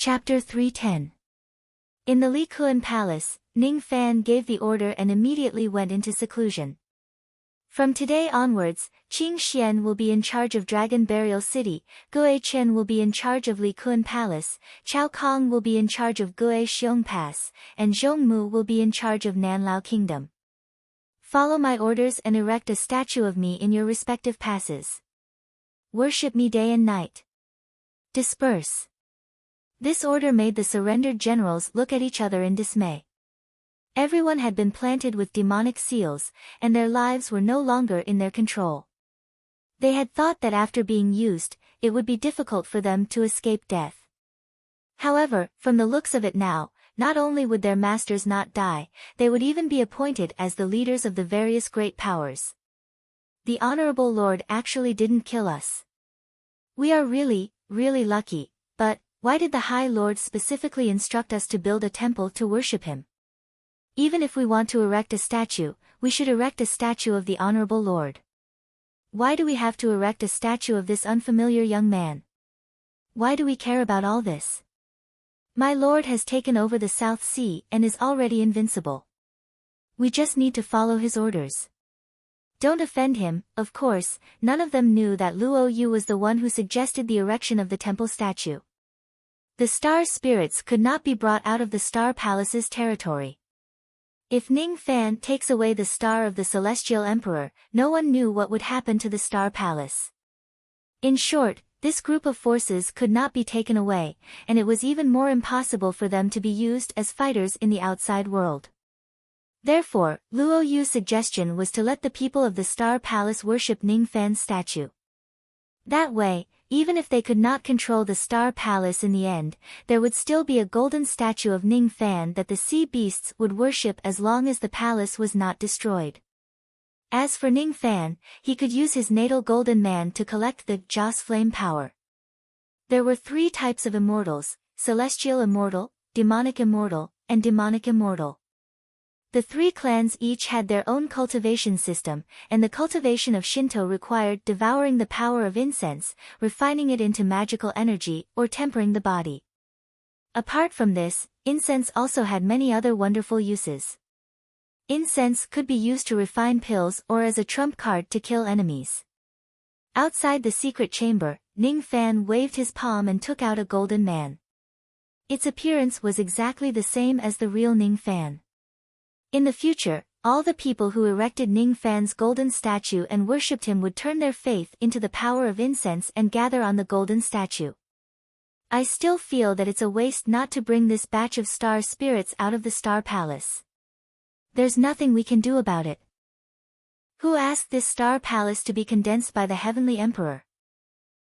Chapter 310. In the Likuan Palace, Ning Fan gave the order and immediately went into seclusion. From today onwards, Qing Xian will be in charge of Dragon Burial City, Gue Chen will be in charge of Likuan Palace, Chao Kong will be in charge of Gue Xiong Pass, and Zhongmu will be in charge of Nanlao Kingdom. Follow my orders and erect a statue of me in your respective passes. Worship me day and night. Disperse. This order made the surrendered generals look at each other in dismay. Everyone had been planted with demonic seals, and their lives were no longer in their control. They had thought that after being used, it would be difficult for them to escape death. However, from the looks of it now, not only would their masters not die, they would even be appointed as the leaders of the various great powers. The Honorable Lord actually didn't kill us. We are really, really lucky, but why did the High Lord specifically instruct us to build a temple to worship him? Even if we want to erect a statue, we should erect a statue of the Honorable Lord. Why do we have to erect a statue of this unfamiliar young man? Why do we care about all this? My lord has taken over the South Sea and is already invincible. We just need to follow his orders. Don't offend him. Of course, none of them knew that Luo Yu was the one who suggested the erection of the temple statue. The star spirits could not be brought out of the Star Palace's territory. If Ning Fan takes away the star of the Celestial Emperor, no one knew what would happen to the Star Palace. In short, this group of forces could not be taken away, and it was even more impossible for them to be used as fighters in the outside world. Therefore, Luo Yu's suggestion was to let the people of the Star Palace worship Ning Fan's statue. That way, even if they could not control the Star Palace in the end, there would still be a golden statue of Ning Fan that the sea beasts would worship as long as the palace was not destroyed. As for Ning Fan, he could use his natal golden man to collect the Joss Flame power. There were 3 types of immortals: Celestial Immortal, Demonic Immortal, and Demonic Immortal. The 3 clans each had their own cultivation system, and the cultivation of Shinto required devouring the power of incense, refining it into magical energy, or tempering the body. Apart from this, incense also had many other wonderful uses. Incense could be used to refine pills or as a trump card to kill enemies. Outside the secret chamber, Ning Fan waved his palm and took out a golden man. Its appearance was exactly the same as the real Ning Fan. In the future, all the people who erected Ning Fan's golden statue and worshipped him would turn their faith into the power of incense and gather on the golden statue. I still feel that it's a waste not to bring this batch of star spirits out of the Star Palace. There's nothing we can do about it. Who asked this Star Palace to be condensed by the Heavenly Emperor?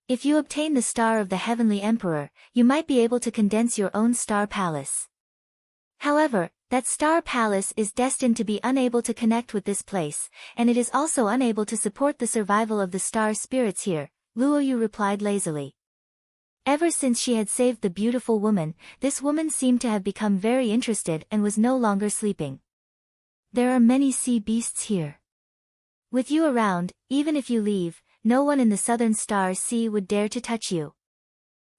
If you obtain the star of the Heavenly Emperor, you might be able to condense your own Star Palace. However, that Star Palace is destined to be unable to connect with this place, and it is also unable to support the survival of the star spirits here, Luo Yu replied lazily. Ever since she had saved the beautiful woman, this woman seemed to have become very interested and was no longer sleeping. There are many sea beasts here. With you around, even if you leave, no one in the southern Star Sea would dare to touch you.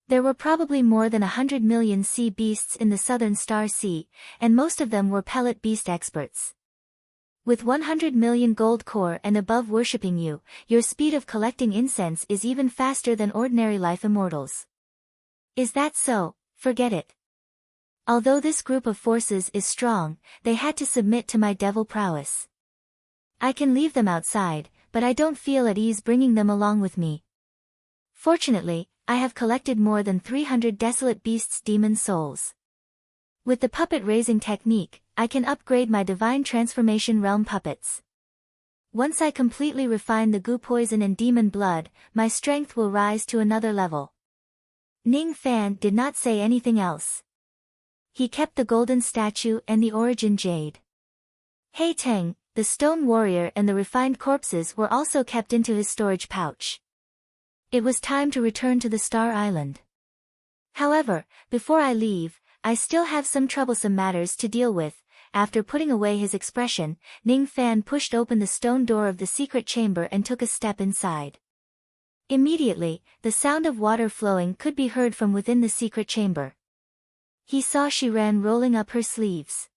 There were probably more than 100 million sea beasts in the southern Star Sea, and most of them were pellet beast experts. With 100 million gold core and above worshipping you, your speed of collecting incense is even faster than ordinary life immortals. Is that so? Forget it. Although this group of forces is strong, they had to submit to my devil prowess. I can leave them outside, but I don't feel at ease bringing them along with me. Fortunately, I have collected more than 300 desolate beasts' demon souls. With the puppet raising technique, I can upgrade my divine transformation realm puppets. Once I completely refine the goo poison and demon blood, my strength will rise to another level. Ning Fan did not say anything else. He kept the golden statue and the origin jade. Hei Teng, the stone warrior and the refined corpses were also kept into his storage pouch. It was time to return to the Star Island. However, before I leave, I still have some troublesome matters to deal with. After putting away his expression, Ning Fan pushed open the stone door of the secret chamber and took a step inside. Immediately, the sound of water flowing could be heard from within the secret chamber. He saw she ran rolling up her sleeves.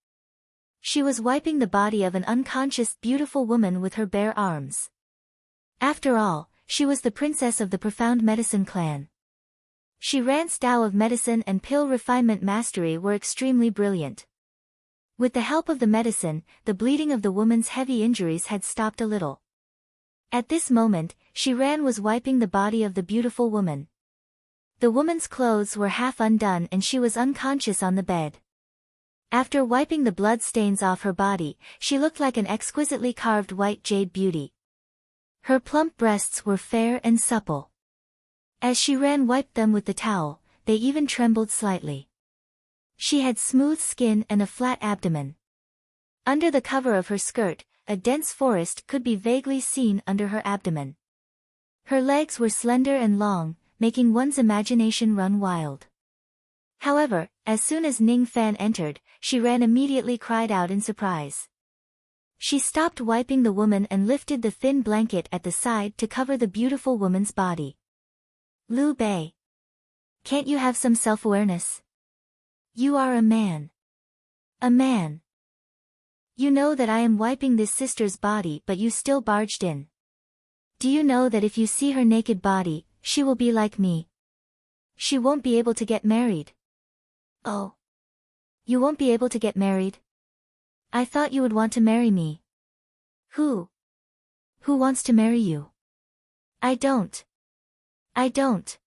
She was wiping the body of an unconscious beautiful woman with her bare arms. After all, she was the princess of the profound medicine clan. She Ran's Tao of medicine and pill refinement mastery were extremely brilliant. With the help of the medicine, the bleeding of the woman's heavy injuries had stopped a little. At this moment, Shi Ran was wiping the body of the beautiful woman. The woman's clothes were half undone and she was unconscious on the bed. After wiping the blood stains off her body, she looked like an exquisitely carved white jade beauty. Her plump breasts were fair and supple. As Shi Ran wiped them with the towel, they even trembled slightly. She had smooth skin and a flat abdomen. Under the cover of her skirt, a dense forest could be vaguely seen under her abdomen. Her legs were slender and long, making one's imagination run wild. However, as soon as Ning Fan entered, Shi Ran immediately cried out in surprise. She stopped wiping the woman and lifted the thin blanket at the side to cover the beautiful woman's body. Liu Bei. Can't you have some self-awareness? You are a man. A man. You know that I am wiping this sister's body but you still barged in. Do you know that if you see her naked body, she will be like me? She won't be able to get married. Oh. You won't be able to get married? I thought you would want to marry me. Who? Who wants to marry you? I don't. I don't.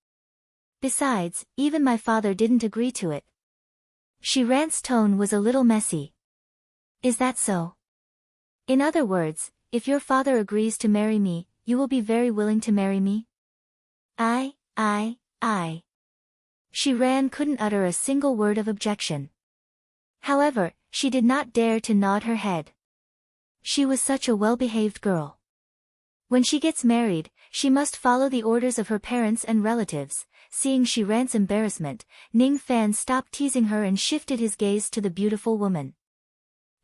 Besides, even my father didn't agree to it. Shi Ran's tone was a little messy. Is that so? In other words, if your father agrees to marry me, you will be very willing to marry me? I. Shi Ran couldn't utter a single word of objection. However, she did not dare to nod her head. She was such a well-behaved girl. When she gets married, she must follow the orders of her parents and relatives. Seeing Shi Ran's embarrassment, Ning Fan stopped teasing her and shifted his gaze to the beautiful woman.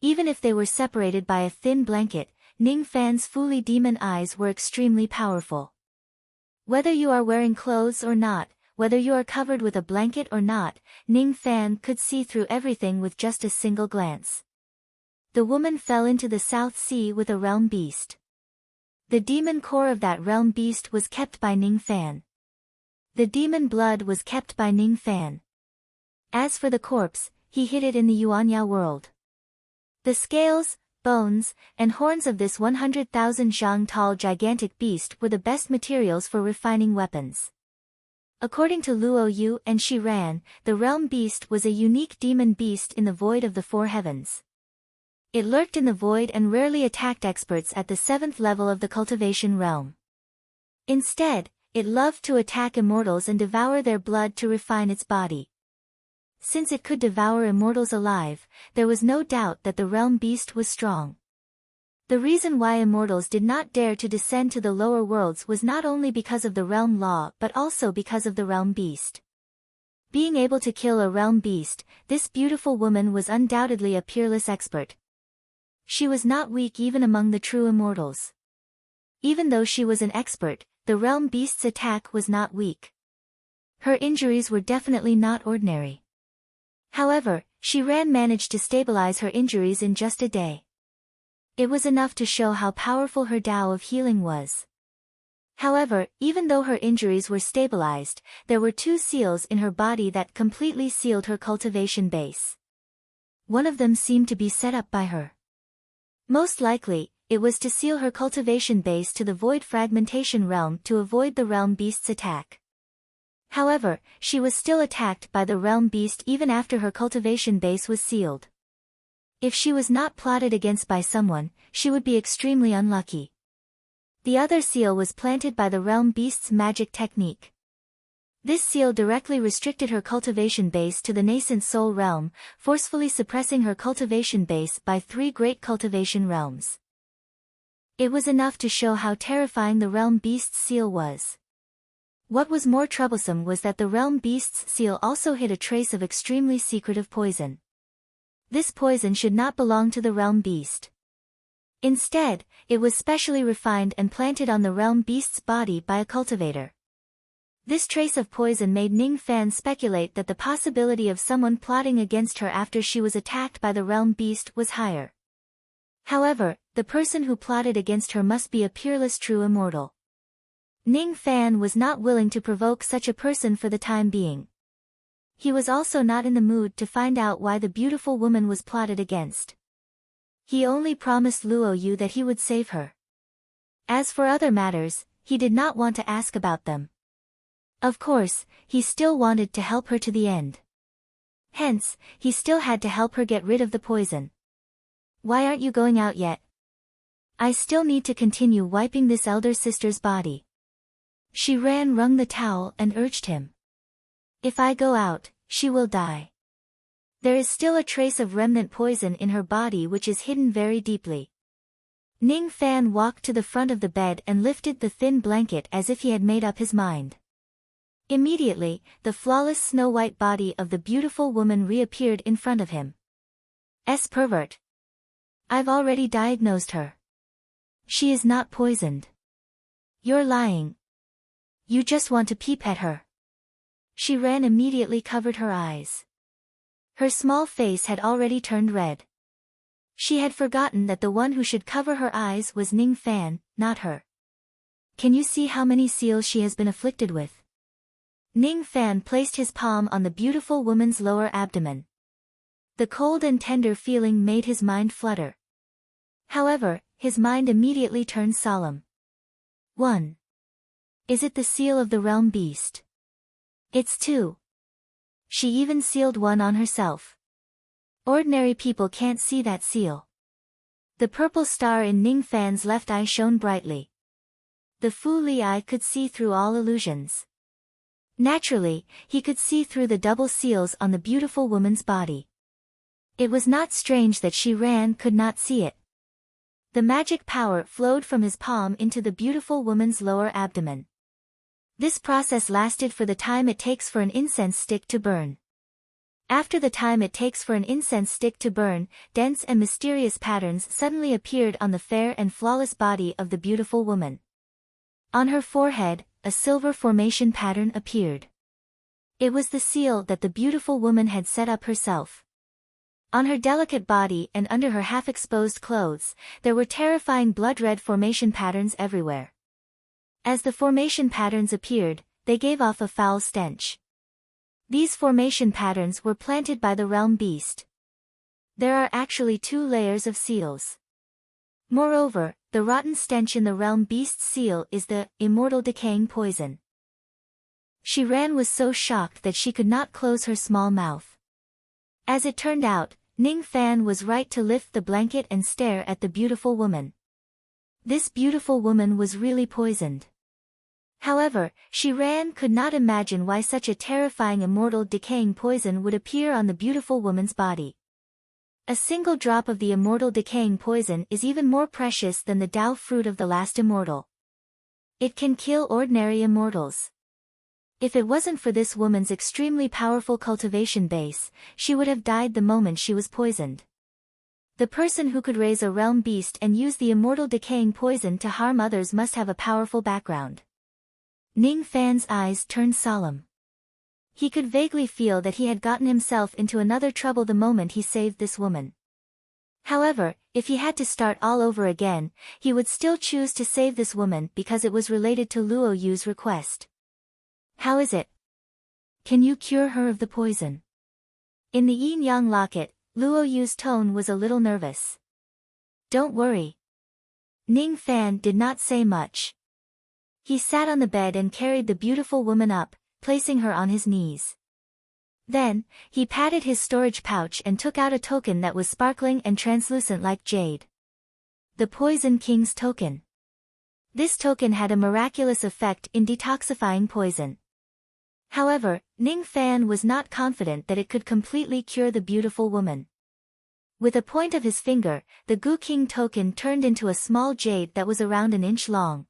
Even if they were separated by a thin blanket, Ning Fan's Fuli demon eyes were extremely powerful. Whether you are wearing clothes or not, whether you are covered with a blanket or not, Ning Fan could see through everything with just a single glance. The woman fell into the South Sea with a realm beast. The demon core of that realm beast was kept by Ning Fan. The demon blood was kept by Ning Fan. As for the corpse, he hid it in the Yuanya world. The scales, bones, and horns of this 100,000 zhang tall gigantic beast were the best materials for refining weapons. According to Luo Yu and Shi Ran, the realm beast was a unique demon beast in the void of the four heavens. It lurked in the void and rarely attacked experts at the 7th level of the cultivation realm. Instead, it loved to attack immortals and devour their blood to refine its body. Since it could devour immortals alive, there was no doubt that the realm beast was strong. The reason why immortals did not dare to descend to the lower worlds was not only because of the realm law but also because of the realm beast. Being able to kill a realm beast, this beautiful woman was undoubtedly a peerless expert. She was not weak even among the true immortals. Even though she was an expert, the realm beast's attack was not weak. Her injuries were definitely not ordinary. However, Shi Ran managed to stabilize her injuries in just a day. It was enough to show how powerful her Tao of healing was. However, even though her injuries were stabilized, there were 2 seals in her body that completely sealed her cultivation base. One of them seemed to be set up by her. Most likely, it was to seal her cultivation base to the void fragmentation realm to avoid the realm beast's attack. However, she was still attacked by the realm beast even after her cultivation base was sealed. If she was not plotted against by someone, she would be extremely unlucky. The other seal was planted by the realm beast's magic technique. This seal directly restricted her cultivation base to the nascent soul realm, forcefully suppressing her cultivation base by 3 great cultivation realms. It was enough to show how terrifying the realm beast's seal was. What was more troublesome was that the realm beast's seal also hid a trace of extremely secretive poison. This poison should not belong to the realm beast. Instead, it was specially refined and planted on the realm beast's body by a cultivator. This trace of poison made Ning Fan speculate that the possibility of someone plotting against her after she was attacked by the realm beast was higher. However, the person who plotted against her must be a peerless true immortal. Ning Fan was not willing to provoke such a person for the time being. He was also not in the mood to find out why the beautiful woman was plotted against. He only promised Luo Yu that he would save her. As for other matters, he did not want to ask about them. Of course, he still wanted to help her to the end. Hence, he still had to help her get rid of the poison. Why aren't you going out yet? I still need to continue wiping this elder sister's body. Shi Ran wrung the towel and urged him. If I go out, she will die. There is still a trace of remnant poison in her body which is hidden very deeply. Ning Fan walked to the front of the bed and lifted the thin blanket as if he had made up his mind. Immediately, the flawless snow-white body of the beautiful woman reappeared in front of him. Pervert. I've already diagnosed her. She is not poisoned. You're lying. You just want to peep at her. Shi Ran immediately covered her eyes. Her small face had already turned red. She had forgotten that the one who should cover her eyes was Ning Fan, not her. Can you see how many seals she has been afflicted with? Ning Fan placed his palm on the beautiful woman's lower abdomen. The cold and tender feeling made his mind flutter. However, his mind immediately turned solemn. 1. Is it the seal of the realm beast? It's 2. She even sealed one on herself. Ordinary people can't see that seal. The purple star in Ning Fan's left eye shone brightly. The Fu Li eye could see through all illusions. Naturally, he could see through the double seals on the beautiful woman's body. It was not strange that Shi Ran could not see it. The magic power flowed from his palm into the beautiful woman's lower abdomen. This process lasted for the time it takes for an incense stick to burn. After the time it takes for an incense stick to burn, dense and mysterious patterns suddenly appeared on the fair and flawless body of the beautiful woman. On her forehead, a silver formation pattern appeared. It was the seal that the beautiful woman had set up herself. On her delicate body and under her half-exposed clothes, there were terrifying blood-red formation patterns everywhere. As the formation patterns appeared, they gave off a foul stench. These formation patterns were planted by the realm beast. There are actually 2 layers of seals. Moreover, the rotten stench in the realm beast's seal is the immortal decaying poison. Shi Ran was so shocked that she could not close her small mouth. As it turned out, Ning Fan was right to lift the blanket and stare at the beautiful woman. This beautiful woman was really poisoned. However, Shi Ran could not imagine why such a terrifying immortal decaying poison would appear on the beautiful woman's body. A single drop of the immortal decaying poison is even more precious than the Tao fruit of the last immortal. It can kill ordinary immortals. If it wasn't for this woman's extremely powerful cultivation base, she would have died the moment she was poisoned. The person who could raise a realm beast and use the immortal decaying poison to harm others must have a powerful background. Ning Fan's eyes turned solemn. He could vaguely feel that he had gotten himself into another trouble the moment he saved this woman. However, if he had to start all over again, he would still choose to save this woman because it was related to Luo Yu's request. How is it? Can you cure her of the poison? In the yin-yang locket, Luo Yu's tone was a little nervous. Don't worry. Ning Fan did not say much. He sat on the bed and carried the beautiful woman up, placing her on his knees. Then, he patted his storage pouch and took out a token that was sparkling and translucent like jade. The Poison King's token. This token had a miraculous effect in detoxifying poison. However, Ning Fan was not confident that it could completely cure the beautiful woman. With a point of his finger, the Gu King token turned into a small jade that was around an inch long.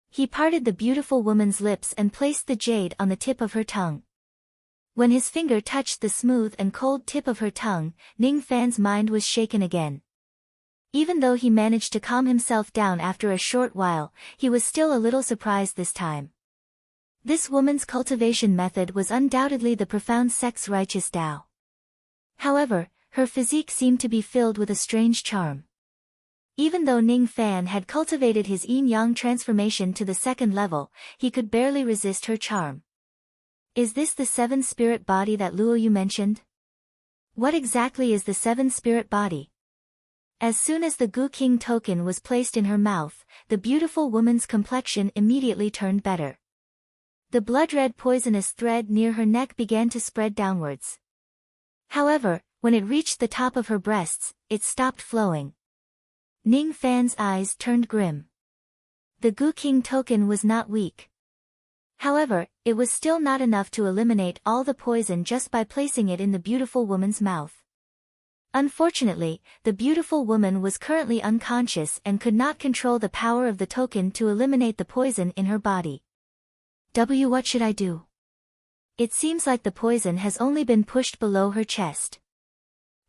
He parted the beautiful woman's lips and placed the jade on the tip of her tongue. When his finger touched the smooth and cold tip of her tongue, Ning Fan's mind was shaken again. Even though he managed to calm himself down after a short while, he was still a little surprised this time. This woman's cultivation method was undoubtedly the profound sex-righteous Tao. However, her physique seemed to be filled with a strange charm. Even though Ning Fan had cultivated his yin-yang transformation to the second level, he could barely resist her charm. Is this the seventh spirit body that Luo Yu mentioned? What exactly is the seventh spirit body? As soon as the Gu King token was placed in her mouth, the beautiful woman's complexion immediately turned better. The blood-red poisonous thread near her neck began to spread downwards. However, when it reached the top of her breasts, it stopped flowing. Ning Fan's eyes turned grim. The Gu King token was not weak. However, it was still not enough to eliminate all the poison just by placing it in the beautiful woman's mouth. Unfortunately, the beautiful woman was currently unconscious and could not control the power of the token to eliminate the poison in her body. What should I do? It seems like the poison has only been pushed below her chest.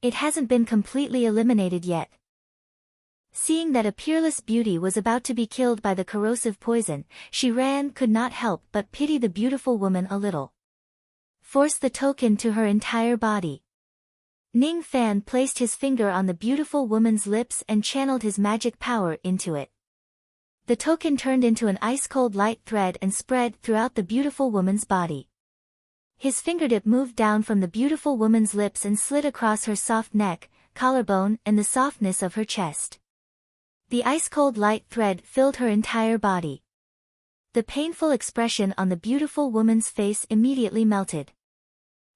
It hasn't been completely eliminated yet. Seeing that a peerless beauty was about to be killed by the corrosive poison, she could not help but pity the beautiful woman a little. Force the token to her entire body. Ning Fan placed his finger on the beautiful woman's lips and channeled his magic power into it. The token turned into an ice-cold light thread and spread throughout the beautiful woman's body. His fingertip moved down from the beautiful woman's lips and slid across her soft neck, collarbone, and the softness of her chest. The ice-cold light thread filled her entire body. The painful expression on the beautiful woman's face immediately melted.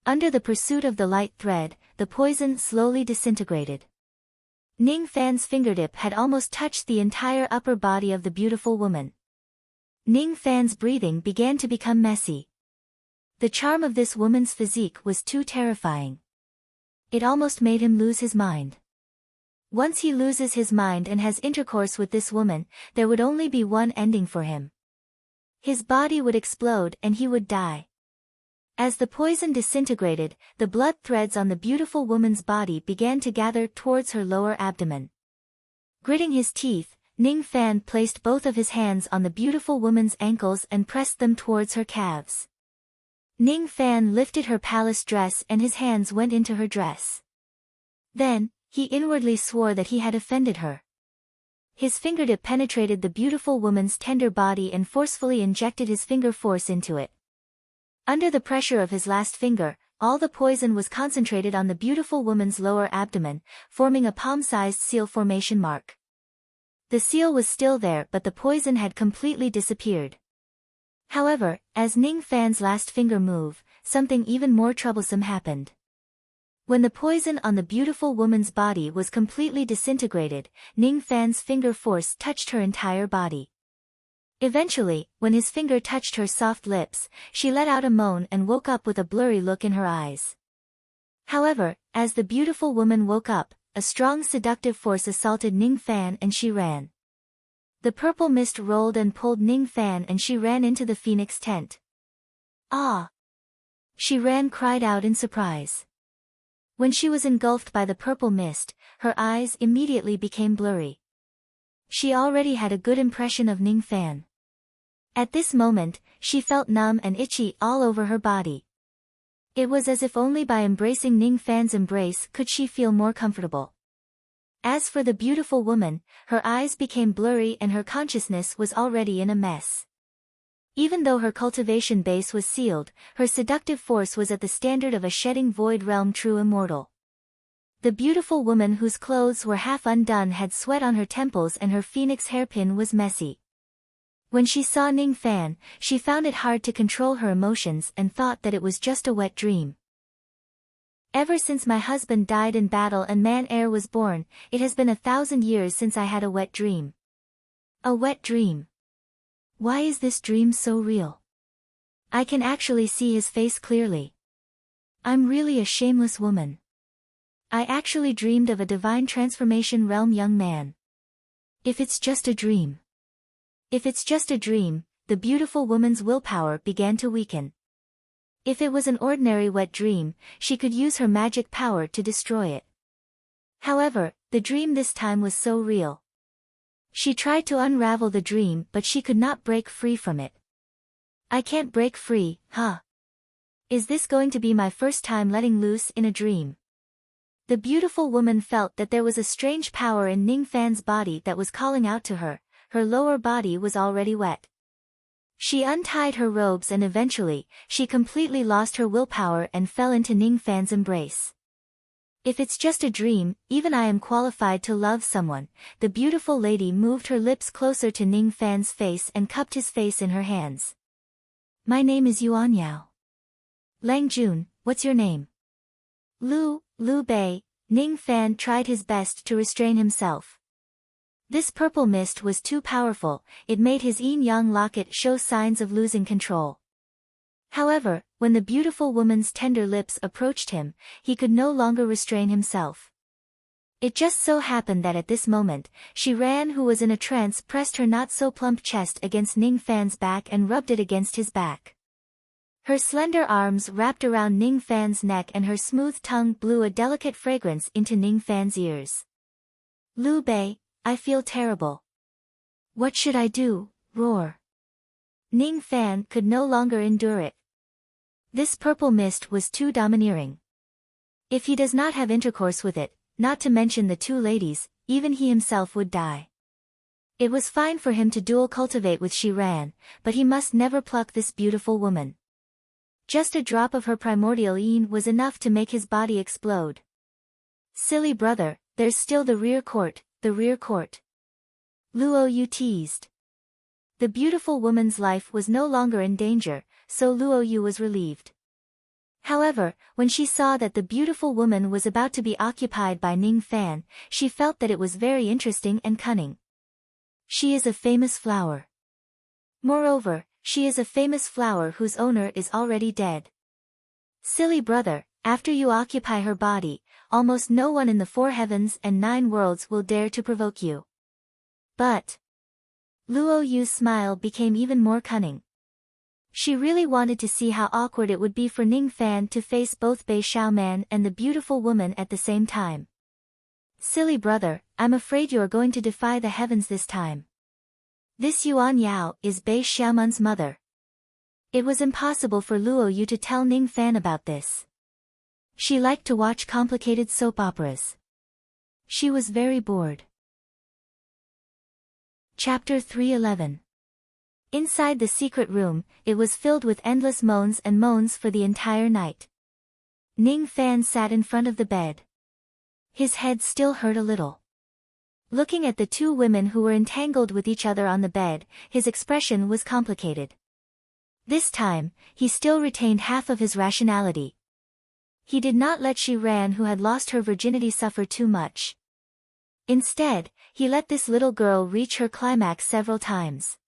Under the pursuit of the light thread, the poison slowly disintegrated. Ning Fan's fingertip had almost touched the entire upper body of the beautiful woman. Ning Fan's breathing began to become messy. The charm of this woman's physique was too terrifying. It almost made him lose his mind. Once he loses his mind and has intercourse with this woman, there would only be one ending for him. His body would explode and he would die. As the poison disintegrated, the blood threads on the beautiful woman's body began to gather towards her lower abdomen. Gritting his teeth, Ning Fan placed both of his hands on the beautiful woman's ankles and pressed them towards her calves. Ning Fan lifted her palace dress and his hands went into her dress. Then, he inwardly swore that he had offended her. His fingertip penetrated the beautiful woman's tender body and forcefully injected his finger force into it. Under the pressure of his last finger, all the poison was concentrated on the beautiful woman's lower abdomen, forming a palm-sized seal formation mark. The seal was still there but the poison had completely disappeared. However, as Ning Fan's last finger moved, something even more troublesome happened. When the poison on the beautiful woman's body was completely disintegrated, Ning Fan's finger force touched her entire body. Eventually, when his finger touched her soft lips, she let out a moan and woke up with a blurry look in her eyes. However, as the beautiful woman woke up, a strong seductive force assaulted Ning Fan and she ran. The purple mist rolled and pulled Ning Fan and she ran into the phoenix tent. Ah! She cried out in surprise. When she was engulfed by the purple mist, her eyes immediately became blurry. She already had a good impression of Ning Fan. At this moment, she felt numb and itchy all over her body. It was as if only by embracing Ning Fan's embrace could she feel more comfortable. As for the beautiful woman, her eyes became blurry and her consciousness was already in a mess. Even though her cultivation base was sealed, her seductive force was at the standard of a shedding void realm true immortal. The beautiful woman whose clothes were half undone had sweat on her temples and her phoenix hairpin was messy. When she saw Ning Fan, she found it hard to control her emotions and thought that it was just a wet dream. Ever since my husband died in battle and man heir was born, it has been 1,000 years since I had a wet dream. A wet dream. Why is this dream so real? I can actually see his face clearly. I'm really a shameless woman. I actually dreamed of a divine transformation realm young man. If it's just a dream. If it's just a dream, the beautiful woman's willpower began to weaken. If it was an ordinary wet dream, she could use her magic power to destroy it. However, the dream this time was so real. She tried to unravel the dream but she could not break free from it. I can't break free, huh? Is this going to be my first time letting loose in a dream? The beautiful woman felt that there was a strange power in Ning Fan's body that was calling out to her. Her lower body was already wet. She untied her robes and eventually, she completely lost her willpower and fell into Ning Fan's embrace. If it's just a dream, even I am qualified to love someone. The beautiful lady moved her lips closer to Ning Fan's face and cupped his face in her hands. My name is Yuan Yao. Lang Jun, what's your name? Lu Bei. Ning Fan tried his best to restrain himself. This purple mist was too powerful, it made his yin-yang locket show signs of losing control. However, when the beautiful woman's tender lips approached him, he could no longer restrain himself. It just so happened that at this moment, Shi Ran, who was in a trance, pressed her not-so-plump chest against Ning Fan's back and rubbed it against his back. Her slender arms wrapped around Ning Fan's neck and her smooth tongue blew a delicate fragrance into Ning Fan's ears. Lu Bei, I feel terrible. What should I do? Roar. Ning Fan could no longer endure it. This purple mist was too domineering. If he does not have intercourse with it, not to mention the two ladies, even he himself would die. It was fine for him to dual cultivate with Shi Ran, but he must never pluck this beautiful woman. Just a drop of her primordial yin was enough to make his body explode. Silly brother, there's still the rear court, the rear court. Luo Yu teased. The beautiful woman's life was no longer in danger, so Luo Yu was relieved. However, when she saw that the beautiful woman was about to be occupied by Ning Fan, she felt that it was very interesting and cunning. She is a famous flower. Moreover, she is a famous flower whose owner is already dead. Silly brother, after you occupy her body, almost no one in the 4 heavens and 9 worlds will dare to provoke you. But Luo Yu's smile became even more cunning. She really wanted to see how awkward it would be for Ning Fan to face both Bei Xiaoman and the beautiful woman at the same time. Silly brother, I'm afraid you are going to defy the heavens this time. This Yuan Yao is Bei Xiaoman's mother. It was impossible for Luo Yu to tell Ning Fan about this. She liked to watch complicated soap operas. She was very bored. Chapter 311. Inside the secret room, it was filled with endless moans and moans for the entire night. Ning Fan sat in front of the bed. His head still hurt a little. Looking at the two women who were entangled with each other on the bed, his expression was complicated. This time, he still retained half of his rationality. He did not let Shi Ran, who had lost her virginity, suffer too much. Instead, he let this little girl reach her climax several times.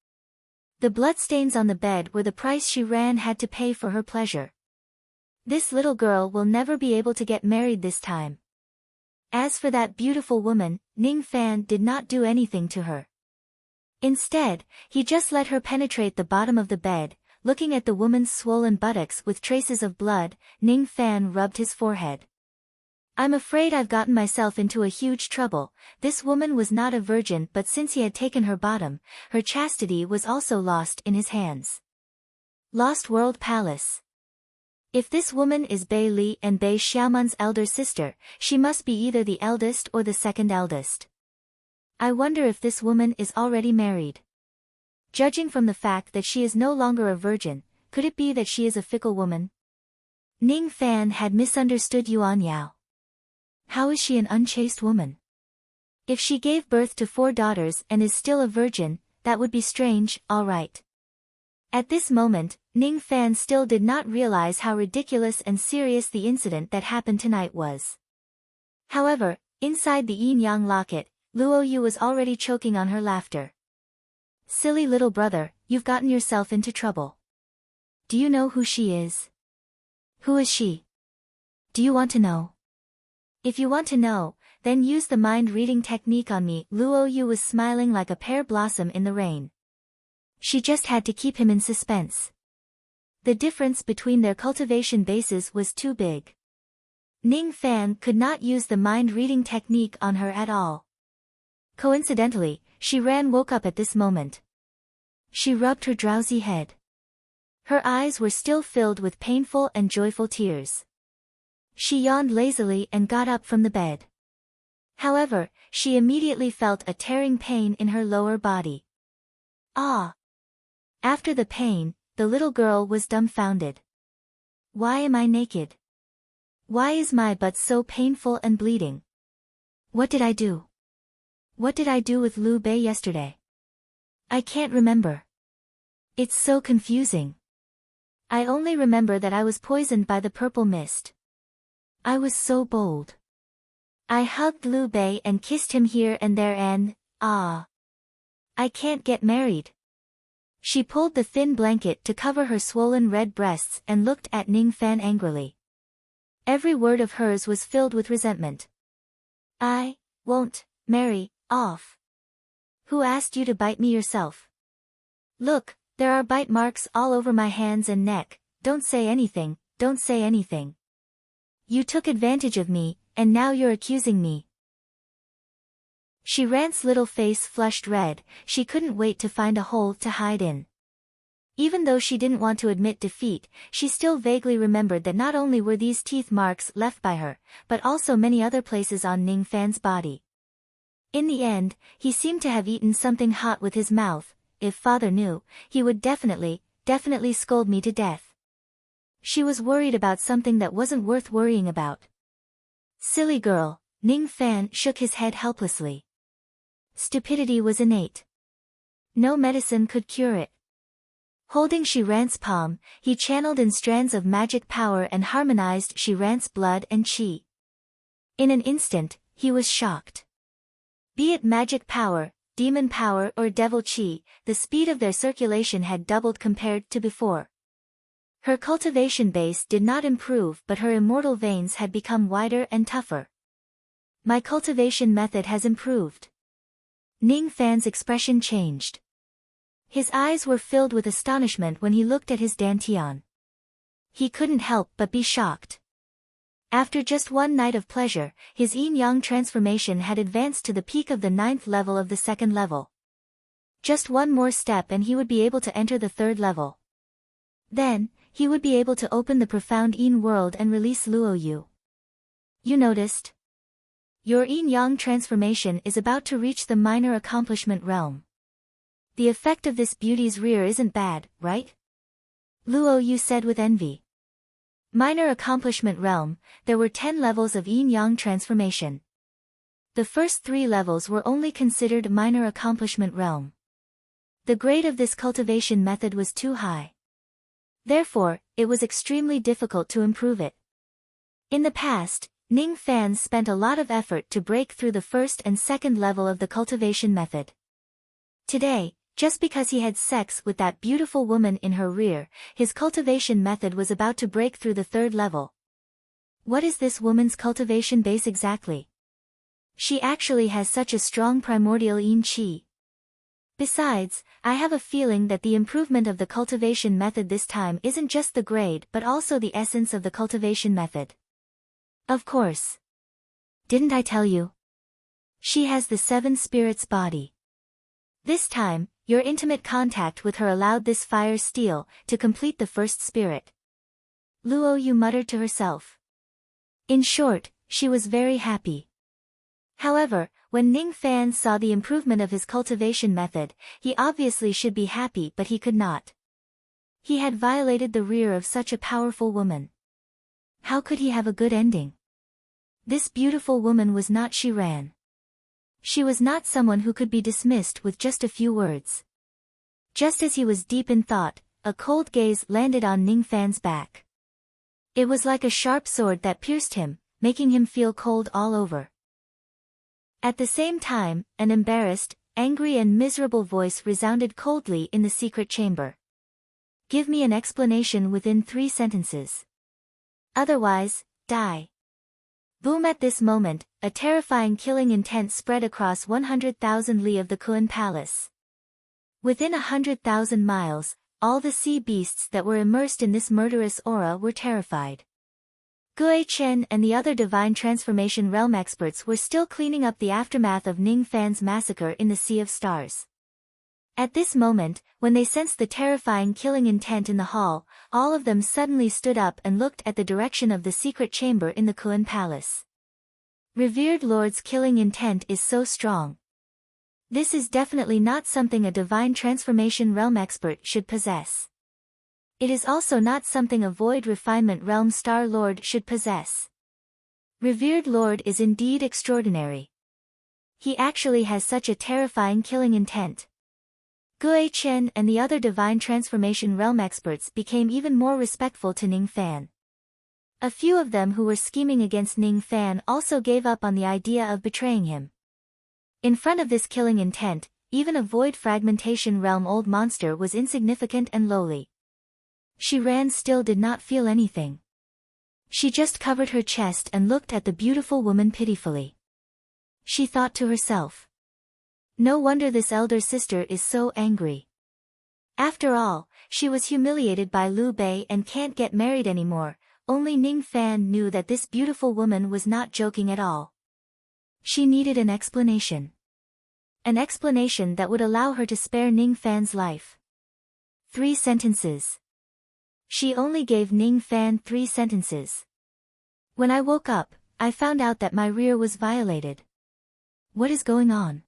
The bloodstains on the bed were the price Shi Ran had to pay for her pleasure. This little girl will never be able to get married this time. As for that beautiful woman, Ning Fan did not do anything to her. Instead, he just let her penetrate the bottom of the bed. Looking at the woman's swollen buttocks with traces of blood, Ning Fan rubbed his forehead. I'm afraid I've gotten myself into a huge trouble. This woman was not a virgin, but since he had taken her bottom, her chastity was also lost in his hands. Lost World Palace. If this woman is Bei Li and Bei Xiaoman's elder sister, she must be either the eldest or the second eldest. I wonder if this woman is already married. Judging from the fact that she is no longer a virgin, could it be that she is a fickle woman? Ning Fan had misunderstood Yuan Yao. How is she an unchaste woman? If she gave birth to 4 daughters and is still a virgin, that would be strange, all right. At this moment, Ning Fan still did not realize how ridiculous and serious the incident that happened tonight was. However, inside the yin-yang locket, Luo Yu was already choking on her laughter. Silly little brother, you've gotten yourself into trouble. Do you know who she is? Who is she? Do you want to know? If you want to know, then use the mind-reading technique on me. Luo Yu was smiling like a pear blossom in the rain. She just had to keep him in suspense. The difference between their cultivation bases was too big. Ning Fan could not use the mind-reading technique on her at all. Coincidentally, Shi Ran woke up at this moment. She rubbed her drowsy head. Her eyes were still filled with painful and joyful tears. She yawned lazily and got up from the bed. However, she immediately felt a tearing pain in her lower body. Ah! After the pain, the little girl was dumbfounded. Why am I naked? Why is my butt so painful and bleeding? What did I do? What did I do with Liu Bei yesterday? I can't remember. It's so confusing. I only remember that I was poisoned by the purple mist. I was so bold. I hugged Liu Bei and kissed him here and there and, I can't get married. She pulled the thin blanket to cover her swollen red breasts and looked at Ning Fan angrily. Every word of hers was filled with resentment. I won't marry off. Who asked you to bite me yourself? Look, there are bite marks all over my hands and neck. Don't say anything, don't say anything. You took advantage of me, and now you're accusing me. Shiran's little face flushed red. She couldn't wait to find a hole to hide in. Even though she didn't want to admit defeat, she still vaguely remembered that not only were these teeth marks left by her, but also many other places on Ning Fan's body. In the end, he seemed to have eaten something hot with his mouth. If father knew, he would definitely scold me to death. She was worried about something that wasn't worth worrying about. Silly girl, Ning Fan shook his head helplessly. Stupidity was innate. No medicine could cure it. Holding Shiran's palm, he channeled in strands of magic power and harmonized Shiran's blood and qi. In an instant, he was shocked. Be it magic power, demon power or devil qi, the speed of their circulation had doubled compared to before. Her cultivation base did not improve, but her immortal veins had become wider and tougher. My cultivation method has improved. Ning Fan's expression changed. His eyes were filled with astonishment when he looked at his dantian. He couldn't help but be shocked. After just one night of pleasure, his yin-yang transformation had advanced to the peak of the 9th level of the 2nd level. Just one more step and he would be able to enter the 3rd level. Then, he would be able to open the profound yin world and release Luo Yu. You noticed? Your yin-yang transformation is about to reach the minor accomplishment realm. The effect of this beauty's rear isn't bad, right? Luo Yu said with envy. Minor accomplishment realm, there were 10 levels of yin-yang transformation. The first 3 levels were only considered minor accomplishment realm. The grade of this cultivation method was too high. Therefore, it was extremely difficult to improve it. In the past, Ning Fan spent a lot of effort to break through the 1st and 2nd level of the cultivation method. Today, just because he had sex with that beautiful woman in her rear, his cultivation method was about to break through the 3rd level. What is this woman's cultivation base exactly? She actually has such a strong primordial yin qi. Besides, I have a feeling that the improvement of the cultivation method this time isn't just the grade but also the essence of the cultivation method. Of course. Didn't I tell you? She has the 7 spirits body. This time, your intimate contact with her allowed this fire steel to complete the 1st spirit. Luo Yu muttered to herself. In short, she was very happy. However, when Ning Fan saw the improvement of his cultivation method, he obviously should be happy but he could not. He had violated the rear of such a powerful woman. How could he have a good ending? This beautiful woman was not Shiran. She was not someone who could be dismissed with just a few words. Just as he was deep in thought, a cold gaze landed on Ning Fan's back. It was like a sharp sword that pierced him, making him feel cold all over. At the same time, an embarrassed, angry and miserable voice resounded coldly in the secret chamber. Give me an explanation within 3 sentences. Otherwise, die. Boom! At this moment, a terrifying killing intent spread across 100,000 li of the Kun Palace. Within 100,000 miles, all the sea beasts that were immersed in this murderous aura were terrified. Gui Chen and the other divine transformation realm experts were still cleaning up the aftermath of Ning Fan's massacre in the Sea of Stars. At this moment, when they sensed the terrifying killing intent in the hall, all of them suddenly stood up and looked at the direction of the secret chamber in the Kuan Palace. Revered Lord's killing intent is so strong. This is definitely not something a divine transformation realm expert should possess. It is also not something a void refinement realm star lord should possess. Revered Lord is indeed extraordinary. He actually has such a terrifying killing intent. Gue Chen and the other divine transformation realm experts became even more respectful to Ning Fan. A few of them who were scheming against Ning Fan also gave up on the idea of betraying him. In front of this killing intent, even a void fragmentation realm old monster was insignificant and lowly. She ran still did not feel anything. She just covered her chest and looked at the beautiful woman pitifully. She thought to herself. No wonder this elder sister is so angry. After all, she was humiliated by Liu Bei and can't get married anymore. Only Ning Fan knew that this beautiful woman was not joking at all. She needed an explanation. An explanation that would allow her to spare Ning Fan's life. 3 sentences. She only gave Ning Fan 3 sentences. When I woke up, I found out that my rear was violated. What is going on?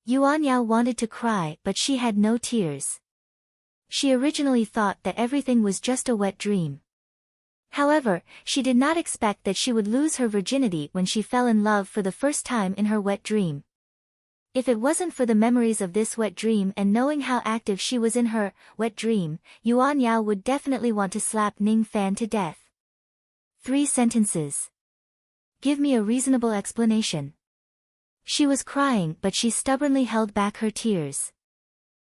Yuan Yao wanted to cry but she had no tears. She originally thought that everything was just a wet dream. However, she did not expect that she would lose her virginity when she fell in love for the first time in her wet dream. If it wasn't for the memories of this wet dream and knowing how active she was in her wet dream, Yuan Yao would definitely want to slap Ning Fan to death. 3 sentences. Give me a reasonable explanation. She was crying but she stubbornly held back her tears.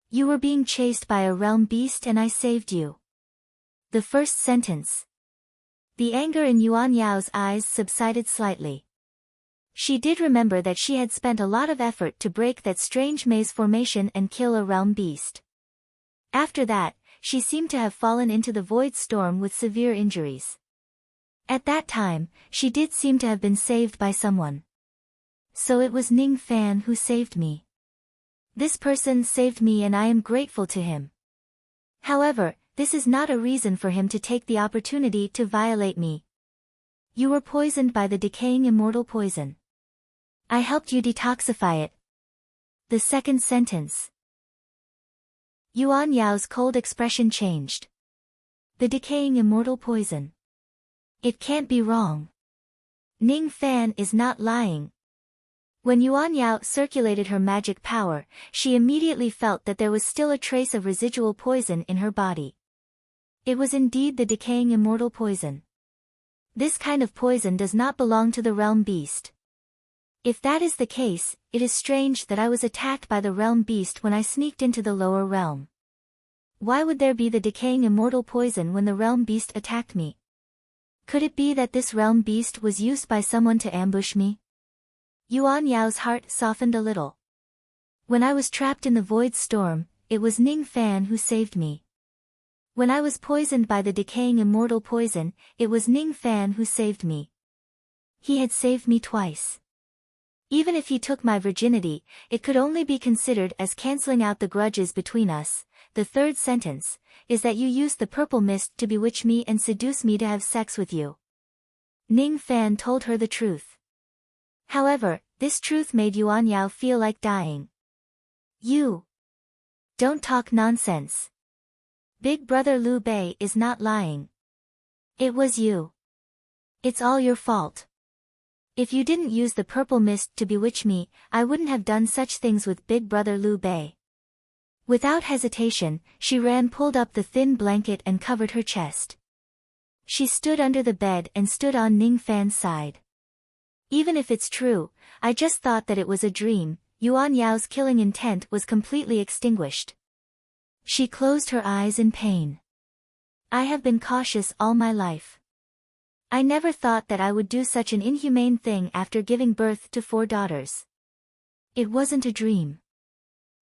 You were being chased by a realm beast and I saved you. The first sentence. The anger in Yuan Yao's eyes subsided slightly. She did remember that she had spent a lot of effort to break that strange maze formation and kill a realm beast. After that, she seemed to have fallen into the void storm with severe injuries. At that time, she did seem to have been saved by someone. So it was Ning Fan who saved me. This person saved me and I am grateful to him. However, this is not a reason for him to take the opportunity to violate me. You were poisoned by the decaying immortal poison. I helped you detoxify it. The second sentence. Yuan Yao's cold expression changed. The decaying immortal poison. It can't be wrong. Ning Fan is not lying. When Yuan Yao circulated her magic power, she immediately felt that there was still a trace of residual poison in her body. It was indeed the decaying immortal poison. This kind of poison does not belong to the realm beast. If that is the case, it is strange that I was attacked by the realm beast when I sneaked into the lower realm. Why would there be the decaying immortal poison when the realm beast attacked me? Could it be that this realm beast was used by someone to ambush me? Yuan Yao's heart softened a little. When I was trapped in the void storm, it was Ning Fan who saved me. When I was poisoned by the decaying immortal poison, it was Ning Fan who saved me. He had saved me twice. Even if he took my virginity, it could only be considered as cancelling out the grudges between us. The third sentence is that you used the purple mist to bewitch me and seduce me to have sex with you. Ning Fan told her the truth. However, this truth made Yuan Yao feel like dying. You don't talk nonsense. Big brother Liu Bei is not lying. It was you. It's all your fault. If you didn't use the purple mist to bewitch me, I wouldn't have done such things with big brother Liu Bei. Without hesitation, she pulled up the thin blanket and covered her chest. She stood under the bed and stood on Ning Fan's side. Even if it's true, I just thought that it was a dream. Yuan Yao's killing intent was completely extinguished. She closed her eyes in pain. I have been cautious all my life. I never thought that I would do such an inhumane thing after giving birth to 4 daughters. It wasn't a dream.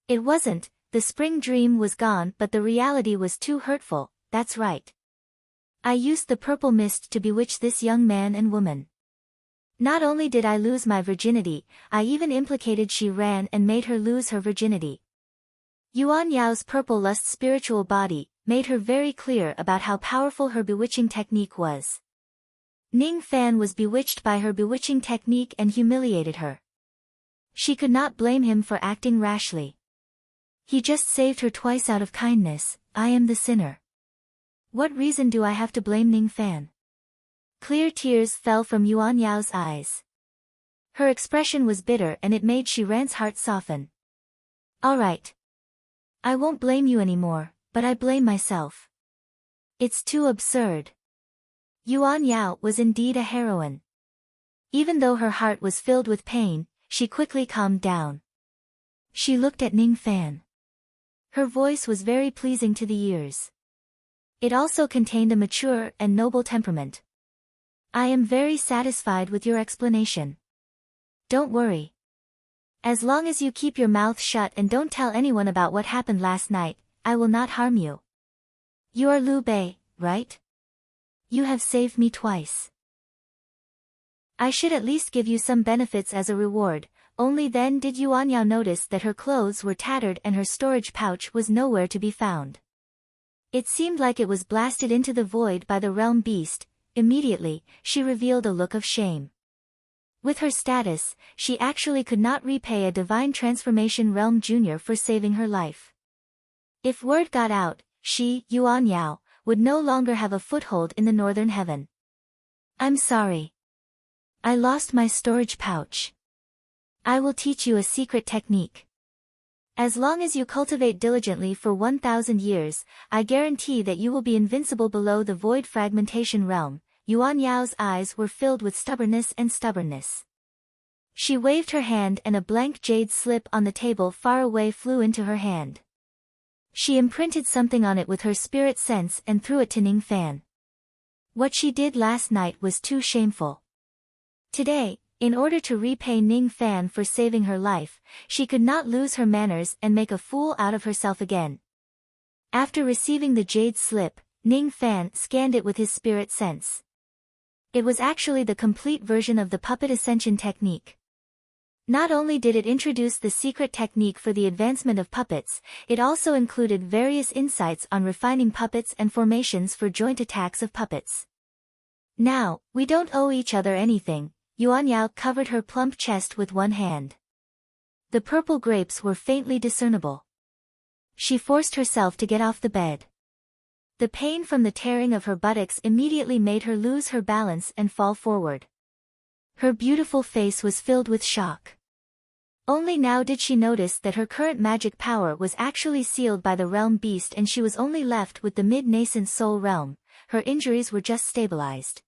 It wasn't, the spring dream was gone but the reality was too hurtful, that's right. I used the purple mist to bewitch this young man and woman. Not only did I lose my virginity, I even implicated she ran and made her lose her virginity. Yuan Yao's purple lust spiritual body made her very clear about how powerful her bewitching technique was. Ning Fan was bewitched by her bewitching technique and humiliated her. She could not blame him for acting rashly. He just saved her twice out of kindness. I am the sinner. What reason do I have to blame Ning Fan? Clear tears fell from Yuan Yao's eyes. Her expression was bitter and it made Shi Ran's heart soften. All right. I won't blame you anymore, but I blame myself. It's too absurd. Yuan Yao was indeed a heroine. Even though her heart was filled with pain, she quickly calmed down. She looked at Ning Fan. Her voice was very pleasing to the ears. It also contained a mature and noble temperament. I am very satisfied with your explanation. Don't worry. As long as you keep your mouth shut and don't tell anyone about what happened last night, I will not harm you. You are Liu Bei, right? You have saved me twice. I should at least give you some benefits as a reward. Only then did Yuan Yao notice that her clothes were tattered and her storage pouch was nowhere to be found. It seemed like it was blasted into the void by the realm beast. Immediately, she revealed a look of shame. With her status, she actually could not repay a divine transformation realm junior for saving her life. If word got out, she, Yuan Yao, would no longer have a foothold in the northern heaven. I'm sorry. I lost my storage pouch. I will teach you a secret technique. As long as you cultivate diligently for 1,000 years, I guarantee that you will be invincible below the void fragmentation realm. Yuan Yao's eyes were filled with stubbornness. She waved her hand and a blank jade slip on the table far away flew into her hand. She imprinted something on it with her spirit sense and threw it to Ning Fan. What she did last night was too shameful. Today, in order to repay Ning Fan for saving her life, she could not lose her manners and make a fool out of herself again. After receiving the jade slip, Ning Fan scanned it with his spirit sense. It was actually the complete version of the puppet ascension technique. Not only did it introduce the secret technique for the advancement of puppets, it also included various insights on refining puppets and formations for joint attacks of puppets. Now, we don't owe each other anything. Yuan Yao covered her plump chest with one hand. The purple grapes were faintly discernible. She forced herself to get off the bed. The pain from the tearing of her buttocks immediately made her lose her balance and fall forward. Her beautiful face was filled with shock. Only now did she notice that her current magic power was actually sealed by the realm beast and she was only left with the mid-nascent soul realm. Her injuries were just stabilized.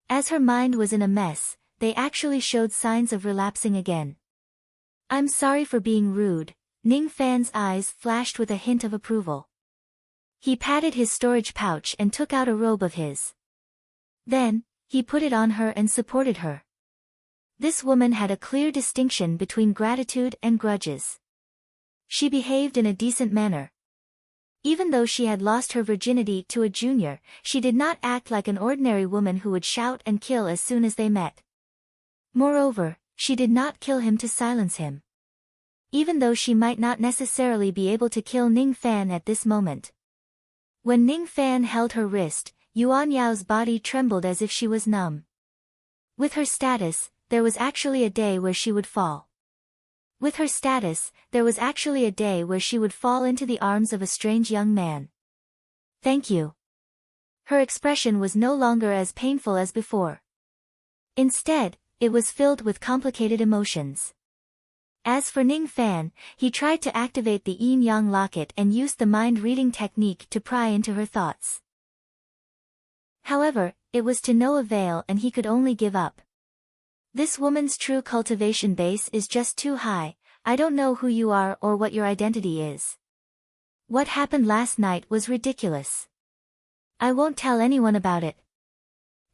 As her mind was in a mess, they actually showed signs of relapsing again. I'm sorry for being rude. Ning Fan's eyes flashed with a hint of approval. He patted his storage pouch and took out a robe of his. Then, he put it on her and supported her. This woman had a clear distinction between gratitude and grudges. She behaved in a decent manner. Even though she had lost her virginity to a junior, she did not act like an ordinary woman who would shout and kill as soon as they met. Moreover, she did not kill him to silence him. Even though she might not necessarily be able to kill Ning Fan at this moment. When Ning Fan held her wrist, Yuan Yao's body trembled as if she was numb. With her status, there was actually a day where she would fall. With her status, there was actually a day where she would fall into the arms of a strange young man. Thank you. Her expression was no longer as painful as before. Instead, it was filled with complicated emotions. As for Ning Fan, he tried to activate the yin-yang locket and used the mind-reading technique to pry into her thoughts. However, it was to no avail and he could only give up. This woman's true cultivation base is just too high. I don't know who you are or what your identity is. What happened last night was ridiculous. I won't tell anyone about it.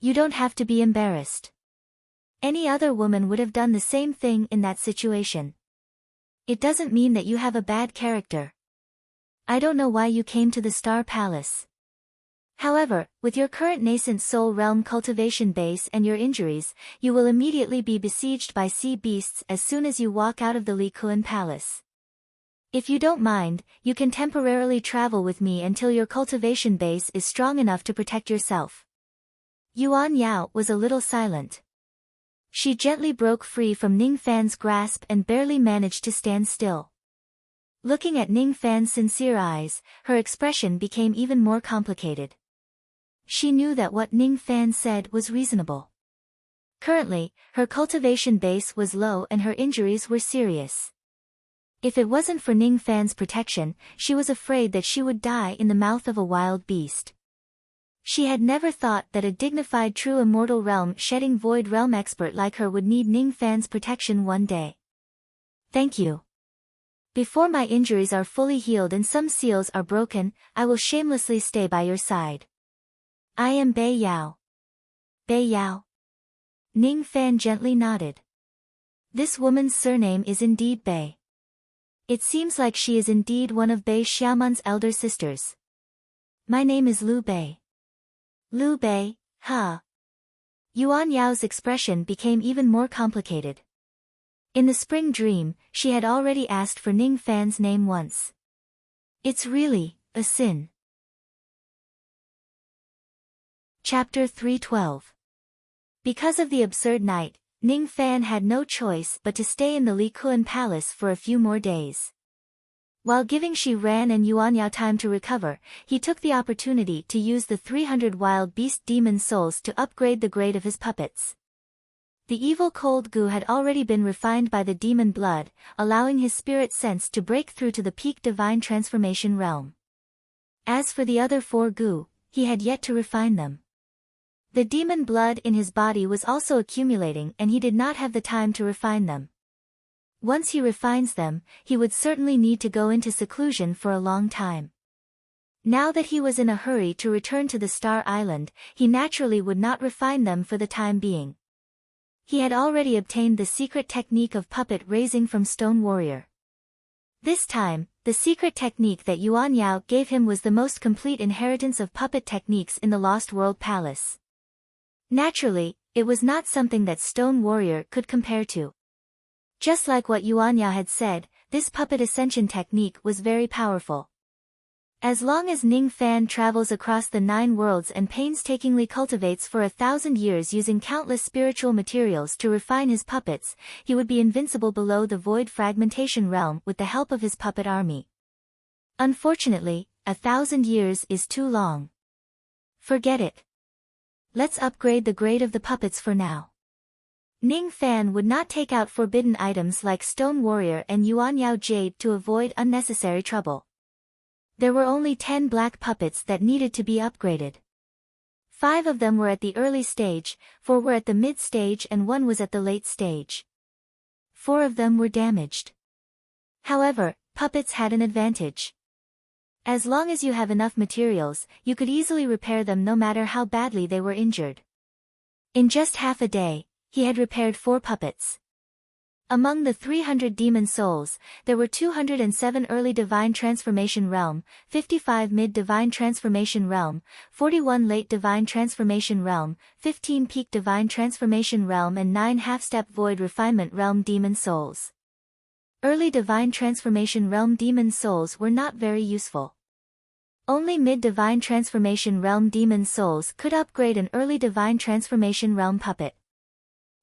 You don't have to be embarrassed. Any other woman would have done the same thing in that situation. It doesn't mean that you have a bad character. I don't know why you came to the Star Palace. However, with your current nascent soul realm cultivation base and your injuries, you will immediately be besieged by sea beasts as soon as you walk out of the Likuan Palace. If you don't mind, you can temporarily travel with me until your cultivation base is strong enough to protect yourself. Yuan Yao was a little silent. She gently broke free from Ning Fan's grasp and barely managed to stand still. Looking at Ning Fan's sincere eyes, her expression became even more complicated. She knew that what Ning Fan said was reasonable. Currently, her cultivation base was low and her injuries were serious. If it wasn't for Ning Fan's protection, she was afraid that she would die in the mouth of a wild beast. She had never thought that a dignified true immortal realm-shedding void realm expert like her would need Ning Fan's protection one day. Thank you. Before my injuries are fully healed and some seals are broken, I will shamelessly stay by your side. I am Bei Yao. Bei Yao? Ning Fan gently nodded. This woman's surname is indeed Bei. It seems like she is indeed one of Bei Xiaoman's elder sisters. My name is Liu Bei. Liu Bei, huh? Yuan Yao's expression became even more complicated. In the spring dream, she had already asked for Ning Fan's name once. It's really a sin. Chapter 312. Because of the absurd night, Ning Fan had no choice but to stay in the Likuan Palace for a few more days. While giving Shi Ran and Yuan Yao time to recover, he took the opportunity to use the 300 wild beast demon souls to upgrade the grade of his puppets. The evil cold goo had already been refined by the demon blood, allowing his spirit sense to break through to the peak divine transformation realm. As for the other 4 goo, he had yet to refine them. The demon blood in his body was also accumulating and he did not have the time to refine them. Once he refines them, he would certainly need to go into seclusion for a long time. Now that he was in a hurry to return to the Star Island, he naturally would not refine them for the time being. He had already obtained the secret technique of puppet raising from Stone Warrior. This time, the secret technique that Yuan Yao gave him was the most complete inheritance of puppet techniques in the Lost World Palace. Naturally, it was not something that Stone Warrior could compare to. Just like what Yuan Yao had said, this puppet ascension technique was very powerful. As long as Ning Fan travels across the 9 worlds and painstakingly cultivates for 1,000 years using countless spiritual materials to refine his puppets, he would be invincible below the void fragmentation realm with the help of his puppet army. Unfortunately, 1,000 years is too long. Forget it. Let's upgrade the grade of the puppets for now. Ning Fan would not take out forbidden items like Stone Warrior and Yuan Yao Jade to avoid unnecessary trouble. There were only 10 black puppets that needed to be upgraded. 5 of them were at the early stage, 4 were at the mid stage and 1 was at the late stage. 4 of them were damaged. However, puppets had an advantage. As long as you have enough materials, you could easily repair them no matter how badly they were injured. In just half a day, he had repaired 4 puppets. Among the 300 demon souls, there were 207 early divine transformation realm, 55 mid divine transformation realm, 41 late divine transformation realm, 15 peak divine transformation realm and 9 half-step void refinement realm demon souls. Early divine transformation realm demon souls were not very useful. Only mid divine transformation realm demon souls could upgrade an early divine transformation realm puppet.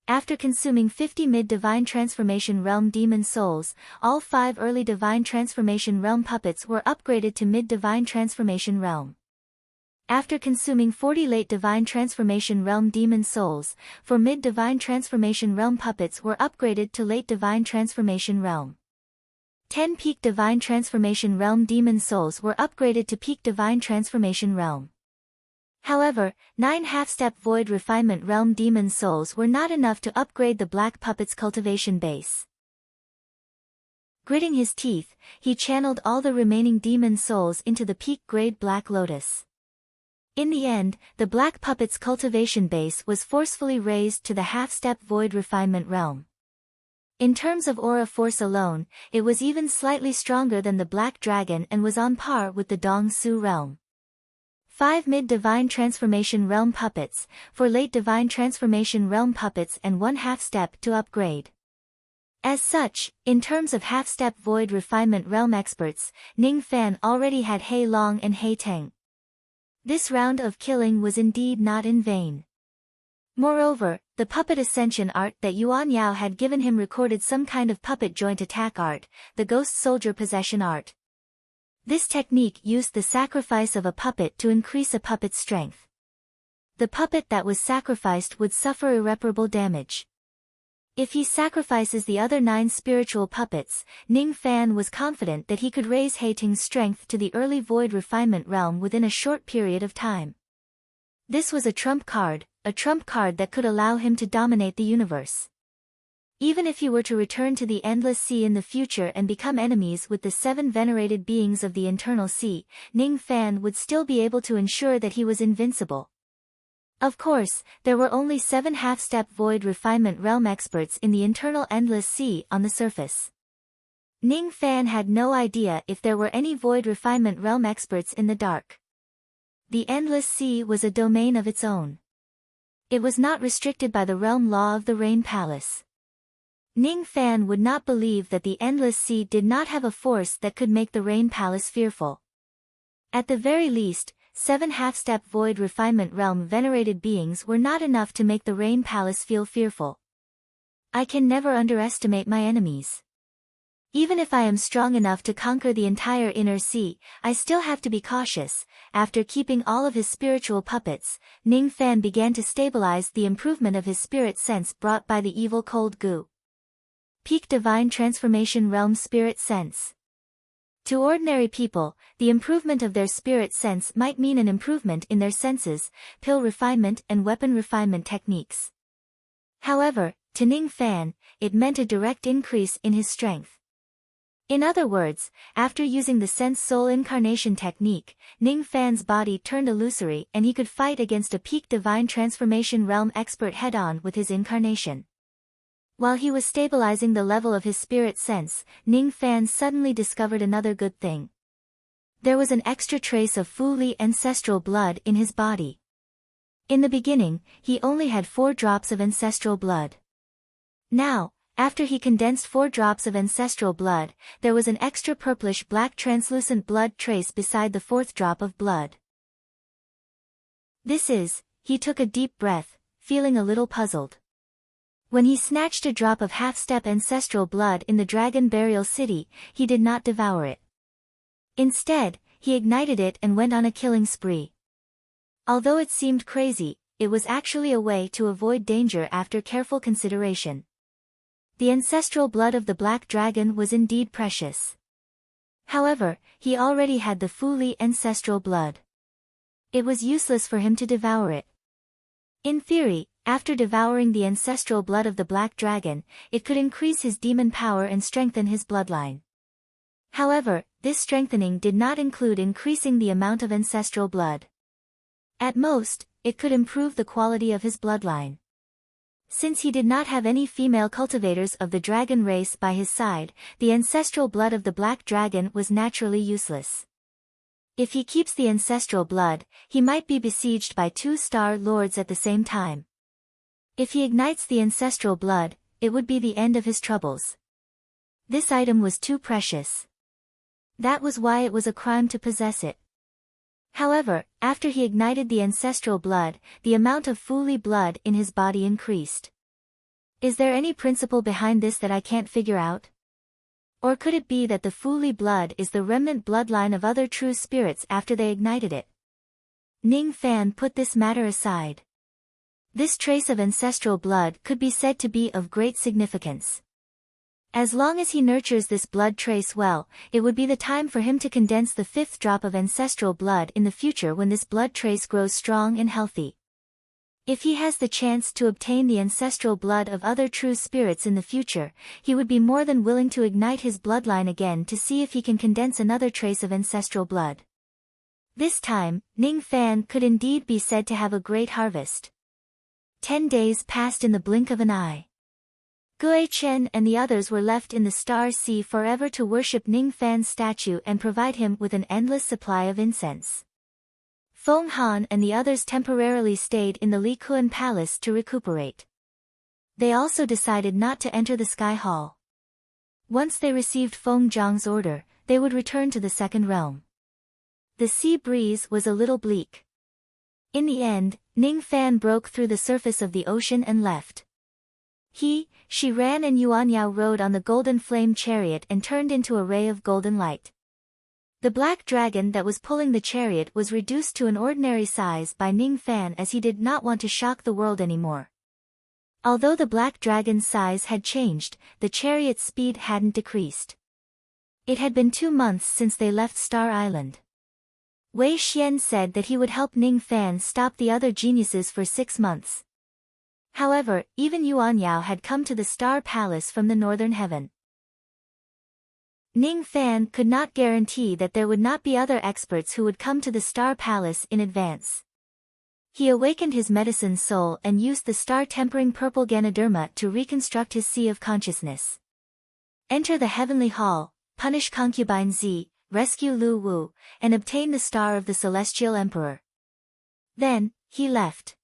After consuming 50 mid-divine transformation realm demon souls, all 5 early divine transformation realm puppets were upgraded to mid-divine transformation realm. After consuming 40 late divine transformation realm demon souls, 4 mid-divine transformation realm puppets were upgraded to late divine transformation realm. 10 peak divine transformation realm demon souls were upgraded to peak divine transformation realm. However, 9 half-step void refinement realm demon souls were not enough to upgrade the black puppet's cultivation base. Gritting his teeth, he channeled all the remaining demon souls into the peak grade black lotus. In the end, the black puppet's cultivation base was forcefully raised to the half-step void refinement realm. In terms of aura force alone, it was even slightly stronger than the black dragon and was on par with the Dong Su realm. 5 mid-divine transformation realm puppets, 4 late divine transformation realm puppets and 1 half-step to upgrade. As such, in terms of half-step void refinement realm experts, Ning Fan already had He Long and He Teng. This round of killing was indeed not in vain. Moreover, the puppet ascension art that Yuan Yao had given him recorded some kind of puppet joint attack art, the ghost soldier possession art. This technique used the sacrifice of a puppet to increase a puppet's strength. The puppet that was sacrificed would suffer irreparable damage. If he sacrifices the other 9 spiritual puppets, Ning Fan was confident that he could raise He Teng's strength to the early void refinement realm within a short period of time. This was a trump card that could allow him to dominate the universe. Even if he were to return to the Endless Sea in the future and become enemies with the 7 venerated beings of the Internal Sea, Ning Fan would still be able to ensure that he was invincible. Of course, there were only 7 half-step void refinement realm experts in the Internal Endless Sea on the surface. Ning Fan had no idea if there were any void refinement realm experts in the dark. The Endless Sea was a domain of its own. It was not restricted by the realm law of the Rain Palace. Ning Fan would not believe that the Endless Sea did not have a force that could make the Rain Palace fearful. At the very least, 7 half-step void refinement realm venerated beings were not enough to make the Rain Palace feel fearful. I can never underestimate my enemies. Even if I am strong enough to conquer the entire Inner Sea, I still have to be cautious. After keeping all of his spiritual puppets, Ning Fan began to stabilize the improvement of his spirit sense brought by the evil cold goo. Peak Divine Transformation Realm Spirit Sense. To ordinary people, the improvement of their spirit sense might mean an improvement in their senses, pill refinement and weapon refinement techniques. However, to Ning Fan, it meant a direct increase in his strength. In other words, after using the Sense Soul Incarnation technique, Ning Fan's body turned illusory and he could fight against a peak Divine Transformation Realm expert head-on with his incarnation. While he was stabilizing the level of his spirit sense, Ning Fan suddenly discovered another good thing. There was an extra trace of Fu Li ancestral blood in his body. In the beginning, he only had 4 drops of ancestral blood. Now, after he condensed 4 drops of ancestral blood, there was an extra purplish-black translucent blood trace beside the 4th drop of blood. He took a deep breath, feeling a little puzzled. When he snatched a drop of half-step ancestral blood in the Dragon Burial City, he did not devour it. Instead, he ignited it and went on a killing spree. Although it seemed crazy, it was actually a way to avoid danger after careful consideration. The ancestral blood of the Black Dragon was indeed precious. However, he already had the Fu Li ancestral blood. It was useless for him to devour it. In theory, after devouring the ancestral blood of the Black Dragon, it could increase his demon power and strengthen his bloodline. However, this strengthening did not include increasing the amount of ancestral blood. At most, it could improve the quality of his bloodline. Since he did not have any female cultivators of the dragon race by his side, the ancestral blood of the Black Dragon was naturally useless. If he keeps the ancestral blood, he might be besieged by 2 Star Lords at the same time. If he ignites the ancestral blood, it would be the end of his troubles. This item was too precious. That was why it was a crime to possess it. However, after he ignited the ancestral blood, the amount of Fu Li blood in his body increased. Is there any principle behind this that I can't figure out? Or could it be that the Fu Li blood is the remnant bloodline of other true spirits after they ignited it? Ning Fan put this matter aside. This trace of ancestral blood could be said to be of great significance. As long as he nurtures this blood trace well, it would be the time for him to condense the 5th drop of ancestral blood in the future when this blood trace grows strong and healthy. If he has the chance to obtain the ancestral blood of other true spirits in the future, he would be more than willing to ignite his bloodline again to see if he can condense another trace of ancestral blood. This time, Ning Fan could indeed be said to have a great harvest. 10 days passed in the blink of an eye. Gue Chen and the others were left in the Star Sea forever to worship Ning Fan's statue and provide him with an endless supply of incense. Feng Han and the others temporarily stayed in the Likuan Palace to recuperate. They also decided not to enter the Sky Hall. Once they received Feng Zhang's order, they would return to the second realm. The sea breeze was a little bleak. In the end, Ning Fan broke through the surface of the ocean and left. She ran and Yuan Yao rode on the golden flame chariot and turned into a ray of golden light. The black dragon that was pulling the chariot was reduced to an ordinary size by Ning Fan as he did not want to shock the world anymore. Although the black dragon's size had changed, the chariot's speed hadn't decreased. It had been 2 months since they left Star Island. Wei Xian said that he would help Ning Fan stop the other geniuses for 6 months. However, even Yuan Yao had come to the Star Palace from the northern heaven. Ning Fan could not guarantee that there would not be other experts who would come to the Star Palace in advance. He awakened his medicine soul and used the star-tempering purple Ganoderma to reconstruct his sea of consciousness. Enter the heavenly hall, punish concubine Z, rescue Lu Wu, and obtain the star of the celestial emperor. Then, he left.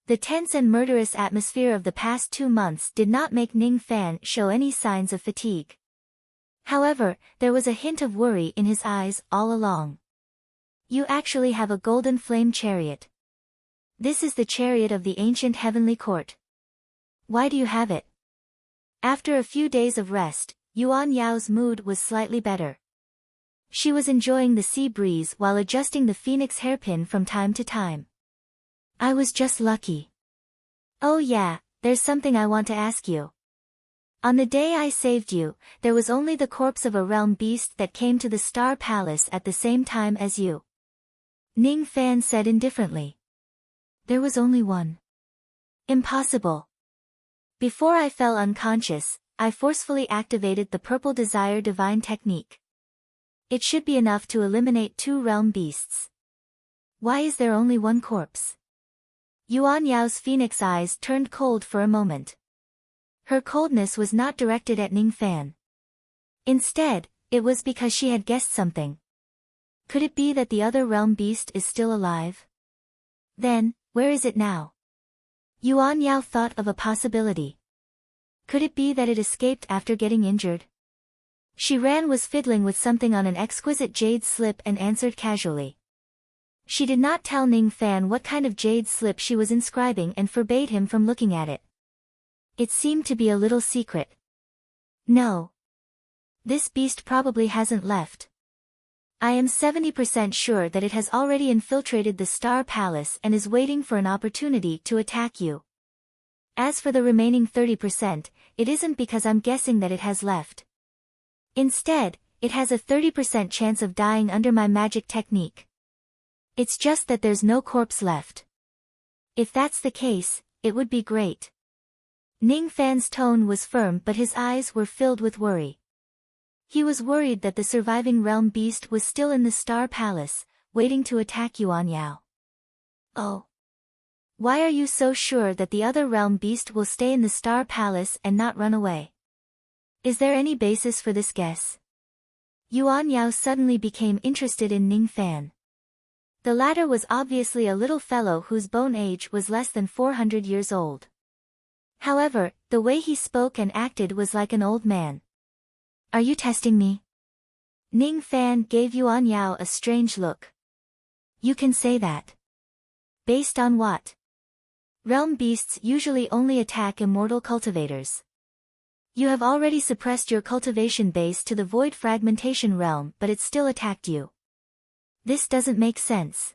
The tense and murderous atmosphere of the past 2 months did not make Ning Fan show any signs of fatigue. However, there was a hint of worry in his eyes all along. You actually have a golden flame chariot. This is the chariot of the ancient heavenly court. Why do you have it? After a few days of rest, Yuan Yao's mood was slightly better. She was enjoying the sea breeze while adjusting the phoenix hairpin from time to time. I was just lucky. Oh yeah, there's something I want to ask you. On the day I saved you, there was only the corpse of a realm beast that came to the Star Palace at the same time as you. Ning Fan said indifferently. There was only one. Impossible. Before I fell unconscious, I forcefully activated the Purple Desire Divine Technique. It should be enough to eliminate 2 realm beasts. Why is there only one corpse? Yuan Yao's phoenix eyes turned cold for a moment. Her coldness was not directed at Ning Fan. Instead, it was because she had guessed something. Could it be that the other realm beast is still alive? Then, where is it now? Yuan Yao thought of a possibility. Could it be that it escaped after getting injured? Shi Ran was fiddling with something on an exquisite jade slip and answered casually. She did not tell Ning Fan what kind of jade slip she was inscribing and forbade him from looking at it. It seemed to be a little secret. No. This beast probably hasn't left. I am 70% sure that it has already infiltrated the Star Palace and is waiting for an opportunity to attack you. As for the remaining 30%, it isn't because I'm guessing that it has left. Instead, it has a 30% chance of dying under my magic technique. It's just that there's no corpse left. If that's the case, it would be great. Ning Fan's tone was firm but his eyes were filled with worry. He was worried that the surviving realm beast was still in the Star Palace, waiting to attack Yuan Yao. Oh. Why are you so sure that the other realm beast will stay in the Star Palace and not run away? Is there any basis for this guess? Yuan Yao suddenly became interested in Ning Fan. The latter was obviously a little fellow whose bone age was less than 400 years old. However, the way he spoke and acted was like an old man. Are you testing me? Ning Fan gave Yuan Yao a strange look. You can say that. Based on what? Realm beasts usually only attack immortal cultivators. You have already suppressed your cultivation base to the void fragmentation realm but it still attacked you. This doesn't make sense.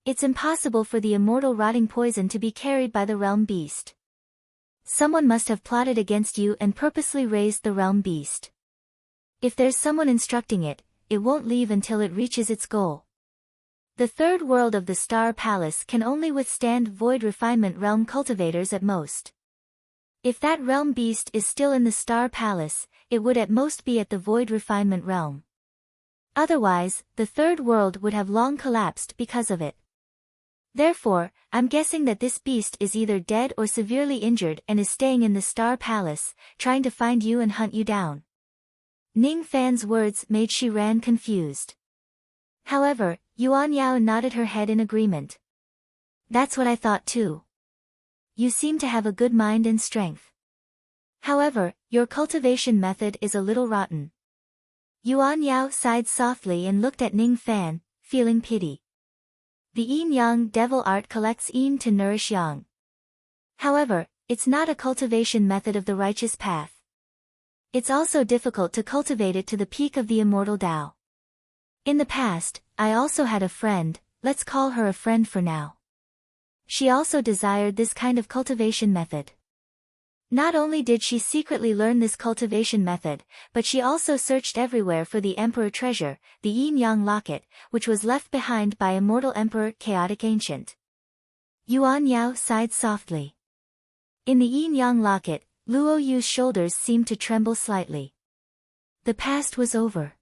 It's impossible for the immortal rotting poison to be carried by the realm beast. Someone must have plotted against you and purposely raised the realm beast. If there's someone instructing it, it won't leave until it reaches its goal. The third world of the Star Palace can only withstand void refinement realm cultivators at most. If that realm beast is still in the Star Palace, it would at most be at the void refinement realm. Otherwise, the third world would have long collapsed because of it. Therefore, I'm guessing that this beast is either dead or severely injured and is staying in the Star Palace, trying to find you and hunt you down. Ning Fan's words made Shi Ran confused. However, Yuan Yao nodded her head in agreement. That's what I thought too. You seem to have a good mind and strength. However, your cultivation method is a little rotten. Yuan Yao sighed softly and looked at Ning Fan, feeling pity. The yin-yang devil art collects yin to nourish yang. However, it's not a cultivation method of the righteous path. It's also difficult to cultivate it to the peak of the immortal Tao. In the past, I also had a friend, let's call her a friend for now. She also desired this kind of cultivation method. Not only did she secretly learn this cultivation method, but she also searched everywhere for the Emperor treasure, the yin-yang locket, which was left behind by immortal Emperor Chaotic Ancient. Yuan Yao sighed softly. In the yin-yang locket, Luo Yu's shoulders seemed to tremble slightly. The past was over.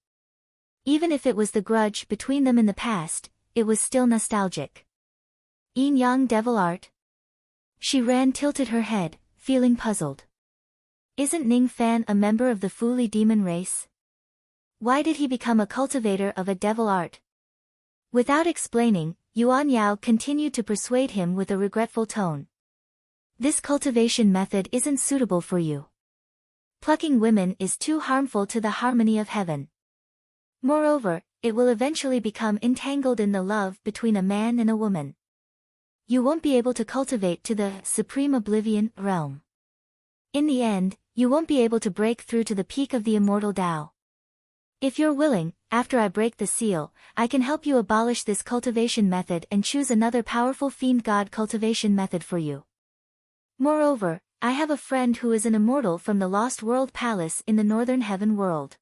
Even if it was the grudge between them in the past, it was still nostalgic. Yin-yang devil art? She tilted her head, feeling puzzled. Isn't Ning Fan a member of the Fuli demon race? Why did he become a cultivator of a devil art? Without explaining, Yuan Yao continued to persuade him with a regretful tone. This cultivation method isn't suitable for you. Plucking women is too harmful to the harmony of heaven. Moreover, it will eventually become entangled in the love between a man and a woman. You won't be able to cultivate to the Supreme Oblivion realm. In the end, you won't be able to break through to the peak of the immortal Tao. If you're willing, after I break the seal, I can help you abolish this cultivation method and choose another powerful fiend god cultivation method for you. Moreover, I have a friend who is an immortal from the Lost World Palace in the Northern Heaven world.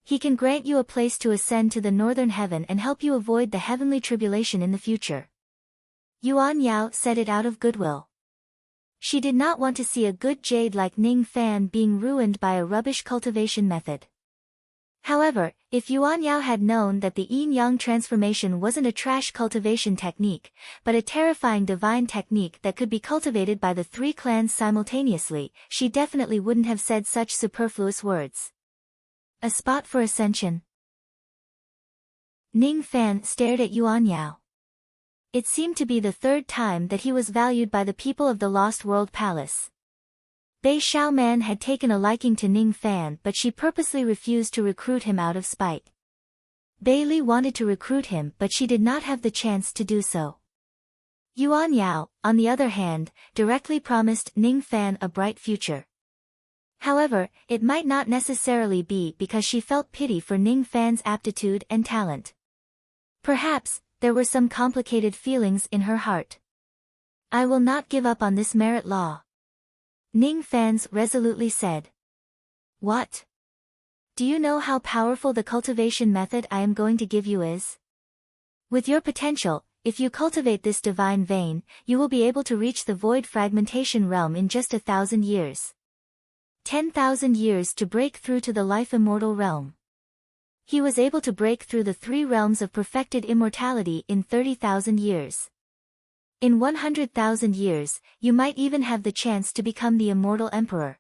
He can grant you a place to ascend to the Northern Heaven and help you avoid the heavenly tribulation in the future. Yuan Yao said it out of goodwill. She did not want to see a good jade like Ning Fan being ruined by a rubbish cultivation method. However, if Yuan Yao had known that the yin-yang transformation wasn't a trash cultivation technique, but a terrifying divine technique that could be cultivated by the three clans simultaneously, she definitely wouldn't have said such superfluous words. A spot for ascension. Ning Fan stared at Yuan Yao. It seemed to be the third time that he was valued by the people of the Lost World Palace. Bei Xiaoman had taken a liking to Ning Fan, but she purposely refused to recruit him out of spite. Bei Li wanted to recruit him, but she did not have the chance to do so. Yuan Yao, on the other hand, directly promised Ning Fan a bright future. However, it might not necessarily be because she felt pity for Ning Fan's aptitude and talent. Perhaps, there were some complicated feelings in her heart. I will not give up on this merit law. Ning Fan resolutely said. What? Do you know how powerful the cultivation method I am going to give you is? With your potential, if you cultivate this divine vein, you will be able to reach the void fragmentation realm in just 1,000 years. 10,000 years to break through to the life immortal realm. He was able to break through the 3 realms of perfected immortality in 30,000 years. In 100,000 years, you might even have the chance to become the immortal emperor.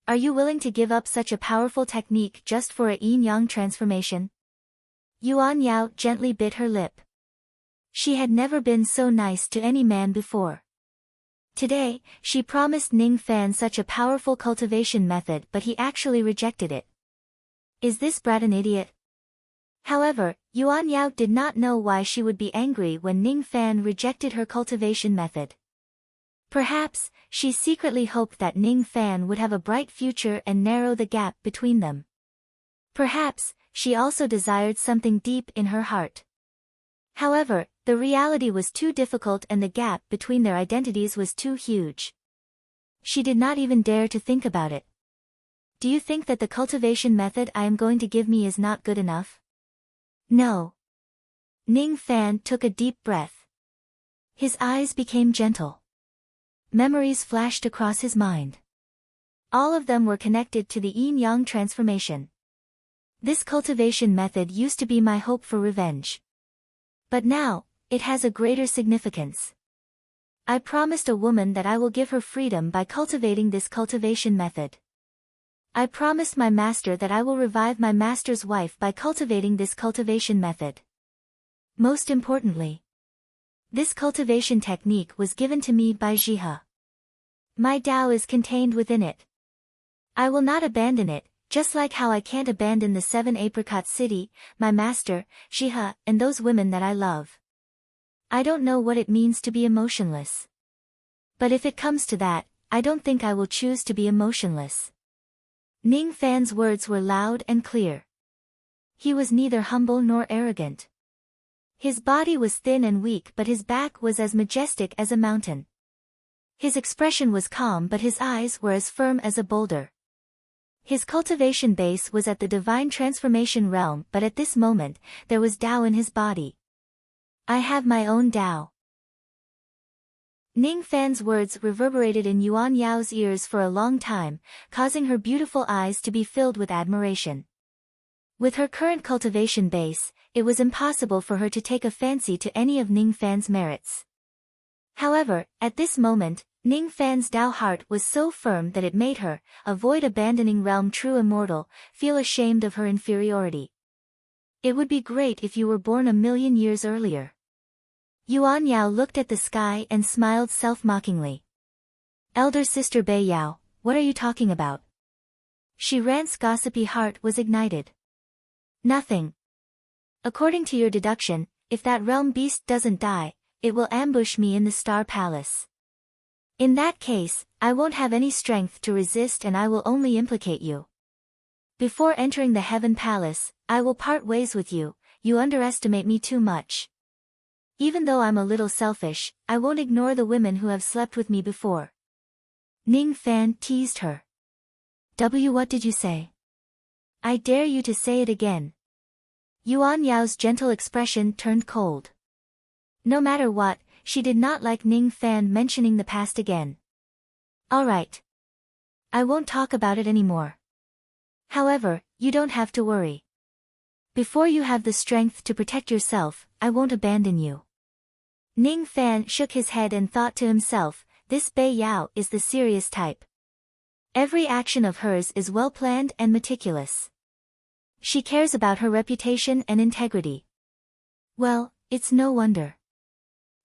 Are you willing to give up such a powerful technique just for a yin-yang transformation? Yuan Yao gently bit her lip. She had never been so nice to any man before. Today, she promised Ning Fan such a powerful cultivation method, but he actually rejected it. Is this brat an idiot? However, Yuan Yao did not know why she would be angry when Ning Fan rejected her cultivation method. Perhaps, she secretly hoped that Ning Fan would have a bright future and narrow the gap between them. Perhaps, she also desired something deep in her heart. However, the reality was too difficult and the gap between their identities was too huge. She did not even dare to think about it. Do you think that the cultivation method I am going to give me is not good enough? No. Ning Fan took a deep breath. His eyes became gentle. Memories flashed across his mind. All of them were connected to the yin-yang transformation. This cultivation method used to be my hope for revenge. But now, it has a greater significance. I promised a woman that I will give her freedom by cultivating this cultivation method. I promised my master that I will revive my master's wife by cultivating this cultivation method. Most importantly, this cultivation technique was given to me by Jihe. My Tao is contained within it. I will not abandon it, just like how I can't abandon the 7 Apricot City, my master, Shiha, and those women that I love. I don't know what it means to be emotionless. But if it comes to that, I don't think I will choose to be emotionless. Ning Fan's words were loud and clear. He was neither humble nor arrogant. His body was thin and weak, but his back was as majestic as a mountain. His expression was calm, but his eyes were as firm as a boulder. His cultivation base was at the divine transformation realm, but at this moment, there was Tao in his body. I have my own Tao. Ning Fan's words reverberated in Yuan Yao's ears for a long time, causing her beautiful eyes to be filled with admiration. With her current cultivation base, it was impossible for her to take a fancy to any of Ning Fan's merits. However, at this moment, Ning Fan's Tao heart was so firm that it made her, avoid abandoning realm true immortal, feel ashamed of her inferiority. It would be great if you were born 1,000,000 years earlier. Yuan Yao looked at the sky and smiled self-mockingly. Elder sister Bei Yao, what are you talking about? Shi Ran's gossipy heart was ignited. Nothing. According to your deduction, if that realm beast doesn't die, it will ambush me in the Star Palace. In that case, I won't have any strength to resist and I will only implicate you. Before entering the Heaven Palace, I will part ways with you. You underestimate me too much. Even though I'm a little selfish, I won't ignore the women who have slept with me before. Ning Fan teased her. What did you say? I dare you to say it again. Yuan Yao's gentle expression turned cold. No matter what, she did not like Ning Fan mentioning the past again. All right. I won't talk about it anymore. However, you don't have to worry. Before you have the strength to protect yourself, I won't abandon you. Ning Fan shook his head and thought to himself, this Bei Yao is the serious type. Every action of hers is well planned and meticulous. She cares about her reputation and integrity. Well, it's no wonder.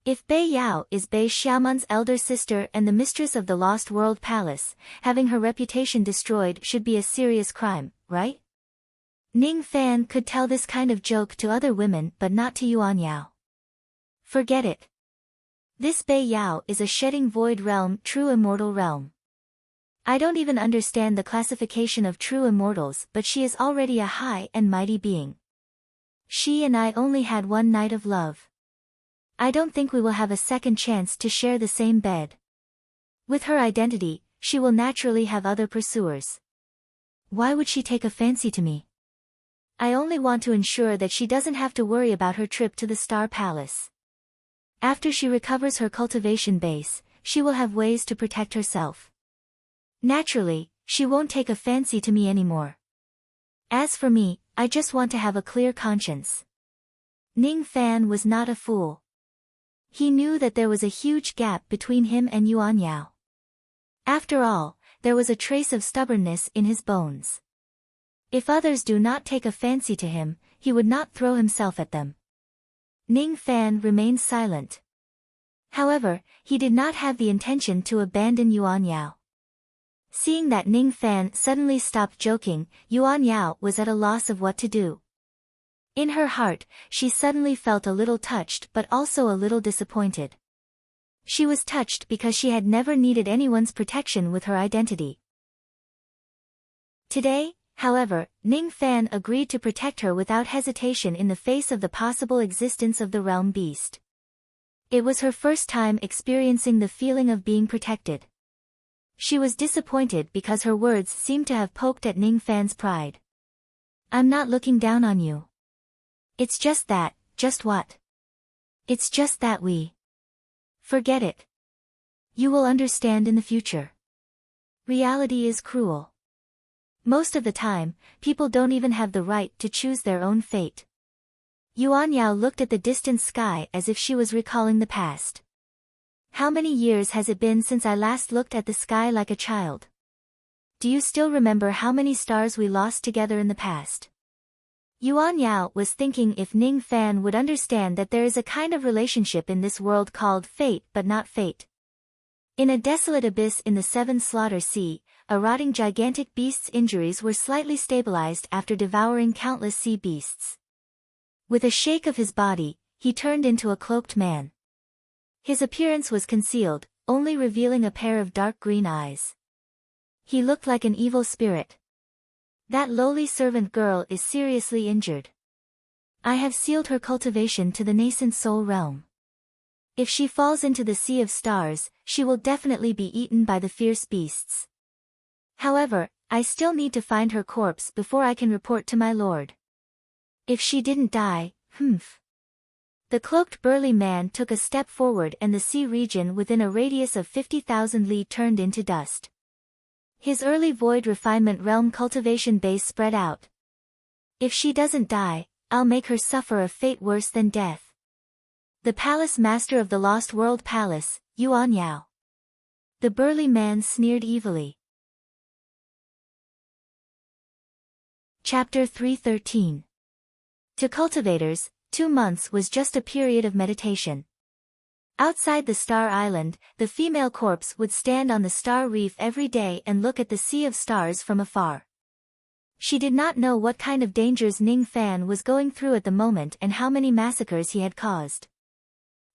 If Bei Yao is Bei Xiaoman's elder sister and the mistress of the Lost World Palace, having her reputation destroyed should be a serious crime, right? Ning Fan could tell this kind of joke to other women but not to Yuan Yao. Forget it. This Bei Yao is a shedding void realm, true immortal realm. I don't even understand the classification of true immortals, but she is already a high and mighty being. She and I only had one night of love. I don't think we will have a second chance to share the same bed. With her identity, she will naturally have other pursuers. Why would she take a fancy to me? I only want to ensure that she doesn't have to worry about her trip to the Star Palace. After she recovers her cultivation base, she will have ways to protect herself. Naturally, she won't take a fancy to me anymore. As for me, I just want to have a clear conscience. Ning Fan was not a fool. He knew that there was a huge gap between him and Yuan Yao. After all, there was a trace of stubbornness in his bones. If others do not take a fancy to him, he would not throw himself at them. Ning Fan remained silent. However, he did not have the intention to abandon Yuan Yao. Seeing that Ning Fan suddenly stopped joking, Yuan Yao was at a loss of what to do. In her heart, she suddenly felt a little touched but also a little disappointed. She was touched because she had never needed anyone's protection with her identity. Today, however, Ning Fan agreed to protect her without hesitation in the face of the possible existence of the realm beast. It was her first time experiencing the feeling of being protected. She was disappointed because her words seemed to have poked at Ning Fan's pride. I'm not looking down on you. It's just that, just what? It's just that we. Forget it. You will understand in the future. Reality is cruel. Most of the time, people don't even have the right to choose their own fate. Yuan Yao looked at the distant sky as if she was recalling the past. How many years has it been since I last looked at the sky like a child? Do you still remember how many stars we lost together in the past? Yuan Yao was thinking if Ning Fan would understand that there is a kind of relationship in this world called fate but not fate. In a desolate abyss in the Seven Slaughter Sea, a rotting gigantic beast's injuries were slightly stabilized after devouring countless sea beasts. With a shake of his body, he turned into a cloaked man. His appearance was concealed, only revealing a pair of dark green eyes. He looked like an evil spirit. That lowly servant girl is seriously injured. I have sealed her cultivation to the nascent soul realm. If she falls into the sea of stars, she will definitely be eaten by the fierce beasts. However, I still need to find her corpse before I can report to my lord. If she didn't die, humph. The cloaked burly man took a step forward and the sea region within a radius of 50,000 li turned into dust. His early void refinement realm cultivation base spread out. If she doesn't die, I'll make her suffer a fate worse than death. The palace master of the Lost World Palace, Yuan Yao. The burly man sneered evilly. Chapter 313. To cultivators, 2 months was just a period of meditation. Outside the Star Island, the female corpse would stand on the star reef every day and look at the sea of stars from afar. She did not know what kind of dangers Ning Fan was going through at the moment and how many massacres he had caused.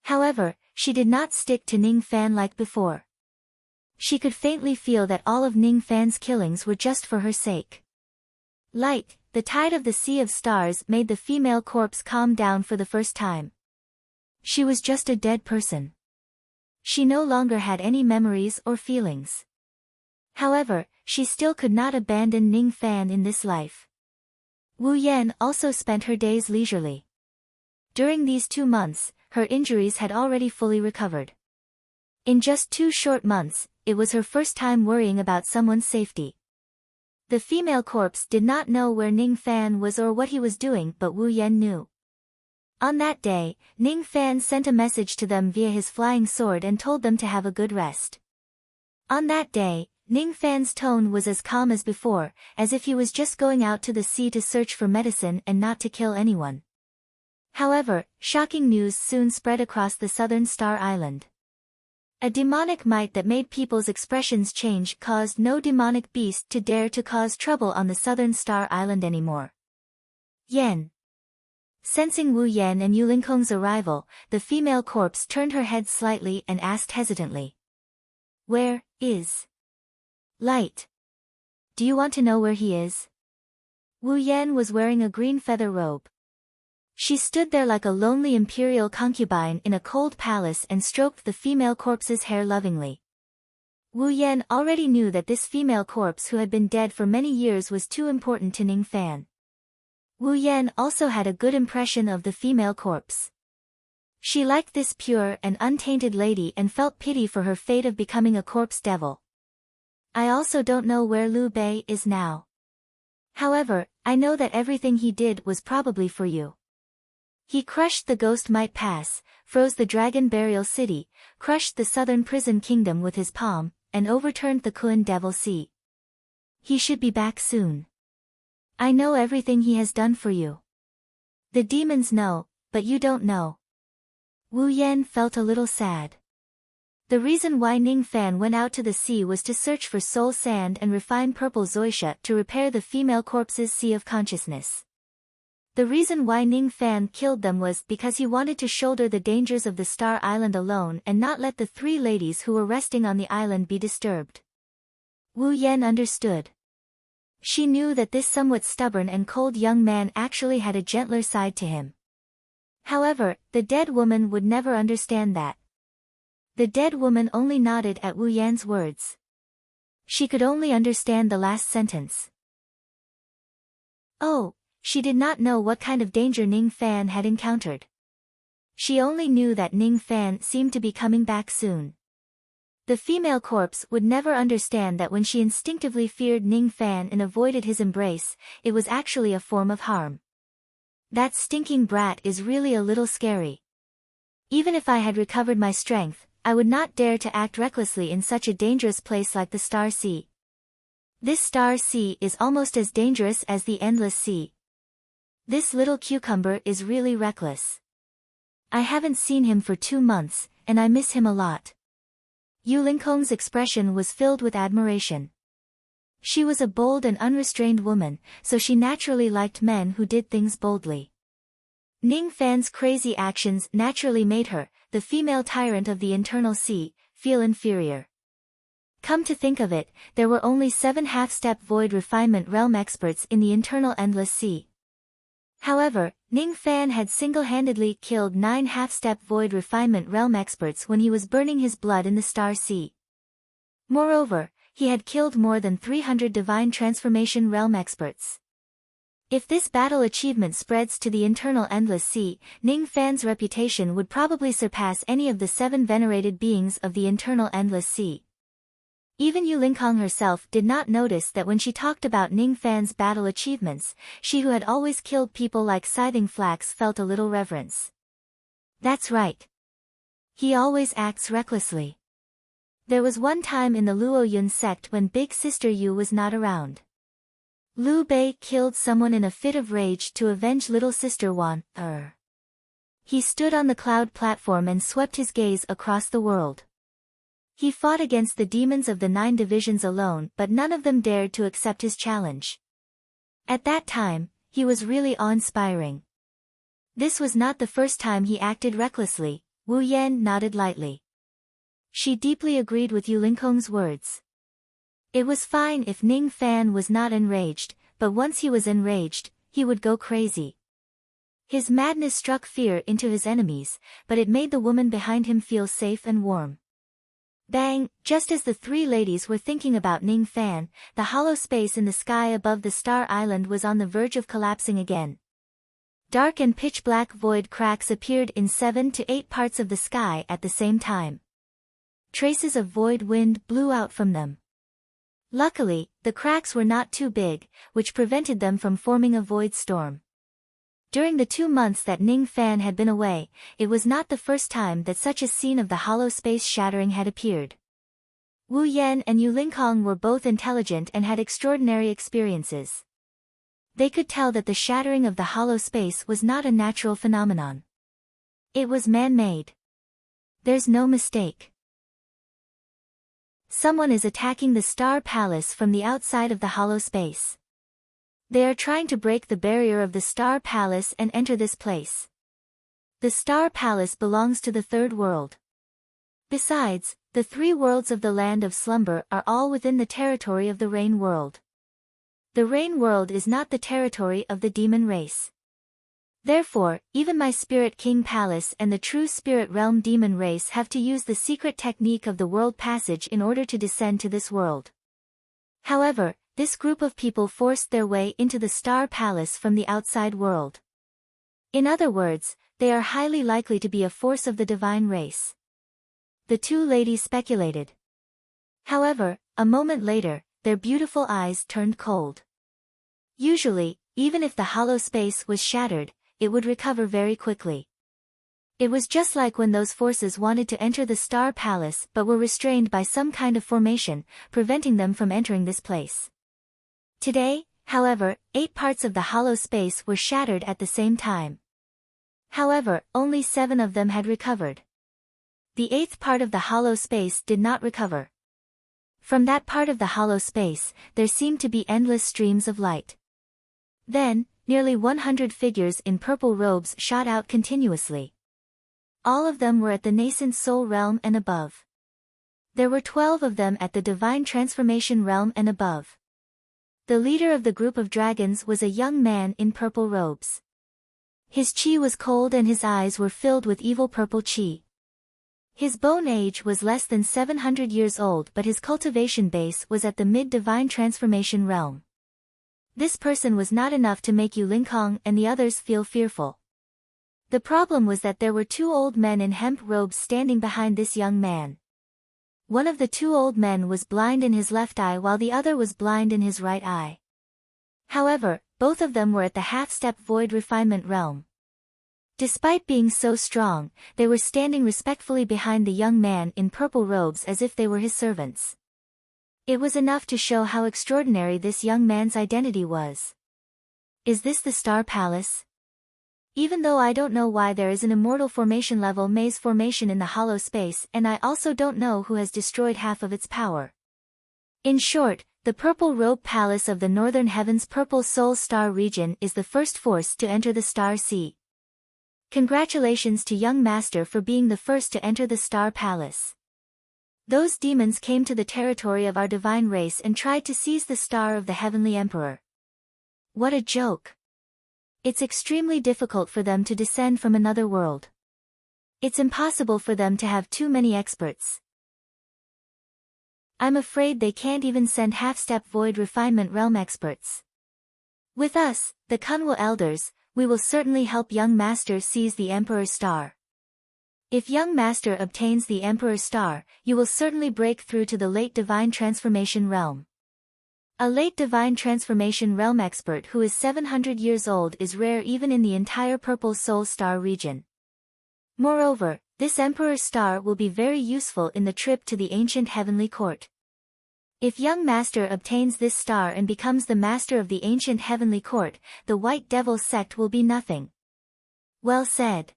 However, she did not stick to Ning Fan like before. She could faintly feel that all of Ning Fan's killings were just for her sake. Light, the tide of the sea of stars made the female corpse calm down for the first time. She was just a dead person. She no longer had any memories or feelings. However, she still could not abandon Ning Fan in this life. Wu Yan also spent her days leisurely. During these 2 months, her injuries had already fully recovered. In just 2 short months, it was her first time worrying about someone's safety. The female corpse did not know where Ning Fan was or what he was doing, but Wu Yan knew. On that day, Ning Fan sent a message to them via his flying sword and told them to have a good rest. On that day, Ning Fan's tone was as calm as before, as if he was just going out to the sea to search for medicine and not to kill anyone. However, shocking news soon spread across the southern Star Island. A demonic might that made people's expressions change caused no demonic beast to dare to cause trouble on the southern Star Island anymore. Yen. Sensing Wu Yan and Yulinkong's arrival, the female corpse turned her head slightly and asked hesitantly. Where is Light? Do you want to know where he is? Wu Yan was wearing a green feather robe. She stood there like a lonely imperial concubine in a cold palace and stroked the female corpse's hair lovingly. Wu Yan already knew that this female corpse who had been dead for many years was too important to Ning Fan. Wu Yan also had a good impression of the female corpse. She liked this pure and untainted lady and felt pity for her fate of becoming a corpse devil. I also don't know where Liu Bei is now. However, I know that everything he did was probably for you. He crushed the Ghost Might Pass, froze the Dragon Burial City, crushed the Southern Prison Kingdom with his palm, and overturned the Kun Devil Sea. He should be back soon. I know everything he has done for you. The demons know, but you don't know. Wu Yan felt a little sad. The reason why Ning Fan went out to the sea was to search for soul sand and refine purple zoysha to repair the female corpse's sea of consciousness. The reason why Ning Fan killed them was because he wanted to shoulder the dangers of the Star Island alone and not let the 3 ladies who were resting on the island be disturbed. Wu Yan understood. She knew that this somewhat stubborn and cold young man actually had a gentler side to him. However, the dead woman would never understand that. The dead woman only nodded at Wu Yan's words. She could only understand the last sentence. Oh, she did not know what kind of danger Ning Fan had encountered. She only knew that Ning Fan seemed to be coming back soon. The female corpse would never understand that when she instinctively feared Ning Fan and avoided his embrace, it was actually a form of harm. That stinking brat is really a little scary. Even if I had recovered my strength, I would not dare to act recklessly in such a dangerous place like the Star Sea. This Star Sea is almost as dangerous as the Endless Sea. This little cucumber is really reckless. I haven't seen him for 2 months, and I miss him a lot. Yu Lingkong's expression was filled with admiration. She was a bold and unrestrained woman, so she naturally liked men who did things boldly. Ning Fan's crazy actions naturally made her, the female tyrant of the internal sea, feel inferior. Come to think of it, there were only 7 half-step void refinement realm experts in the internal endless sea. However, Ning Fan had single-handedly killed 9 half-step void refinement realm experts when he was burning his blood in the Star Sea. Moreover, he had killed more than 300 divine transformation realm experts. If this battle achievement spreads to the internal endless sea, Ning Fan's reputation would probably surpass any of the 7 venerated beings of the internal endless sea. Even Yu Lingkong herself did not notice that when she talked about Ning Fan's battle achievements, she who had always killed people like Scything Flax felt a little reverence. That's right. He always acts recklessly. There was one time in the Luo Yun sect when Big Sister Yu was not around. Liu Bei killed someone in a fit of rage to avenge Little Sister Wan. He stood on the cloud platform and swept his gaze across the world. He fought against the demons of the 9 divisions alone, but none of them dared to accept his challenge. At that time, he was really awe-inspiring. This was not the first time he acted recklessly. Wu Yan nodded lightly. She deeply agreed with Yu Lingkong's words. It was fine if Ning Fan was not enraged, but once he was enraged, he would go crazy. His madness struck fear into his enemies, but it made the woman behind him feel safe and warm. Bang! Just as the 3 ladies were thinking about Ning Fan, the hollow space in the sky above the Star Island was on the verge of collapsing again. Dark and pitch-black void cracks appeared in 7 to 8 parts of the sky at the same time. Traces of void wind blew out from them. Luckily, the cracks were not too big, which prevented them from forming a void storm. During the 2 months that Ning Fan had been away, it was not the first time that such a scene of the hollow space shattering had appeared. Wu Yan and Yu Lingkong were both intelligent and had extraordinary experiences. They could tell that the shattering of the hollow space was not a natural phenomenon. It was man-made. There's no mistake. Someone is attacking the Star Palace from the outside of the hollow space. They are trying to break the barrier of the Star Palace and enter this place. The Star Palace belongs to the 3rd world. Besides, the 3 worlds of the Land of Slumber are all within the territory of the Rain World. The Rain World is not the territory of the demon race. Therefore, even my Spirit King Palace and the true Spirit Realm demon race have to use the secret technique of the World Passage in order to descend to this world. However, this group of people forced their way into the Star Palace from the outside world. In other words, they are highly likely to be a force of the divine race. The 2 ladies speculated. However, a moment later, their beautiful eyes turned cold. Usually, even if the hollow space was shattered, it would recover very quickly. It was just like when those forces wanted to enter the Star Palace but were restrained by some kind of formation, preventing them from entering this place. Today, however, 8 parts of the hollow space were shattered at the same time. However, only 7 of them had recovered. The 8th part of the hollow space did not recover. From that part of the hollow space, there seemed to be endless streams of light. Then, nearly 100 figures in purple robes shot out continuously. All of them were at the nascent soul realm and above. There were 12 of them at the divine transformation realm and above. The leader of the group of dragons was a young man in purple robes. His chi was cold and his eyes were filled with evil purple chi. His bone age was less than 700 years old, but his cultivation base was at the mid-divine transformation realm. This person was not enough to make Yu Lingkong and the others feel fearful. The problem was that there were 2 old men in hemp robes standing behind this young man. One of the 2 old men was blind in his left eye while the other was blind in his right eye. However, both of them were at the half-step void refinement realm. Despite being so strong, they were standing respectfully behind the young man in purple robes as if they were his servants. It was enough to show how extraordinary this young man's identity was. Is this the Star Palace? Even though I don't know why there is an immortal formation level maze formation in the hollow space, and I also don't know who has destroyed half of its power. In short, the Purple Robe Palace of the Northern Heavens Purple Soul Star region is the first force to enter the Star Sea. Congratulations to young master for being the first to enter the Star Palace. Those demons came to the territory of our divine race and tried to seize the star of the Heavenly Emperor. What a joke. It's extremely difficult for them to descend from another world. It's impossible for them to have too many experts. I'm afraid they can't even send half-step void refinement realm experts. With us, the Kunwu elders, we will certainly help young master seize the Emperor's star. If young master obtains the Emperor's star, you will certainly break through to the late divine transformation realm. A late divine transformation realm expert who is 700 years old is rare even in the entire Purple Soul Star region. Moreover, this Emperor's star will be very useful in the trip to the ancient heavenly court. If young master obtains this star and becomes the master of the ancient heavenly court, the White Devil sect will be nothing. Well said.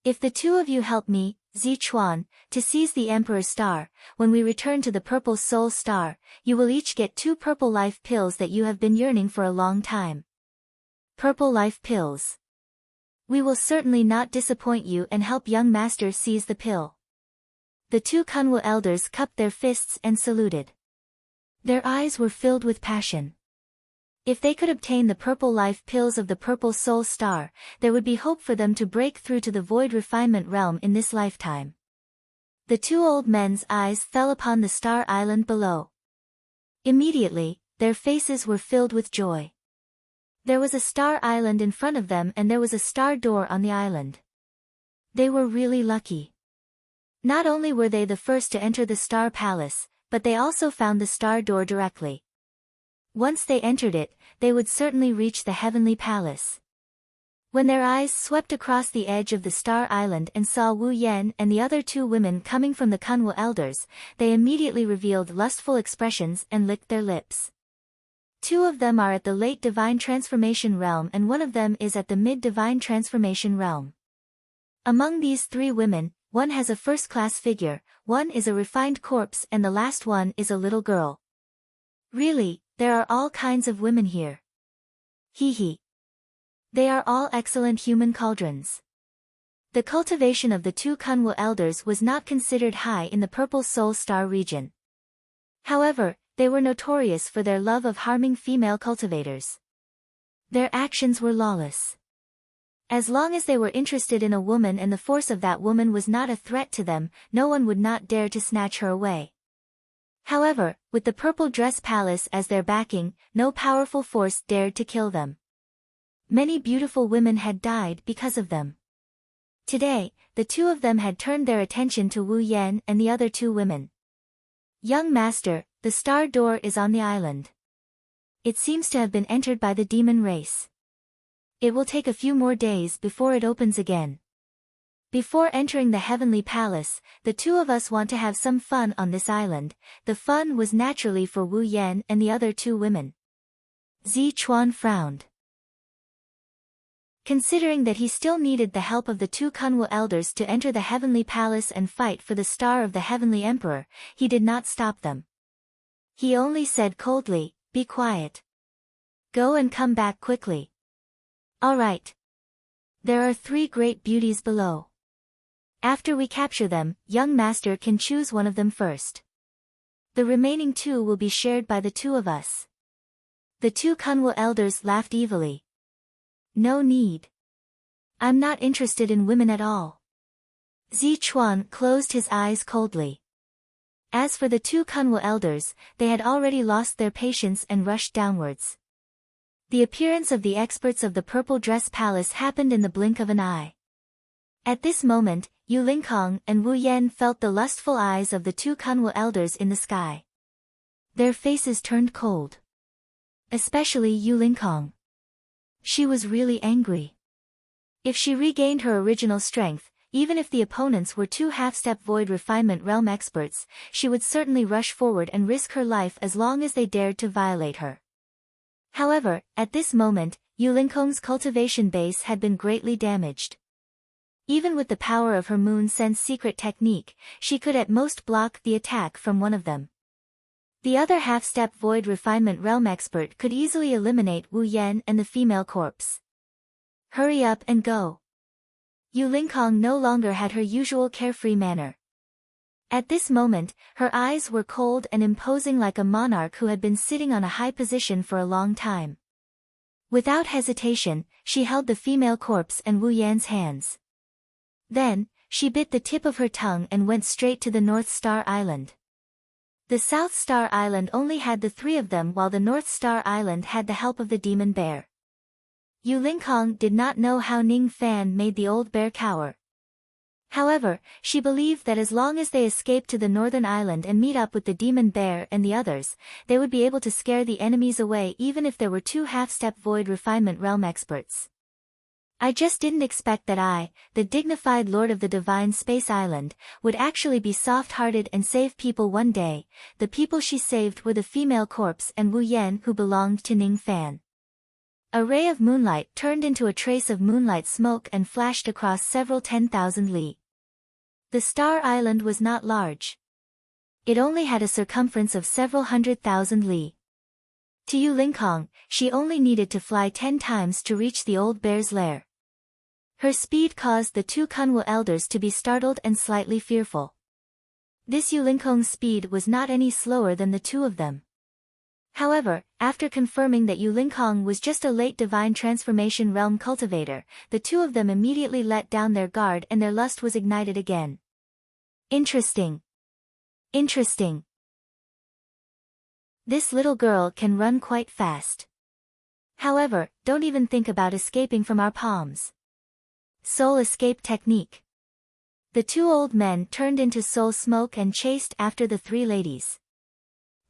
If the two of you help me, Zichuan, to seize the Emperor's star, when we return to the Purple Soul Star, you will each get 2 purple life pills that you have been yearning for a long time. Purple life pills. We will certainly not disappoint you and help young master seize the pill. The 2 Kunwu elders cupped their fists and saluted. Their eyes were filled with passion. If they could obtain the purple life pills of the Purple Soul Star, there would be hope for them to break through to the void refinement realm in this lifetime. The 2 old men's eyes fell upon the star island below. Immediately, their faces were filled with joy. There was a star island in front of them and there was a star door on the island. They were really lucky. Not only were they the first to enter the Star Palace, but they also found the star door directly. Once they entered it, they would certainly reach the Heavenly Palace. When their eyes swept across the edge of the Star Island and saw Wu Yan and the other 2 women coming from the Kunwu elders, they immediately revealed lustful expressions and licked their lips. 2 of them are at the late divine transformation realm and 1 of them is at the mid-divine transformation realm. Among these 3 women, 1 has a first-class figure, 1 is a refined corpse and the last one is a little girl. Really, there are all kinds of women here. Hee hee. They are all excellent human cauldrons. The cultivation of the 2 Kunwu elders was not considered high in the Purple Soul Star region. However, they were notorious for their love of harming female cultivators. Their actions were lawless. As long as they were interested in a woman and the force of that woman was not a threat to them, no one would not dare to snatch her away. However, with the Purple Dress Palace as their backing, no powerful force dared to kill them. Many beautiful women had died because of them. Today, the 2 of them had turned their attention to Wu Yan and the other 2 women. Young master, the star door is on the island. It seems to have been entered by the demon race. It will take a few more days before it opens again. Before entering the Heavenly Palace, the 2 of us want to have some fun on this island. The fun was naturally for Wu Yan and the other 2 women. Zichuan frowned. Considering that he still needed the help of the 2 Kunwu elders to enter the Heavenly Palace and fight for the star of the Heavenly Emperor, he did not stop them. He only said coldly, "Be quiet. Go and come back quickly." All right. There are 3 great beauties below. After we capture them, young master can choose one of them first. The remaining 2 will be shared by the 2 of us. The 2 Kunwu elders laughed evilly. No need. I'm not interested in women at all. Zichuan closed his eyes coldly. As for the 2 Kunwu elders, they had already lost their patience and rushed downwards. The appearance of the experts of the Purple Dress Palace happened in the blink of an eye. At this moment, Yu Lingkong and Wu Yan felt the lustful eyes of the 2 Kunwu elders in the sky. Their faces turned cold. Especially Yu Lingkong. She was really angry. If she regained her original strength, even if the opponents were 2 half-step void refinement realm experts, she would certainly rush forward and risk her life as long as they dared to violate her. However, at this moment, Yulinkong's cultivation base had been greatly damaged. Even with the power of her moon sense secret technique, she could at most block the attack from one of them. The other half-step void refinement realm expert could easily eliminate Wu Yan and the female corpse. Hurry up and go. Yulinkong no longer had her usual carefree manner. At this moment, her eyes were cold and imposing like a monarch who had been sitting on a high position for a long time. Without hesitation, she held the female corpse and Wu Yan's hands. Then, she bit the tip of her tongue and went straight to the North Star Island. The South Star Island only had the three of them while the North Star Island had the help of the demon bear. Yulinkong did not know how Ning Fan made the old bear cower. However, she believed that as long as they escaped to the northern island and meet up with the demon bear and the others, they would be able to scare the enemies away even if there were two half-step void refinement realm experts. I just didn't expect that I, the dignified lord of the divine space island, would actually be soft-hearted and save people one day. The people she saved were the female corpse and Wu Yan who belonged to Ning Fan. A ray of moonlight turned into a trace of moonlight smoke and flashed across several 10,000 li. The Star Island was not large. It only had a circumference of several 100,000 li. To Yulinkong, she only needed to fly 10 times to reach the old bear's lair. Her speed caused the two Kunwu elders to be startled and slightly fearful. This Yulinkong's speed was not any slower than the two of them. However, after confirming that Yulinkong was just a late divine transformation realm cultivator, the two of them immediately let down their guard and their lust was ignited again. Interesting. Interesting. This little girl can run quite fast. However, don't even think about escaping from our palms. Soul escape technique. The two old men turned into soul smoke and chased after the three ladies.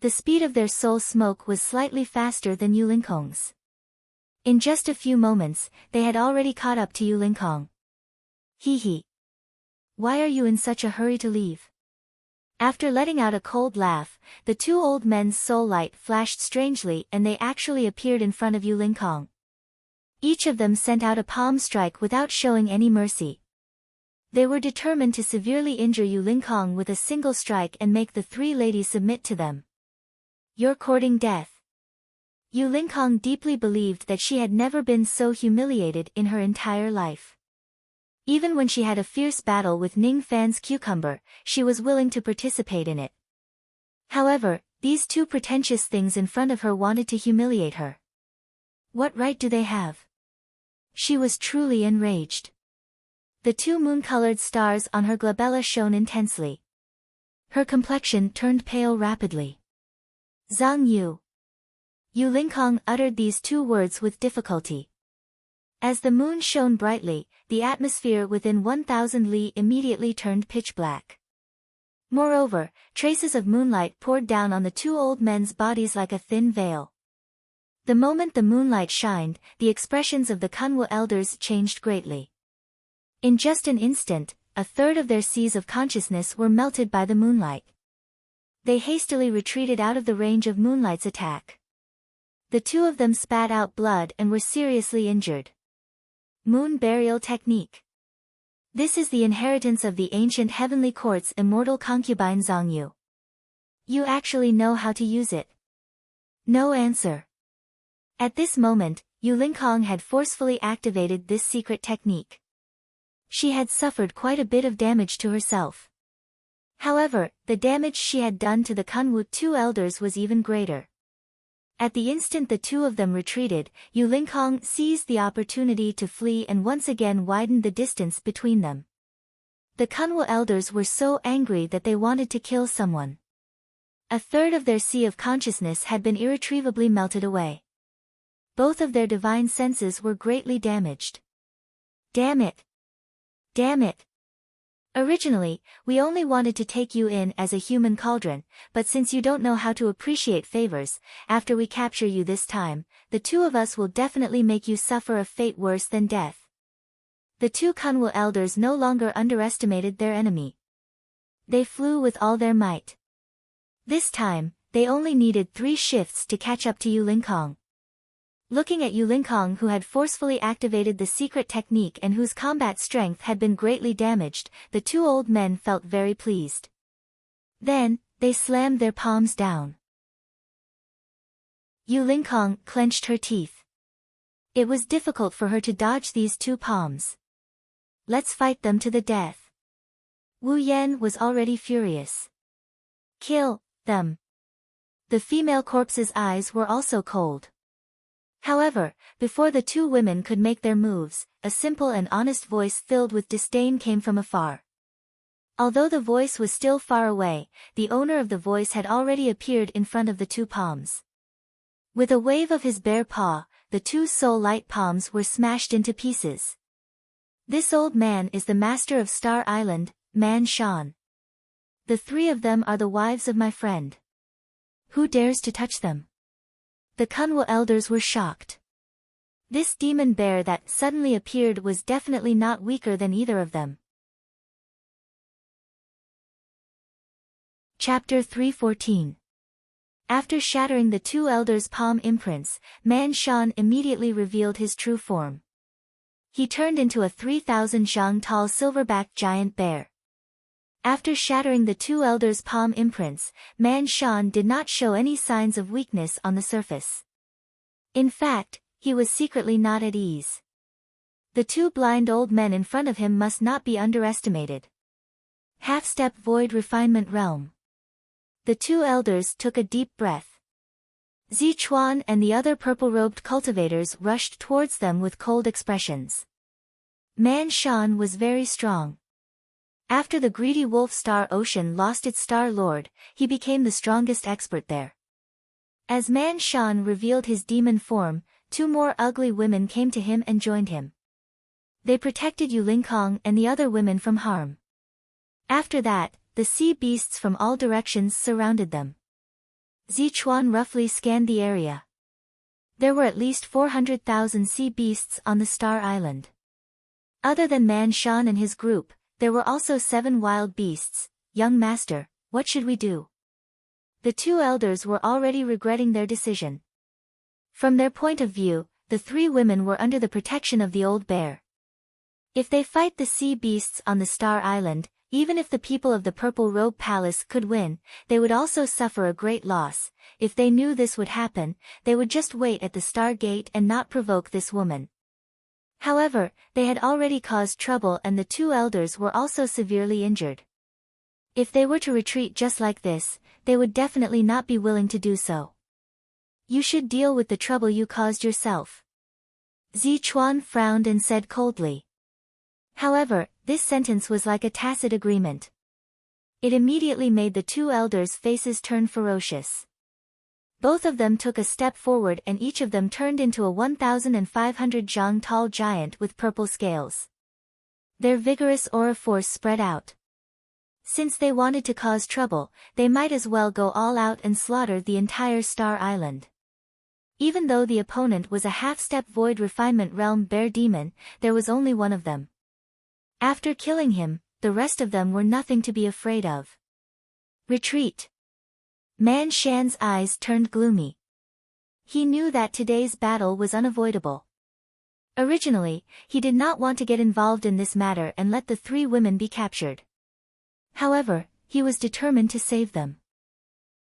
The speed of their soul smoke was slightly faster than Yulinkong's. In just a few moments, they had already caught up to Yulinkong. Hee hee. Why are you in such a hurry to leave? After letting out a cold laugh, the two old men's soul light flashed strangely and they actually appeared in front of Yulinkong. Each of them sent out a palm strike without showing any mercy. They were determined to severely injure Yulinkong with a single strike and make the three ladies submit to them. You're courting death. Yulinkong deeply believed that she had never been so humiliated in her entire life. Even when she had a fierce battle with Ning Fan's cucumber, she was willing to participate in it. However, these two pretentious things in front of her wanted to humiliate her. What right do they have? She was truly enraged. The two moon-colored stars on her glabella shone intensely. Her complexion turned pale rapidly. Zhang Yu. Yulinkong uttered these two words with difficulty. As the moon shone brightly, the atmosphere within 1,000 li immediately turned pitch black. Moreover, traces of moonlight poured down on the two old men's bodies like a thin veil. The moment the moonlight shined, the expressions of the Kunwu elders changed greatly. In just an instant, a third of their seas of consciousness were melted by the moonlight. They hastily retreated out of the range of moonlight's attack. The two of them spat out blood and were seriously injured. Moon Burial Technique. This is the inheritance of the ancient heavenly court's immortal concubine Zhang Yu. You actually know how to use it. No answer. At this moment, Yulinkong had forcefully activated this secret technique. She had suffered quite a bit of damage to herself. However, the damage she had done to the Kunwu two elders was even greater. At the instant the two of them retreated, Yulinkong seized the opportunity to flee and once again widened the distance between them. The Kunwu elders were so angry that they wanted to kill someone. A third of their sea of consciousness had been irretrievably melted away. Both of their divine senses were greatly damaged. Damn it! Damn it! Originally, we only wanted to take you in as a human cauldron, but since you don't know how to appreciate favors, after we capture you this time, the two of us will definitely make you suffer a fate worse than death. The two Kunwu elders no longer underestimated their enemy. They flew with all their might. This time, they only needed 3 shifts to catch up to Yulinkong. Looking at Yu Linkong, who had forcefully activated the secret technique and whose combat strength had been greatly damaged, the two old men felt very pleased. Then, they slammed their palms down. Yu Linkong clenched her teeth. It was difficult for her to dodge these two palms. Let's fight them to the death. Wu Yan was already furious. Kill them. The female corpse's eyes were also cold. However, before the two women could make their moves, a simple and honest voice filled with disdain came from afar. Although the voice was still far away, the owner of the voice had already appeared in front of the two palms. With a wave of his bare paw, the two soul-light palms were smashed into pieces. This old man is the master of Star Island, Man Shan. The three of them are the wives of my friend. Who dares to touch them? The Kunwa elders were shocked. This demon bear that suddenly appeared was definitely not weaker than either of them. Chapter 314. After shattering the two elders' palm imprints, Man Shan immediately revealed his true form. He turned into a 3,000 zhang tall silverback giant bear. After shattering the two elders' palm imprints, Man Shan did not show any signs of weakness on the surface. In fact, he was secretly not at ease. The two blind old men in front of him must not be underestimated. Half-step void refinement realm. The two elders took a deep breath. Zichuan and the other purple-robed cultivators rushed towards them with cold expressions. Man Shan was very strong. After the greedy wolf star ocean lost its star lord, he became the strongest expert there. As Man Shan revealed his demon form, two more ugly women came to him and joined him. They protected Yu Linkong and the other women from harm. After that, the sea beasts from all directions surrounded them. Zichuan roughly scanned the area. There were at least 400,000 sea beasts on the Star Island. Other than Man Shan and his group, there were also 7 wild beasts. Young master, what should we do? The two elders were already regretting their decision. From their point of view, the 3 women were under the protection of the old bear. If they fight the sea beasts on the Star Island, even if the people of the Purple Robe Palace could win, they would also suffer a great loss. If they knew this would happen, they would just wait at the Star Gate and not provoke this woman. However, they had already caused trouble and the 2 elders were also severely injured. If they were to retreat just like this, they would definitely not be willing to do so. You should deal with the trouble you caused yourself. Zichuan frowned and said coldly. However, this sentence was like a tacit agreement. It immediately made the 2 elders' faces turn ferocious. Both of them took a step forward and each of them turned into a 1,500 zhang tall giant with purple scales. Their vigorous aura force spread out. Since they wanted to cause trouble, they might as well go all out and slaughter the entire Star Island. Even though the opponent was a half-step void refinement realm bear demon, there was only one of them. After killing him, the rest of them were nothing to be afraid of. Retreat. Man Shan's eyes turned gloomy. He knew that today's battle was unavoidable. Originally, he did not want to get involved in this matter and let the 3 women be captured. However, he was determined to save them.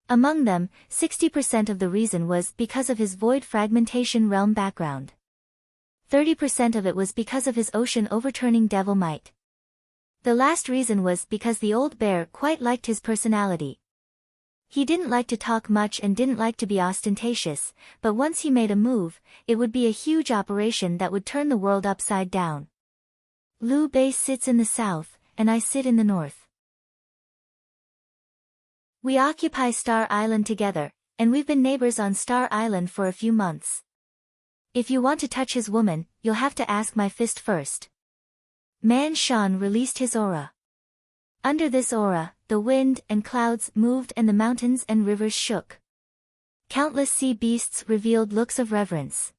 Among them, 60% of the reason was because of his void fragmentation realm background. 30% of it was because of his ocean overturning devil might. The last reason was because the old bear quite liked his personality. He didn't like to talk much and didn't like to be ostentatious, but once he made a move, it would be a huge operation that would turn the world upside down. Liu Bei sits in the south, and I sit in the north. We occupy Star Island together, and we've been neighbors on Star Island for a few months. If you want to touch his woman, you'll have to ask my fist first. Man Shan released his aura. Under this aura, the wind and clouds moved and the mountains and rivers shook. Countless sea beasts revealed looks of reverence.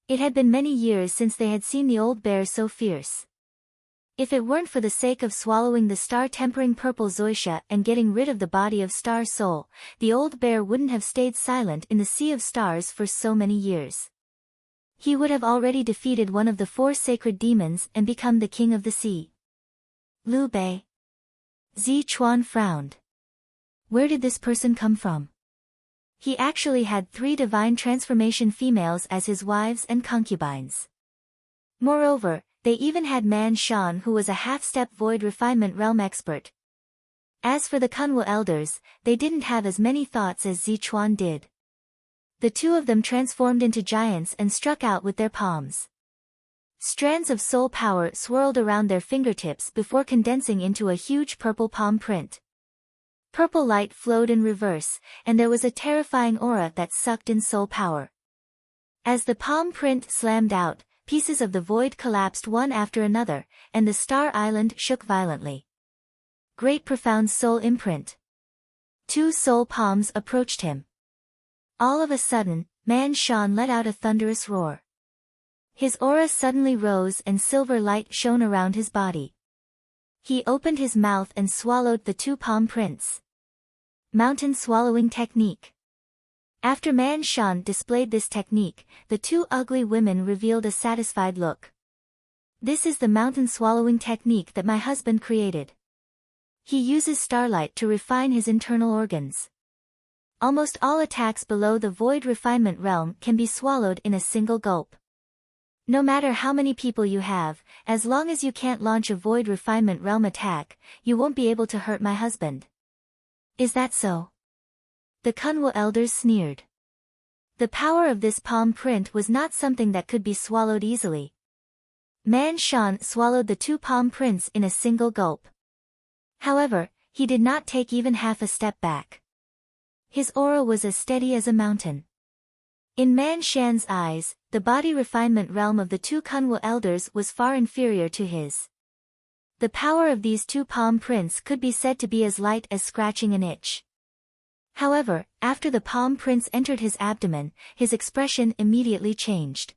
It had been many years since they had seen the old bear so fierce. If it weren't for the sake of swallowing the star-tempering purple zoysha and getting rid of the body of Star Soul, the old bear wouldn't have stayed silent in the sea of stars for so many years. he would have already defeated one of the 4 sacred demons and become the king of the sea. Liu Bei. Zichuan frowned. Where did this person come from? He actually had 3 divine transformation females as his wives and concubines. Moreover, they even had Man Shan, who was a half-step void refinement realm expert. As for the Kunwu elders, they didn't have as many thoughts as Zichuan did. The 2 of them transformed into giants and struck out with their palms. Strands of soul power swirled around their fingertips before condensing into a huge purple palm print. Purple light flowed in reverse, and there was a terrifying aura that sucked in soul power. As the palm print slammed out, pieces of the void collapsed one after another, and the star island shook violently. Great profound soul imprint. 2 soul palms approached him. All of a sudden, Man Shan let out a thunderous roar. His aura suddenly rose and silver light shone around his body. He opened his mouth and swallowed the 2 palm prints. Mountain swallowing technique. After Man Shan displayed this technique, the 2 ugly women revealed a satisfied look. This is the mountain swallowing technique that my husband created. He uses starlight to refine his internal organs. Almost all attacks below the void refinement realm can be swallowed in a single gulp. No matter how many people you have, as long as you can't launch a void refinement realm attack, you won't be able to hurt my husband. Is that so? The Kunwu elders sneered. The power of this palm print was not something that could be swallowed easily. Man Shan swallowed the 2 palm prints in a single gulp. However, he did not take even half a step back. His aura was as steady as a mountain. In Man Shan's eyes, the body refinement realm of the 2 Kunwu elders was far inferior to his. The power of these 2 palm prints could be said to be as light as scratching an itch. However, after the palm prints entered his abdomen, his expression immediately changed.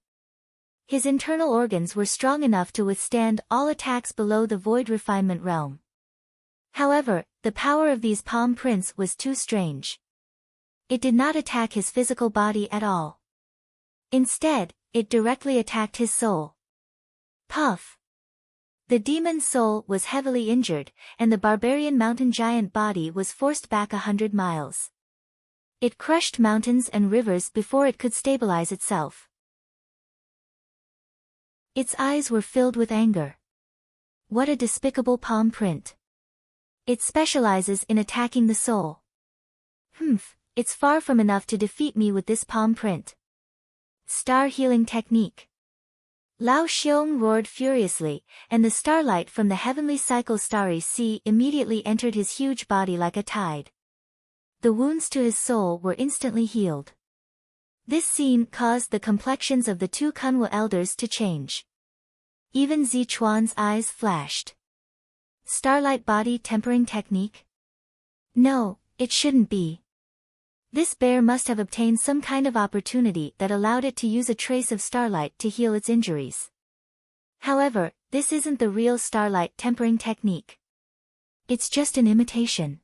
His internal organs were strong enough to withstand all attacks below the void refinement realm. However, the power of these palm prints was too strange. It did not attack his physical body at all. Instead, it directly attacked his soul. Puff! The demon's soul was heavily injured, and the barbarian mountain giant body was forced back 100 miles. It crushed mountains and rivers before it could stabilize itself. Its eyes were filled with anger. What a despicable palm print. It specializes in attacking the soul. It's far from enough to defeat me with this palm print. Star healing technique. Lao Xiong roared furiously, and the starlight from the heavenly cycle starry sea immediately entered his huge body like a tide. The wounds to his soul were instantly healed. This scene caused the complexions of the 2 Kunwu elders to change. Even Zichuan's eyes flashed. Starlight body tempering technique? No, it shouldn't be. This bear must have obtained some kind of opportunity that allowed it to use a trace of starlight to heal its injuries. However, this isn't the real starlight tempering technique. It's just an imitation.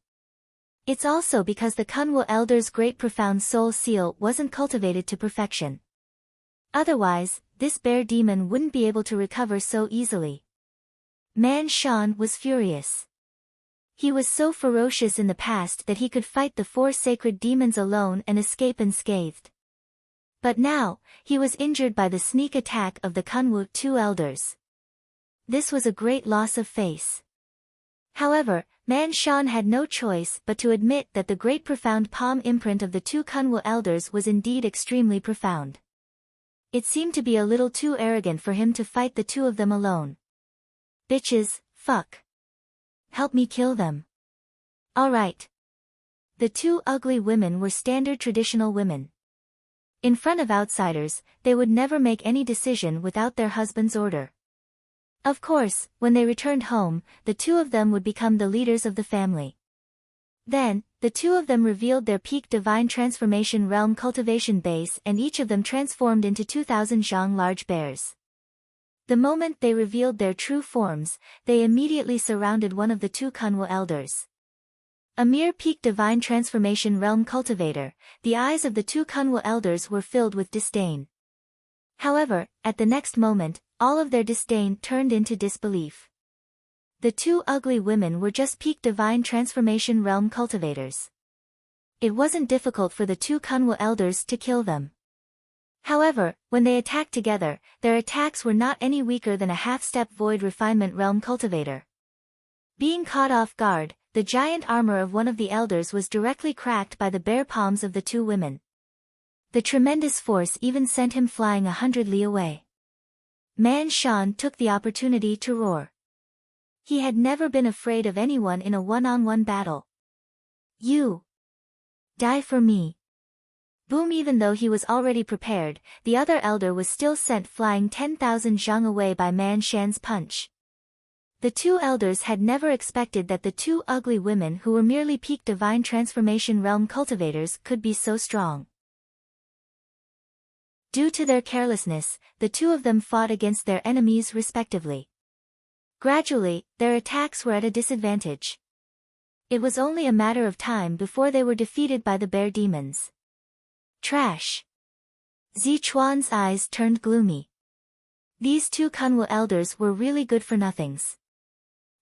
It's also because the Kunwu Elder's great profound soul seal wasn't cultivated to perfection. Otherwise, this bear demon wouldn't be able to recover so easily. Man Shan was furious. He was so ferocious in the past that he could fight the 4 sacred demons alone and escape unscathed. But now, he was injured by the sneak attack of the Kunwu 2 elders. This was a great loss of face. However, Man Shan had no choice but to admit that the great profound palm imprint of the 2 Kunwu elders was indeed extremely profound. It seemed to be a little too arrogant for him to fight the 2 of them alone. Bitches, fuck. Help me kill them. Alright. The 2 ugly women were standard traditional women. In front of outsiders, they would never make any decision without their husband's order. Of course, when they returned home, the 2 of them would become the leaders of the family. Then, the 2 of them revealed their peak divine transformation realm cultivation base and each of them transformed into 2,000 zhang large bears. The moment they revealed their true forms, they immediately surrounded one of the 2 Kunwu elders. A mere peak divine transformation realm cultivator, the eyes of the 2 Kunwu elders were filled with disdain. However, at the next moment, all of their disdain turned into disbelief. The two ugly women were just peak divine transformation realm cultivators. It wasn't difficult for the two Kunwu elders to kill them. However, when they attacked together, their attacks were not any weaker than a half-step void refinement realm cultivator. Being caught off guard, the giant armor of one of the elders was directly cracked by the bare palms of the two women. The tremendous force even sent him flying 100 li away. Man Shan took the opportunity to roar. He had never been afraid of anyone in a one-on-one battle. You! Die for me! Boom! Even though he was already prepared, the other elder was still sent flying 10,000 zhang away by Man Shan's punch. The two elders had never expected that the two ugly women who were merely peak divine transformation realm cultivators could be so strong. Due to their carelessness, the two of them fought against their enemies respectively. Gradually, their attacks were at a disadvantage. It was only a matter of time before they were defeated by the bear demons. Trash! Zichuan's eyes turned gloomy. These two Kunwu elders were really good for nothings.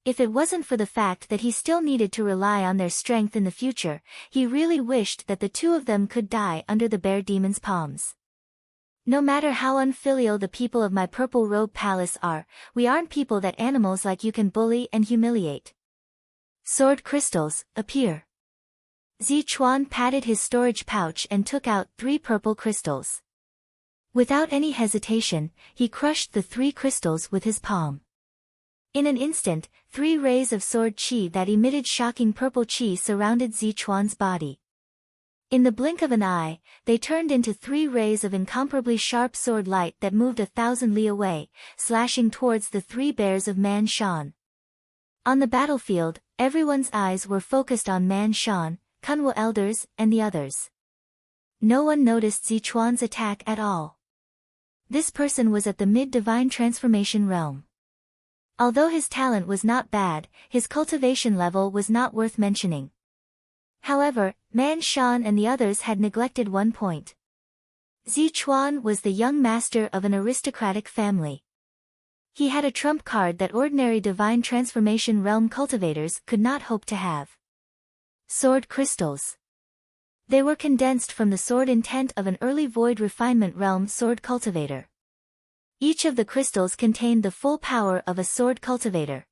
If it wasn't for the fact that he still needed to rely on their strength in the future, he really wished that the two of them could die under the bear demon's palms. No matter how unfilial the people of my purple robe palace are, we aren't people that animals like you can bully and humiliate. Sword crystals, appear. Zichuan patted his storage pouch and took out 3 purple crystals. Without any hesitation, he crushed the 3 crystals with his palm. In an instant, 3 rays of sword qi that emitted shocking purple qi surrounded Zichuan's body. In the blink of an eye, they turned into 3 rays of incomparably sharp sword light that moved 1,000 li away, slashing towards the 3 bears of Man Shan. On the battlefield, everyone's eyes were focused on Man Shan, Kunwu elders, and the others. No one noticed Zichuan's attack at all. This person was at the mid-divine transformation realm. Although his talent was not bad, his cultivation level was not worth mentioning. However, Man Shan and the others had neglected one point. Zichuan was the young master of an aristocratic family. He had a trump card that ordinary divine transformation realm cultivators could not hope to have. Sword crystals. They were condensed from the sword intent of an early void refinement realm sword cultivator. Each of the crystals contained the full power of a sword cultivator.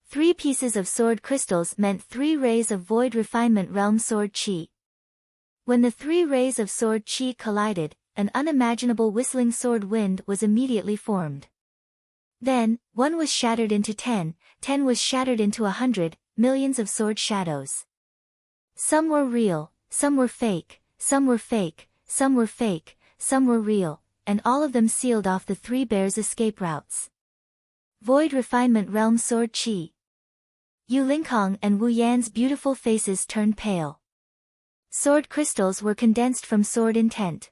3 pieces of sword crystals meant 3 rays of void refinement realm sword qi. When the 3 rays of sword qi collided, an unimaginable whistling sword wind was immediately formed. Then, 1 was shattered into 10, 10 was shattered into 100, millions of sword shadows. Some were real, some were fake, some were fake, some were fake, some were real, and all of them sealed off the 3 bears' escape routes. Void refinement realm sword qi. Yu Lingkong and Wu Yan's beautiful faces turned pale. Sword crystals were condensed from sword intent.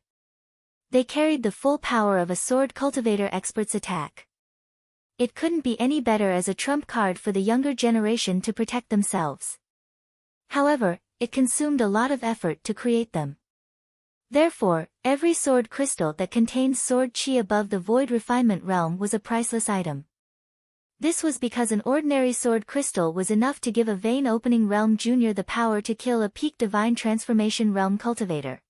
They carried the full power of a sword cultivator expert's attack. It couldn't be any better as a trump card for the younger generation to protect themselves. However, it consumed a lot of effort to create them. Therefore, every sword crystal that contained sword qi above the void refinement realm was a priceless item. This was because an ordinary sword crystal was enough to give a vein opening realm junior the power to kill a peak divine transformation realm cultivator.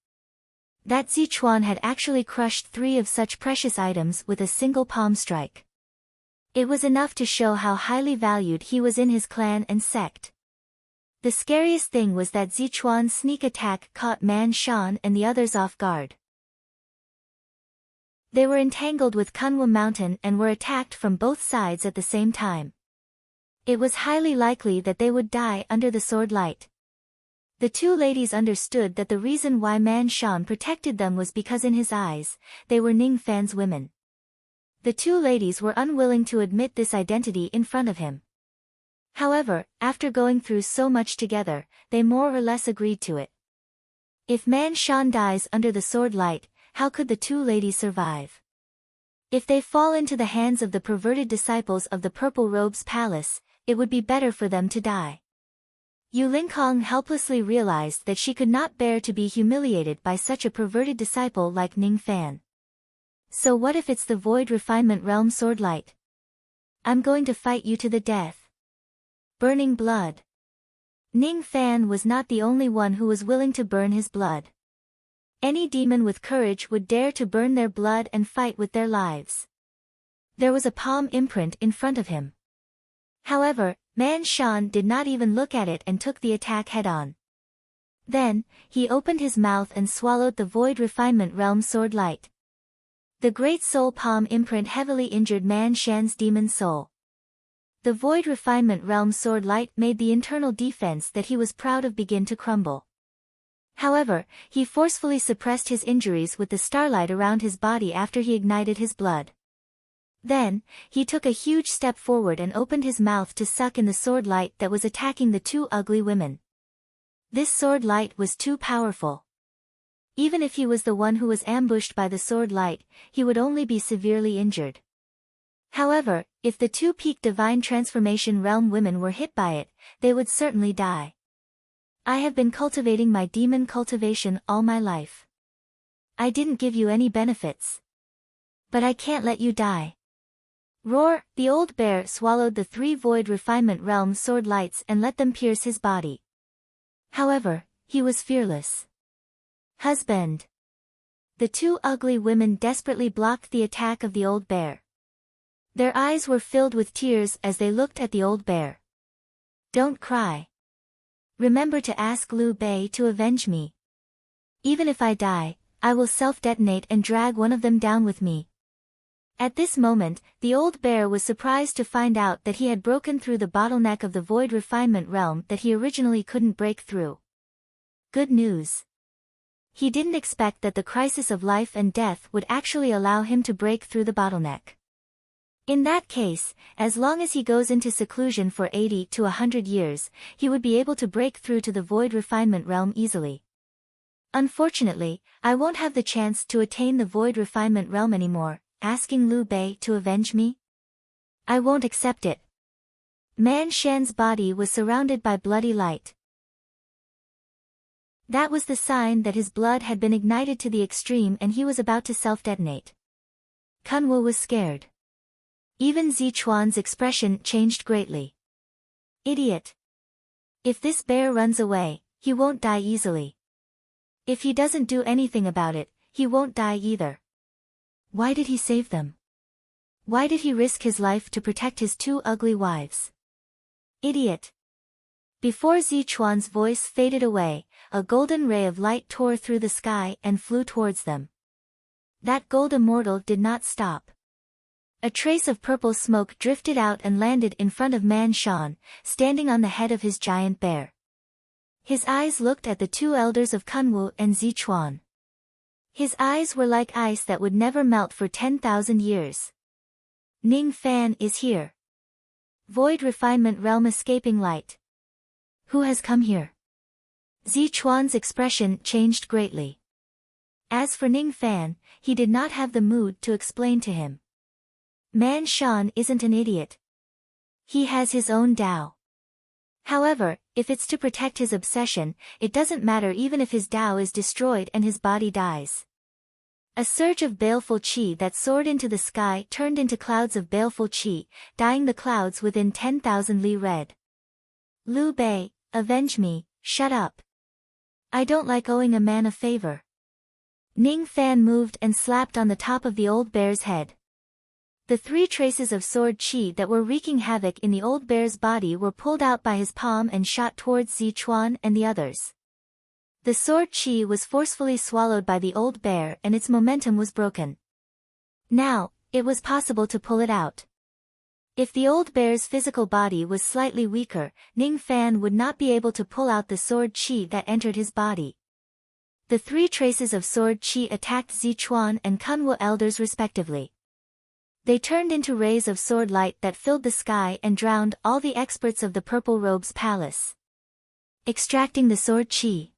That Zichuan had actually crushed 3 of such precious items with a single palm strike. It was enough to show how highly valued he was in his clan and sect. The scariest thing was that Zichuan's sneak attack caught Man Shan and the others off guard. They were entangled with Kunwu Mountain and were attacked from both sides at the same time. It was highly likely that they would die under the sword light. The 2 ladies understood that the reason why Man Shan protected them was because in his eyes, they were Ning Fan's women. The 2 ladies were unwilling to admit this identity in front of him. However, after going through so much together, they more or less agreed to it. If Man Shan dies under the sword light, how could the 2 ladies survive? If they fall into the hands of the perverted disciples of the Purple Robe's palace, it would be better for them to die. Yu Lingkong helplessly realized that she could not bear to be humiliated by such a perverted disciple like Ning Fan. So what if it's the Void Refinement Realm Sword Light? I'm going to fight you to the death. Burning blood. Ning Fan was not the only one who was willing to burn his blood. Any demon with courage would dare to burn their blood and fight with their lives. There was a palm imprint in front of him. However, Man Shan did not even look at it and took the attack head-on. Then, he opened his mouth and swallowed the Void Refinement Realm Sword Light. The Great Soul Palm imprint heavily injured Man Shan's demon soul. The Void Refinement Realm Sword Light made the internal defense that he was proud of begin to crumble. However, he forcefully suppressed his injuries with the starlight around his body after he ignited his blood. Then, he took a huge step forward and opened his mouth to suck in the sword light that was attacking the two ugly women. This sword light was too powerful. Even if he was the one who was ambushed by the sword light, he would only be severely injured. However, if the two peak divine transformation realm women were hit by it, they would certainly die. I have been cultivating my demon cultivation all my life. I didn't give you any benefits. But I can't let you die. Roar! The old bear swallowed the 3 Void Refinement Realm sword lights and let them pierce his body. However, he was fearless. Husband. The two ugly women desperately blocked the attack of the old bear. Their eyes were filled with tears as they looked at the old bear. Don't cry. Remember to ask Liu Bei to avenge me. Even if I die, I will self-detonate and drag one of them down with me. At this moment, the old bear was surprised to find out that he had broken through the bottleneck of the Void Refinement Realm that he originally couldn't break through. Good news. He didn't expect that the crisis of life and death would actually allow him to break through the bottleneck. In that case, as long as he goes into seclusion for 80 to 100 years, he would be able to break through to the Void Refinement Realm easily. Unfortunately, I won't have the chance to attain the Void Refinement Realm anymore. Asking Liu Bei to avenge me? I won't accept it. Man Shan's body was surrounded by bloody light. That was the sign that his blood had been ignited to the extreme and he was about to self-detonate. Kunwu was scared. Even Zichuan's expression changed greatly. Idiot. If this bear runs away, he won't die easily. If he doesn't do anything about it, he won't die either. Why did he save them? Why did he risk his life to protect his two ugly wives? Idiot. Before Zichuan's voice faded away, a golden ray of light tore through the sky and flew towards them. That gold immortal did not stop. A trace of purple smoke drifted out and landed in front of Man Shan, standing on the head of his giant bear. His eyes looked at the two elders of Kunwu and Zichuan. His eyes were like ice that would never melt for 10,000 years. Ning Fan is here. Void Refinement Realm escaping light. Who has come here? Zichuan's expression changed greatly. As for Ning Fan, he did not have the mood to explain to him. Man Shan isn't an idiot. He has his own Tao. However, if it's to protect his obsession, it doesn't matter even if his Tao is destroyed and his body dies. A surge of baleful qi that soared into the sky turned into clouds of baleful qi, dyeing the clouds within 10,000 li red. Liu Bei, avenge me, shut up. I don't like owing a man a favor. Ning Fan moved and slapped on the top of the old bear's head. The 3 traces of sword qi that were wreaking havoc in the old bear's body were pulled out by his palm and shot towards Zichuan and the others. The sword qi was forcefully swallowed by the old bear and its momentum was broken. Now, it was possible to pull it out. If the old bear's physical body was slightly weaker, Ning Fan would not be able to pull out the sword qi that entered his body. The 3 traces of sword qi attacked Zichuan and Kunwu elders respectively. They turned into rays of sword light that filled the sky and drowned all the experts of the Purple Robe's palace. Extracting the sword qi.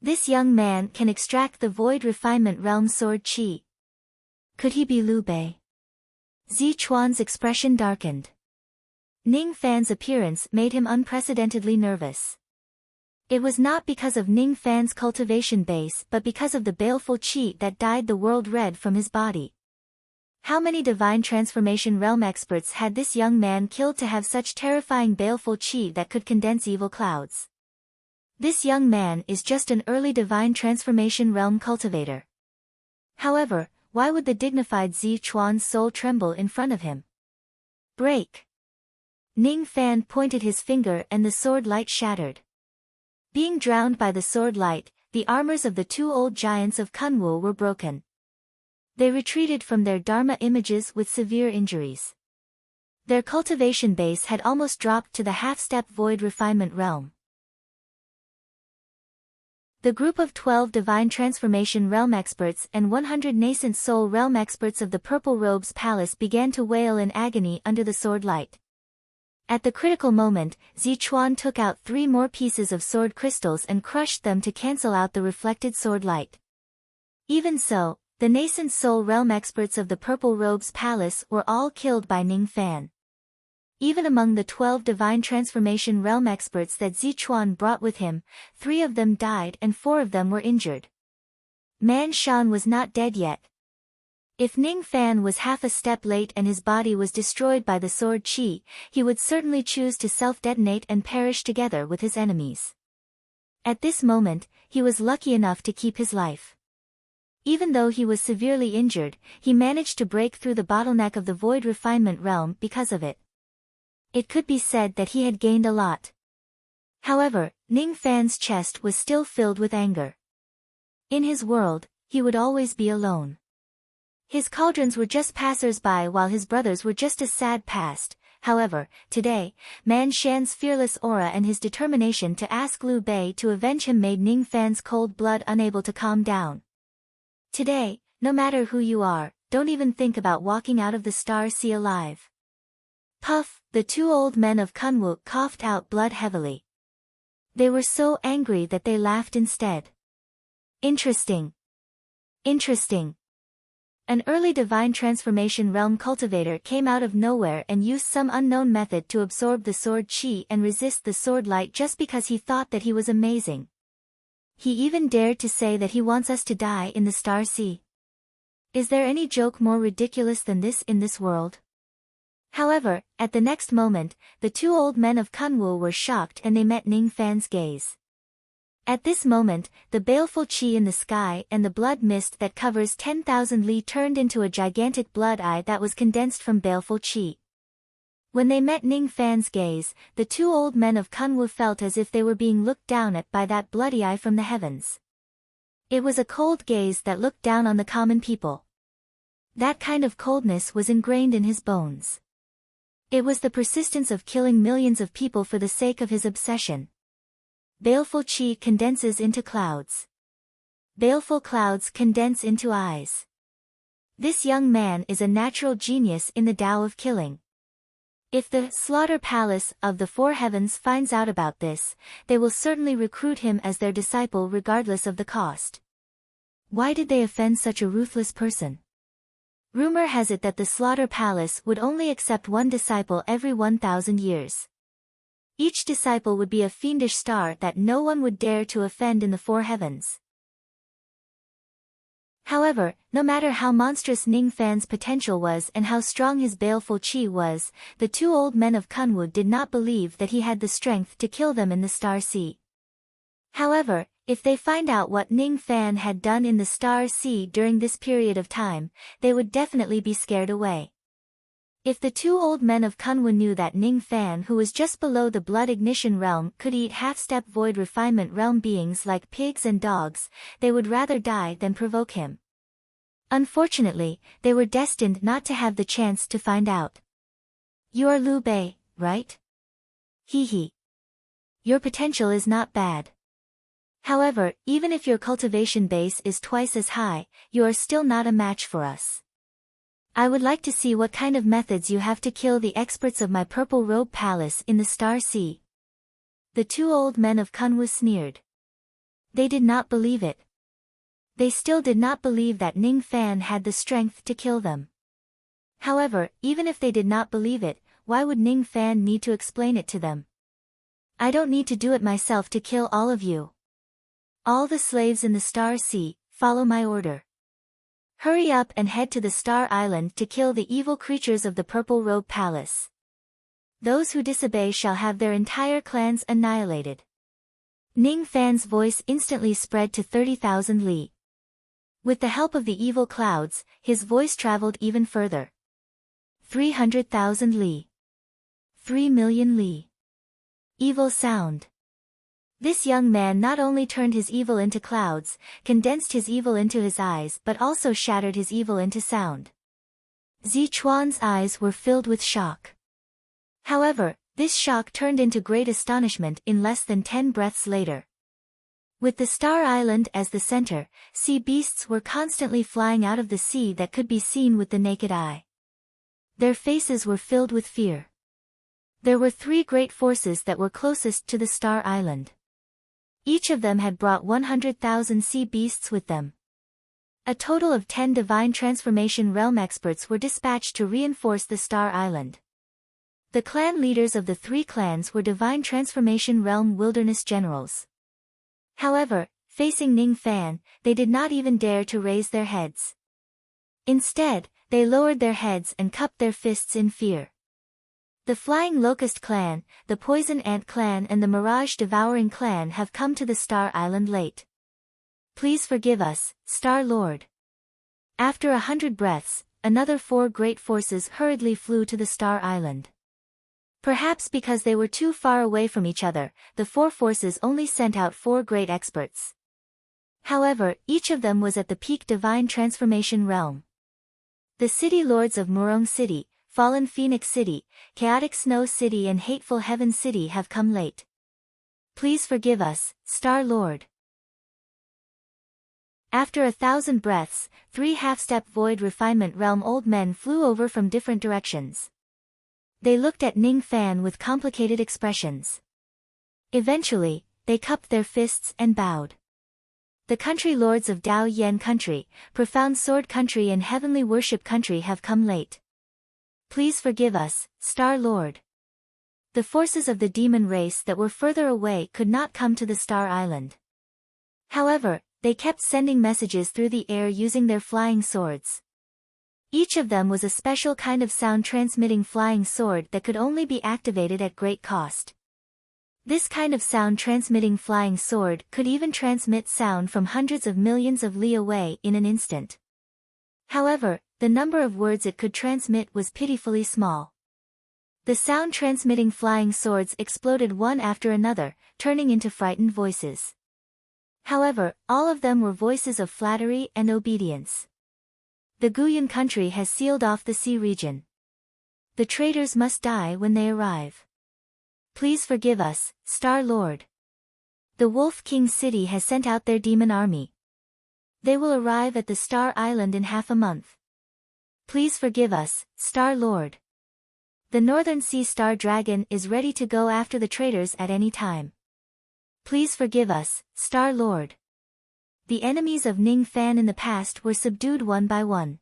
This young man can extract the Void Refinement Realm sword qi. Could he be Liu Bei? Zichuan's expression darkened. Ning Fan's appearance made him unprecedentedly nervous. It was not because of Ning Fan's cultivation base but because of the baleful qi that dyed the world red from his body. How many divine transformation realm experts had this young man killed to have such terrifying baleful chi that could condense evil clouds? This young man is just an early divine transformation realm cultivator. However, why would the dignified Zichuan's soul tremble in front of him? Break! Ning Fan pointed his finger and the sword light shattered. Being drowned by the sword light, the armors of the two old giants of Kunwu were broken. They retreated from their Dharma images with severe injuries. Their cultivation base had almost dropped to the half-step void refinement realm. The group of 12 divine transformation realm experts and 100 nascent soul realm experts of the Purple Robes Palace began to wail in agony under the sword light. At the critical moment, Zichuan took out 3 more pieces of sword crystals and crushed them to cancel out the reflected sword light. Even so, the nascent soul realm experts of the Purple Robes Palace were all killed by Ning Fan. Even among the 12 divine transformation realm experts that Zichuan brought with him, 3 of them died and 4 of them were injured. Man Shan was not dead yet. If Ning Fan was half a step late and his body was destroyed by the sword chi, he would certainly choose to self-detonate and perish together with his enemies. At this moment, he was lucky enough to keep his life. Even though he was severely injured, he managed to break through the bottleneck of the void refinement realm because of it. It could be said that he had gained a lot. However, Ning Fan's chest was still filled with anger. In his world, he would always be alone. His cauldrons were just passers-by while his brothers were just a sad past. However, today, Man Shan's fearless aura and his determination to ask Liu Bei to avenge him made Ning Fan's cold blood unable to calm down. Today, no matter who you are, don't even think about walking out of the Star Sea alive. Puff, the 2 old men of Kunwu coughed out blood heavily. They were so angry that they laughed instead. Interesting. Interesting. An early divine transformation realm cultivator came out of nowhere and used some unknown method to absorb the sword chi and resist the sword light just because he thought that he was amazing. He even dared to say that he wants us to die in the Star Sea. Is there any joke more ridiculous than this in this world? However, at the next moment, the 2 old men of Kunwu were shocked and they met Ning Fan's gaze. At this moment, the baleful chi in the sky and the blood mist that covers 10,000 li turned into a gigantic blood eye that was condensed from baleful chi. When they met Ning Fan's gaze, the 2 old men of Kunwu felt as if they were being looked down at by that bloody eye from the heavens. It was a cold gaze that looked down on the common people. That kind of coldness was ingrained in his bones. It was the persistence of killing millions of people for the sake of his obsession. Baleful chi condenses into clouds. Baleful clouds condense into eyes. This young man is a natural genius in the Tao of killing. If the Slaughter Palace of the 4 Heavens finds out about this, they will certainly recruit him as their disciple regardless of the cost. Why did they offend such a ruthless person? Rumor has it that the Slaughter Palace would only accept 1 disciple every 1,000 years. Each disciple would be a fiendish star that no one would dare to offend in the 4 Heavens. However, no matter how monstrous Ning Fan's potential was and how strong his baleful chi was, the 2 old men of Kunwu did not believe that he had the strength to kill them in the Star Sea. However, if they find out what Ning Fan had done in the Star Sea during this period of time, they would definitely be scared away. If the 2 old men of Kunwu knew that Ning Fan, who was just below the blood ignition realm, could eat half-step void refinement realm beings like pigs and dogs, they would rather die than provoke him. Unfortunately, they were destined not to have the chance to find out. You are Liu Bei, right? Hee hee. Your potential is not bad. However, even if your cultivation base is twice as high, you are still not a match for us. I would like to see what kind of methods you have to kill the experts of my Purple Robe Palace in the Star Sea. The 2 old men of Kunwu sneered. They did not believe it. They still did not believe that Ning Fan had the strength to kill them. However, even if they did not believe it, why would Ning Fan need to explain it to them? I don't need to do it myself to kill all of you. All the slaves in the Star Sea, follow my order. Hurry up and head to the Star Island to kill the evil creatures of the Purple Robe Palace. Those who disobey shall have their entire clans annihilated. Ning Fan's voice instantly spread to 30,000 li. With the help of the evil clouds, his voice traveled even further. 300,000 li. 3 million li. Evil sound. This young man not only turned his evil into clouds, condensed his evil into his eyes but also shattered his evil into sound. Zichuan's eyes were filled with shock. However, this shock turned into great astonishment in less than 10 breaths later. With the Star Island as the center, sea beasts were constantly flying out of the sea that could be seen with the naked eye. Their faces were filled with fear. There were 3 great forces that were closest to the Star Island. Each of them had brought 100,000 sea beasts with them. A total of 10 divine transformation realm experts were dispatched to reinforce the Star Island. The clan leaders of the 3 clans were divine transformation realm wilderness generals. However, facing Ning Fan, they did not even dare to raise their heads. Instead, they lowered their heads and cupped their fists in fear. The Flying Locust Clan, the Poison Ant Clan and the Mirage Devouring Clan have come to the Star Island late. Please forgive us, Star Lord. After 100 breaths, another 4 great forces hurriedly flew to the Star Island. Perhaps because they were too far away from each other, the 4 forces only sent out 4 great experts. However, each of them was at the peak divine transformation realm. The city lords of Murong City, Fallen Phoenix City, Chaotic Snow City and Hateful Heaven City have come late. Please forgive us, Star Lord. After 1,000 breaths, 3 half-step void refinement realm old men flew over from different directions. They looked at Ning Fan with complicated expressions. Eventually, they cupped their fists and bowed. The country lords of Dao Yen Country, Profound Sword Country and Heavenly Worship Country have come late. Please forgive us, Star Lord. The forces of the demon race that were further away could not come to the Star Island. However, they kept sending messages through the air using their flying swords. Each of them was a special kind of sound-transmitting flying sword that could only be activated at great cost. This kind of sound-transmitting flying sword could even transmit sound from hundreds of millions of li away in an instant. However, the number of words it could transmit was pitifully small. The sound-transmitting flying swords exploded one after another, turning into frightened voices. However, all of them were voices of flattery and obedience. The Guyan country has sealed off the sea region. The traitors must die when they arrive. Please forgive us, Star Lord. The Wolf King City has sent out their demon army. They will arrive at the Star Island in half a month. Please forgive us, Star Lord. The Northern Sea Star Dragon is ready to go after the traitors at any time. Please forgive us, Star Lord. The enemies of Ning Fan in the past were subdued one by one.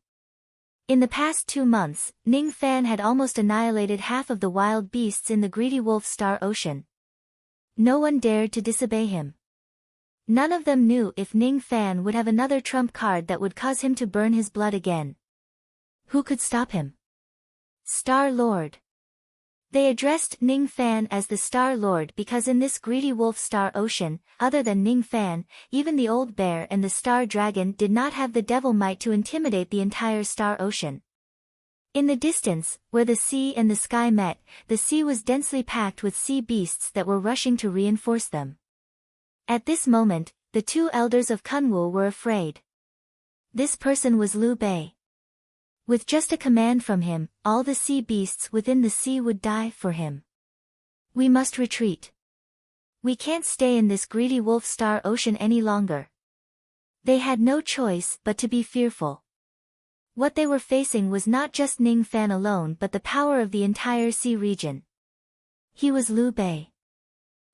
In the past 2 months, Ning Fan had almost annihilated half of the wild beasts in the Greedy Wolf Star Ocean. No one dared to disobey him. None of them knew if Ning Fan would have another trump card that would cause him to burn his blood again. Who could stop him? Star Lord. They addressed Ning Fan as the Star Lord because in this Greedy Wolf Star Ocean, other than Ning Fan, even the Old Bear and the Star Dragon did not have the devil might to intimidate the entire Star Ocean. In the distance, where the sea and the sky met, the sea was densely packed with sea beasts that were rushing to reinforce them. At this moment, the 2 elders of Kunwu were afraid. This person was Liu Bei. With just a command from him, all the sea beasts within the sea would die for him. We must retreat. We can't stay in this Greedy Wolf Star Ocean any longer. They had no choice but to be fearful. What they were facing was not just Ning Fan alone but the power of the entire sea region. He was Liu Bei.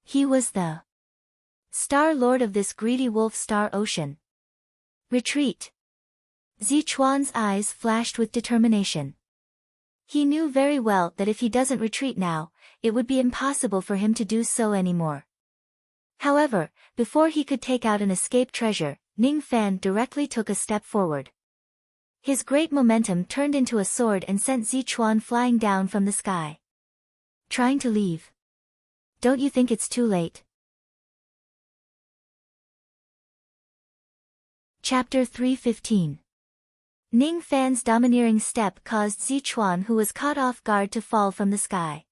He was the Star Lord of this Greedy Wolf Star Ocean. Retreat. Zichuan's eyes flashed with determination. He knew very well that if he doesn't retreat now, it would be impossible for him to do so anymore. However, before he could take out an escape treasure, Ning Fan directly took a step forward. His great momentum turned into a sword and sent Zichuan flying down from the sky. Trying to leave. Don't you think it's too late? Chapter 3:15. Ning Fan's domineering step caused Zichuan, who was caught off guard, to fall from the sky.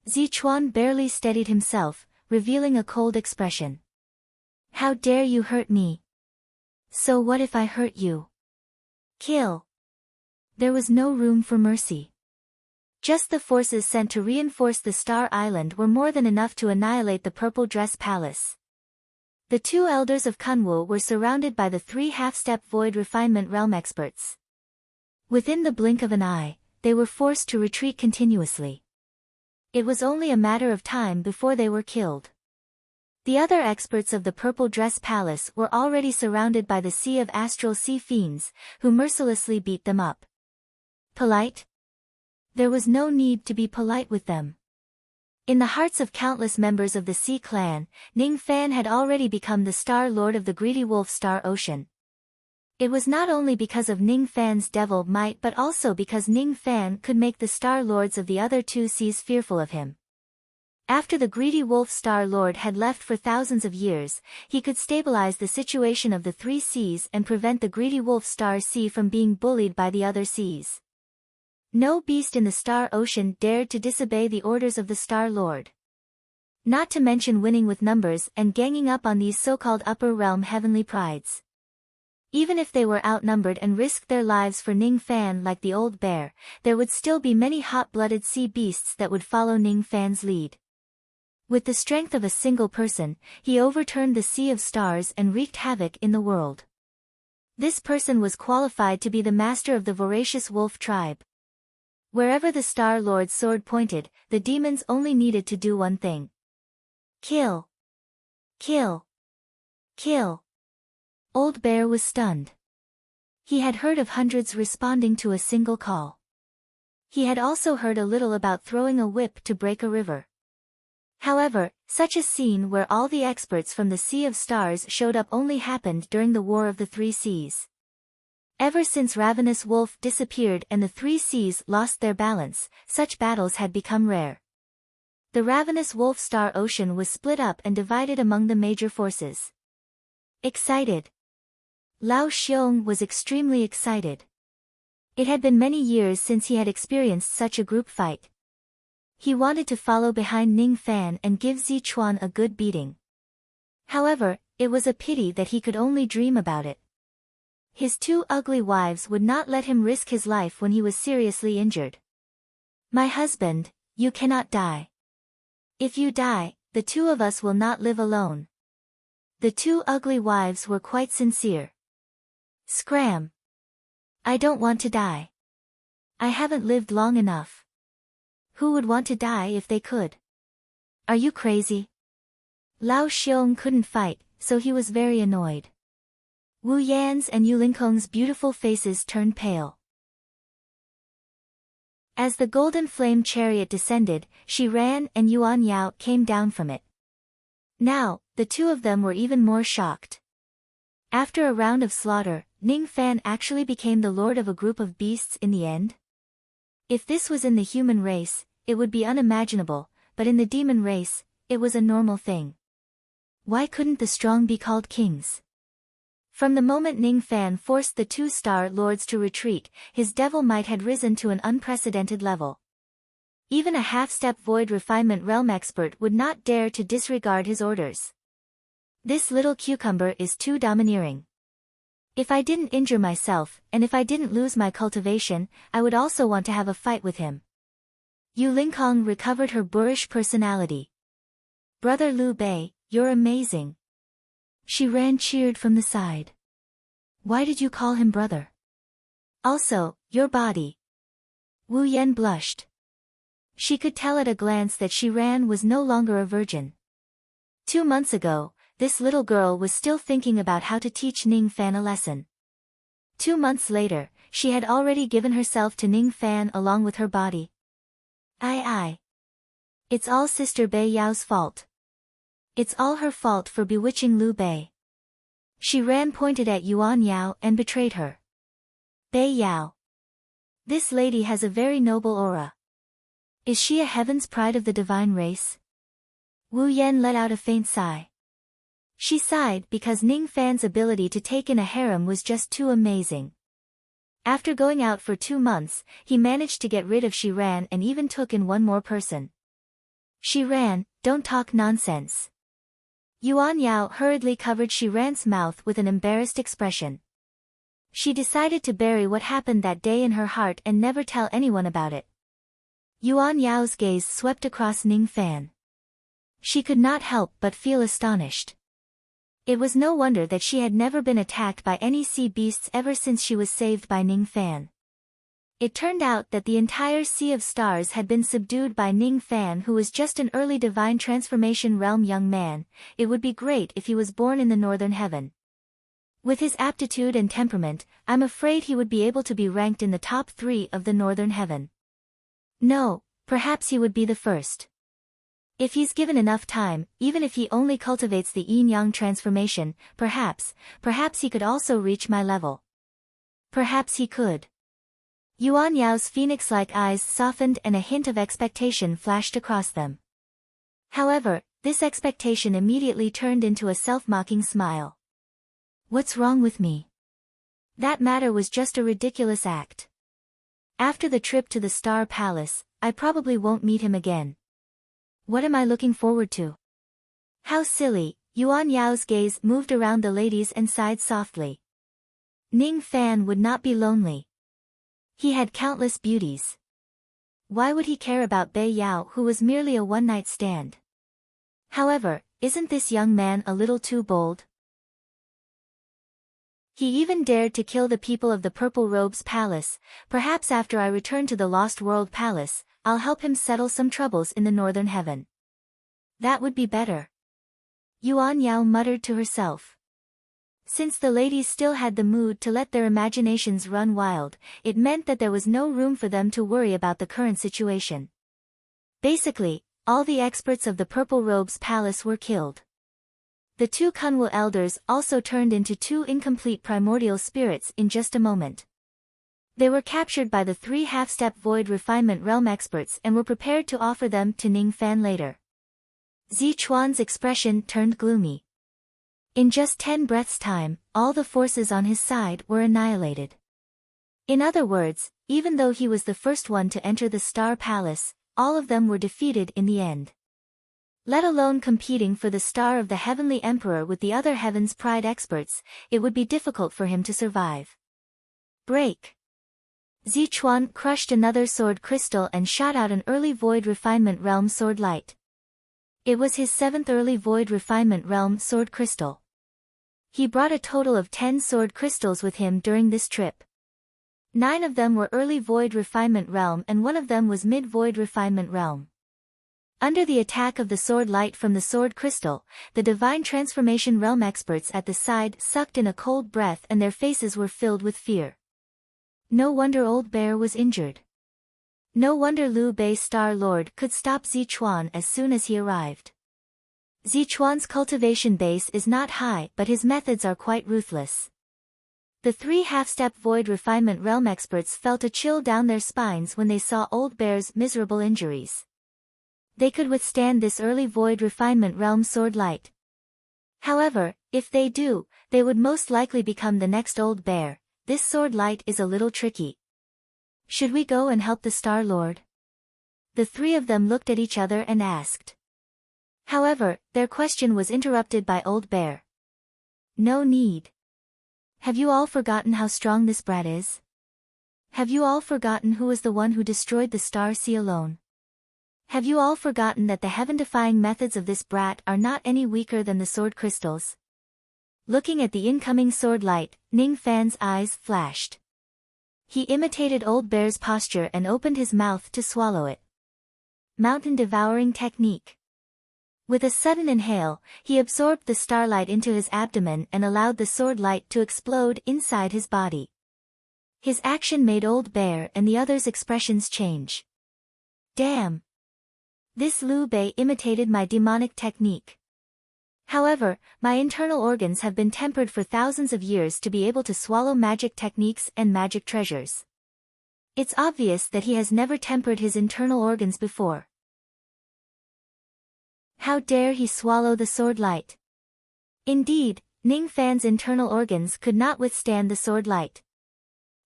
Zichuan barely steadied himself, revealing a cold expression. How dare you hurt me? So what if I hurt you? Kill. There was no room for mercy. Just the forces sent to reinforce the Star Island were more than enough to annihilate the Purple Dress Palace. The two elders of Kunwu were surrounded by the 3 half-step void refinement realm experts. Within the blink of an eye, they were forced to retreat continuously. It was only a matter of time before they were killed. The other experts of the Purple Dress Palace were already surrounded by the sea of astral sea fiends, who mercilessly beat them up. Polite? There was no need to be polite with them. In the hearts of countless members of the Sea Clan, Ning Fan had already become the Star Lord of the Greedy Wolf Star Ocean. It was not only because of Ning Fan's devil might but also because Ning Fan could make the Star Lords of the other 2 seas fearful of him. After the Greedy Wolf Star Lord had left for thousands of years, he could stabilize the situation of the 3 seas and prevent the Greedy Wolf Star Sea from being bullied by the other seas. No beast in the Star Ocean dared to disobey the orders of the Star Lord. Not to mention winning with numbers and ganging up on these so-called upper realm heavenly prides. Even if they were outnumbered and risked their lives for Ning Fan like the old bear, there would still be many hot-blooded sea beasts that would follow Ning Fan's lead. With the strength of a single person, he overturned the Sea of Stars and wreaked havoc in the world. This person was qualified to be the master of the voracious wolf tribe. Wherever the Star Lord's sword pointed, the demons only needed to do one thing. Kill. Kill. Kill. Old Bear was stunned. He had heard of hundreds responding to a single call. He had also heard a little about throwing a whip to break a river. However, such a scene where all the experts from the Sea of Stars showed up only happened during the War of the 3 Seas. Ever since Ravenous Wolf disappeared and the 3 seas lost their balance, such battles had become rare. The Ravenous Wolf Star Ocean was split up and divided among the major forces. Excited. Lao Xiong was extremely excited. It had been many years since he had experienced such a group fight. He wanted to follow behind Ning Fan and give Zichuan a good beating. However, it was a pity that he could only dream about it. His 2 ugly wives would not let him risk his life when he was seriously injured. My husband, you cannot die. If you die, the 2 of us will not live alone. The 2 ugly wives were quite sincere. Scram. I don't want to die. I haven't lived long enough. Who would want to die if they could? Are you crazy? Lao Xiong couldn't fight, so he was very annoyed. Wu Yan's and Yu Linkong's beautiful faces turned pale. As the golden flame chariot descended, she ran and Yuan Yao came down from it. Now, the 2 of them were even more shocked. After a round of slaughter, Ning Fan actually became the lord of a group of beasts in the end? If this was in the human race, it would be unimaginable, but in the demon race, it was a normal thing. Why couldn't the strong be called kings? From the moment Ning Fan forced the 2 Star Lords to retreat, his devil might had risen to an unprecedented level. Even a half-step void refinement realm expert would not dare to disregard his orders. This little cucumber is too domineering. If I didn't injure myself, and if I didn't lose my cultivation, I would also want to have a fight with him. Yu Linkong recovered her boorish personality. Brother Liu Bei, you're amazing. She cheered from the side. Why did you call him brother? Also, your body. Wu Yan blushed. She could tell at a glance that Shiran was no longer a virgin. 2 months ago, this little girl was still thinking about how to teach Ning Fan a lesson. 2 months later, she had already given herself to Ning Fan along with her body. Ai. It's all Sister Bei Yao's fault. It's all her fault for bewitching Liu Bei. She pointed at Yuan Yao and betrayed her. Bei Yao. This lady has a very noble aura. Is she a heaven's pride of the divine race? Wu Yan let out a faint sigh. She sighed because Ning Fan's ability to take in a harem was just too amazing. After going out for 2 months, he managed to get rid of Shi Ran and even took in one more person. Shi Ran, don't talk nonsense. Yuan Yao hurriedly covered Shi Ran's mouth with an embarrassed expression. She decided to bury what happened that day in her heart and never tell anyone about it. Yuan Yao's gaze swept across Ning Fan. She could not help but feel astonished. It was no wonder that she had never been attacked by any sea beasts ever since she was saved by Ning Fan. It turned out that the entire sea of stars had been subdued by Ning Fan, who was just an early divine transformation realm young man. It would be great if he was born in the northern heaven. With his aptitude and temperament, I'm afraid he would be able to be ranked in the top 3 of the northern heaven. No, perhaps he would be the first. If he's given enough time, even if he only cultivates the yin-yang transformation, perhaps he could also reach my level. Perhaps he could. Yuan Yao's phoenix-like eyes softened and a hint of expectation flashed across them. However, this expectation immediately turned into a self-mocking smile. What's wrong with me? That matter was just a ridiculous act. After the trip to the Star Palace, I probably won't meet him again. What am I looking forward to? How silly. Yuan Yao's gaze moved around the ladies and sighed softly. Ning Fan would not be lonely. He had countless beauties. Why would he care about Bei Yao, who was merely a one-night stand? However, isn't this young man a little too bold? He even dared to kill the people of the Purple Robes Palace. Perhaps after I return to the Lost World Palace, I'll help him settle some troubles in the northern heaven. That would be better. Yuan Yao muttered to herself. Since the ladies still had the mood to let their imaginations run wild, it meant that there was no room for them to worry about the current situation. Basically, all the experts of the Purple Robes Palace were killed. The 2 Kunwu elders also turned into 2 incomplete primordial spirits in just a moment. They were captured by the 3 half-step void refinement realm experts and were prepared to offer them to Ning Fan later. Zichuan's expression turned gloomy. In just 10 breaths' time, all the forces on his side were annihilated. In other words, even though he was the first one to enter the Star Palace, all of them were defeated in the end. Let alone competing for the star of the Heavenly Emperor with the other Heaven's Pride experts, it would be difficult for him to survive. Break. Zichuan crushed another sword crystal and shot out an early void refinement realm sword light. It was his 7th early void refinement realm sword crystal. He brought a total of 10 sword crystals with him during this trip. 9 of them were early void refinement realm and 1 of them was mid-void refinement realm. Under the attack of the sword light from the sword crystal, the divine transformation realm experts at the side sucked in a cold breath and their faces were filled with fear. No wonder Old Bear was injured. No wonder Liu Bei Star Lord could stop Zichuan as soon as he arrived. Zichuan's cultivation base is not high, but his methods are quite ruthless. The 3 half-step void refinement realm experts felt a chill down their spines when they saw Old Bear's miserable injuries. They could withstand this early void refinement realm sword light. However, if they do, they would most likely become the next Old Bear. This sword light is a little tricky. Should we go and help the Star Lord? The 3 of them looked at each other and asked. However, their question was interrupted by Old Bear. No need. Have you all forgotten how strong this brat is? Have you all forgotten who was the one who destroyed the Star Sea alone? Have you all forgotten that the heaven-defying methods of this brat are not any weaker than the sword crystals? Looking at the incoming sword light, Ning Fan's eyes flashed. He imitated Old Bear's posture and opened his mouth to swallow it. Mountain devouring technique. With a sudden inhale, he absorbed the starlight into his abdomen and allowed the sword light to explode inside his body. His action made Old Bear and the others' expressions change. Damn! This Liu Bei imitated my demonic technique. However, my internal organs have been tempered for thousands of years to be able to swallow magic techniques and magic treasures. It's obvious that he has never tempered his internal organs before. How dare he swallow the sword light? Indeed, Ning Fan's internal organs could not withstand the sword light.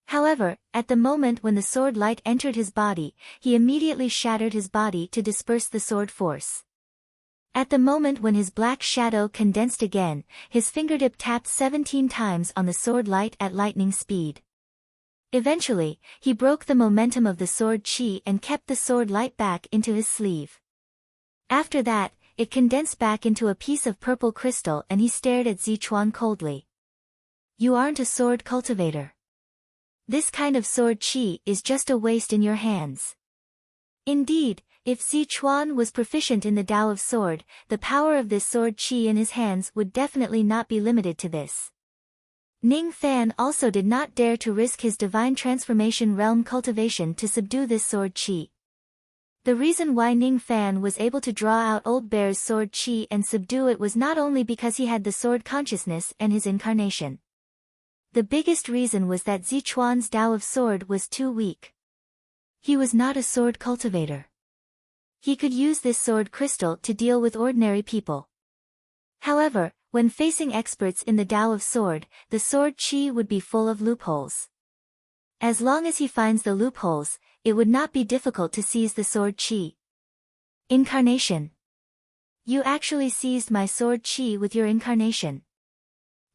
However, at the moment when the sword light entered his body, he immediately shattered his body to disperse the sword force. At the moment when his black shadow condensed again, his fingertip tapped 17 times on the sword light at lightning speed. Eventually, he broke the momentum of the sword chi and kept the sword light back into his sleeve. After that, it condensed back into a piece of purple crystal and he stared at Zichuan coldly. You aren't a sword cultivator. This kind of sword chi is just a waste in your hands. Indeed, if Zichuan was proficient in the Tao of sword, the power of this sword chi in his hands would definitely not be limited to this. Ning Fan also did not dare to risk his divine transformation realm cultivation to subdue this sword chi. The reason why Ning Fan was able to draw out Old Bear's sword chi and subdue it was not only because he had the sword consciousness and his incarnation. The biggest reason was that Zichuan's Tao of sword was too weak. He was not a sword cultivator. He could use this sword crystal to deal with ordinary people. However, when facing experts in the Tao of sword, the sword chi would be full of loopholes. As long as he finds the loopholes, it would not be difficult to seize the sword chi. Incarnation. You actually seized my sword chi with your incarnation.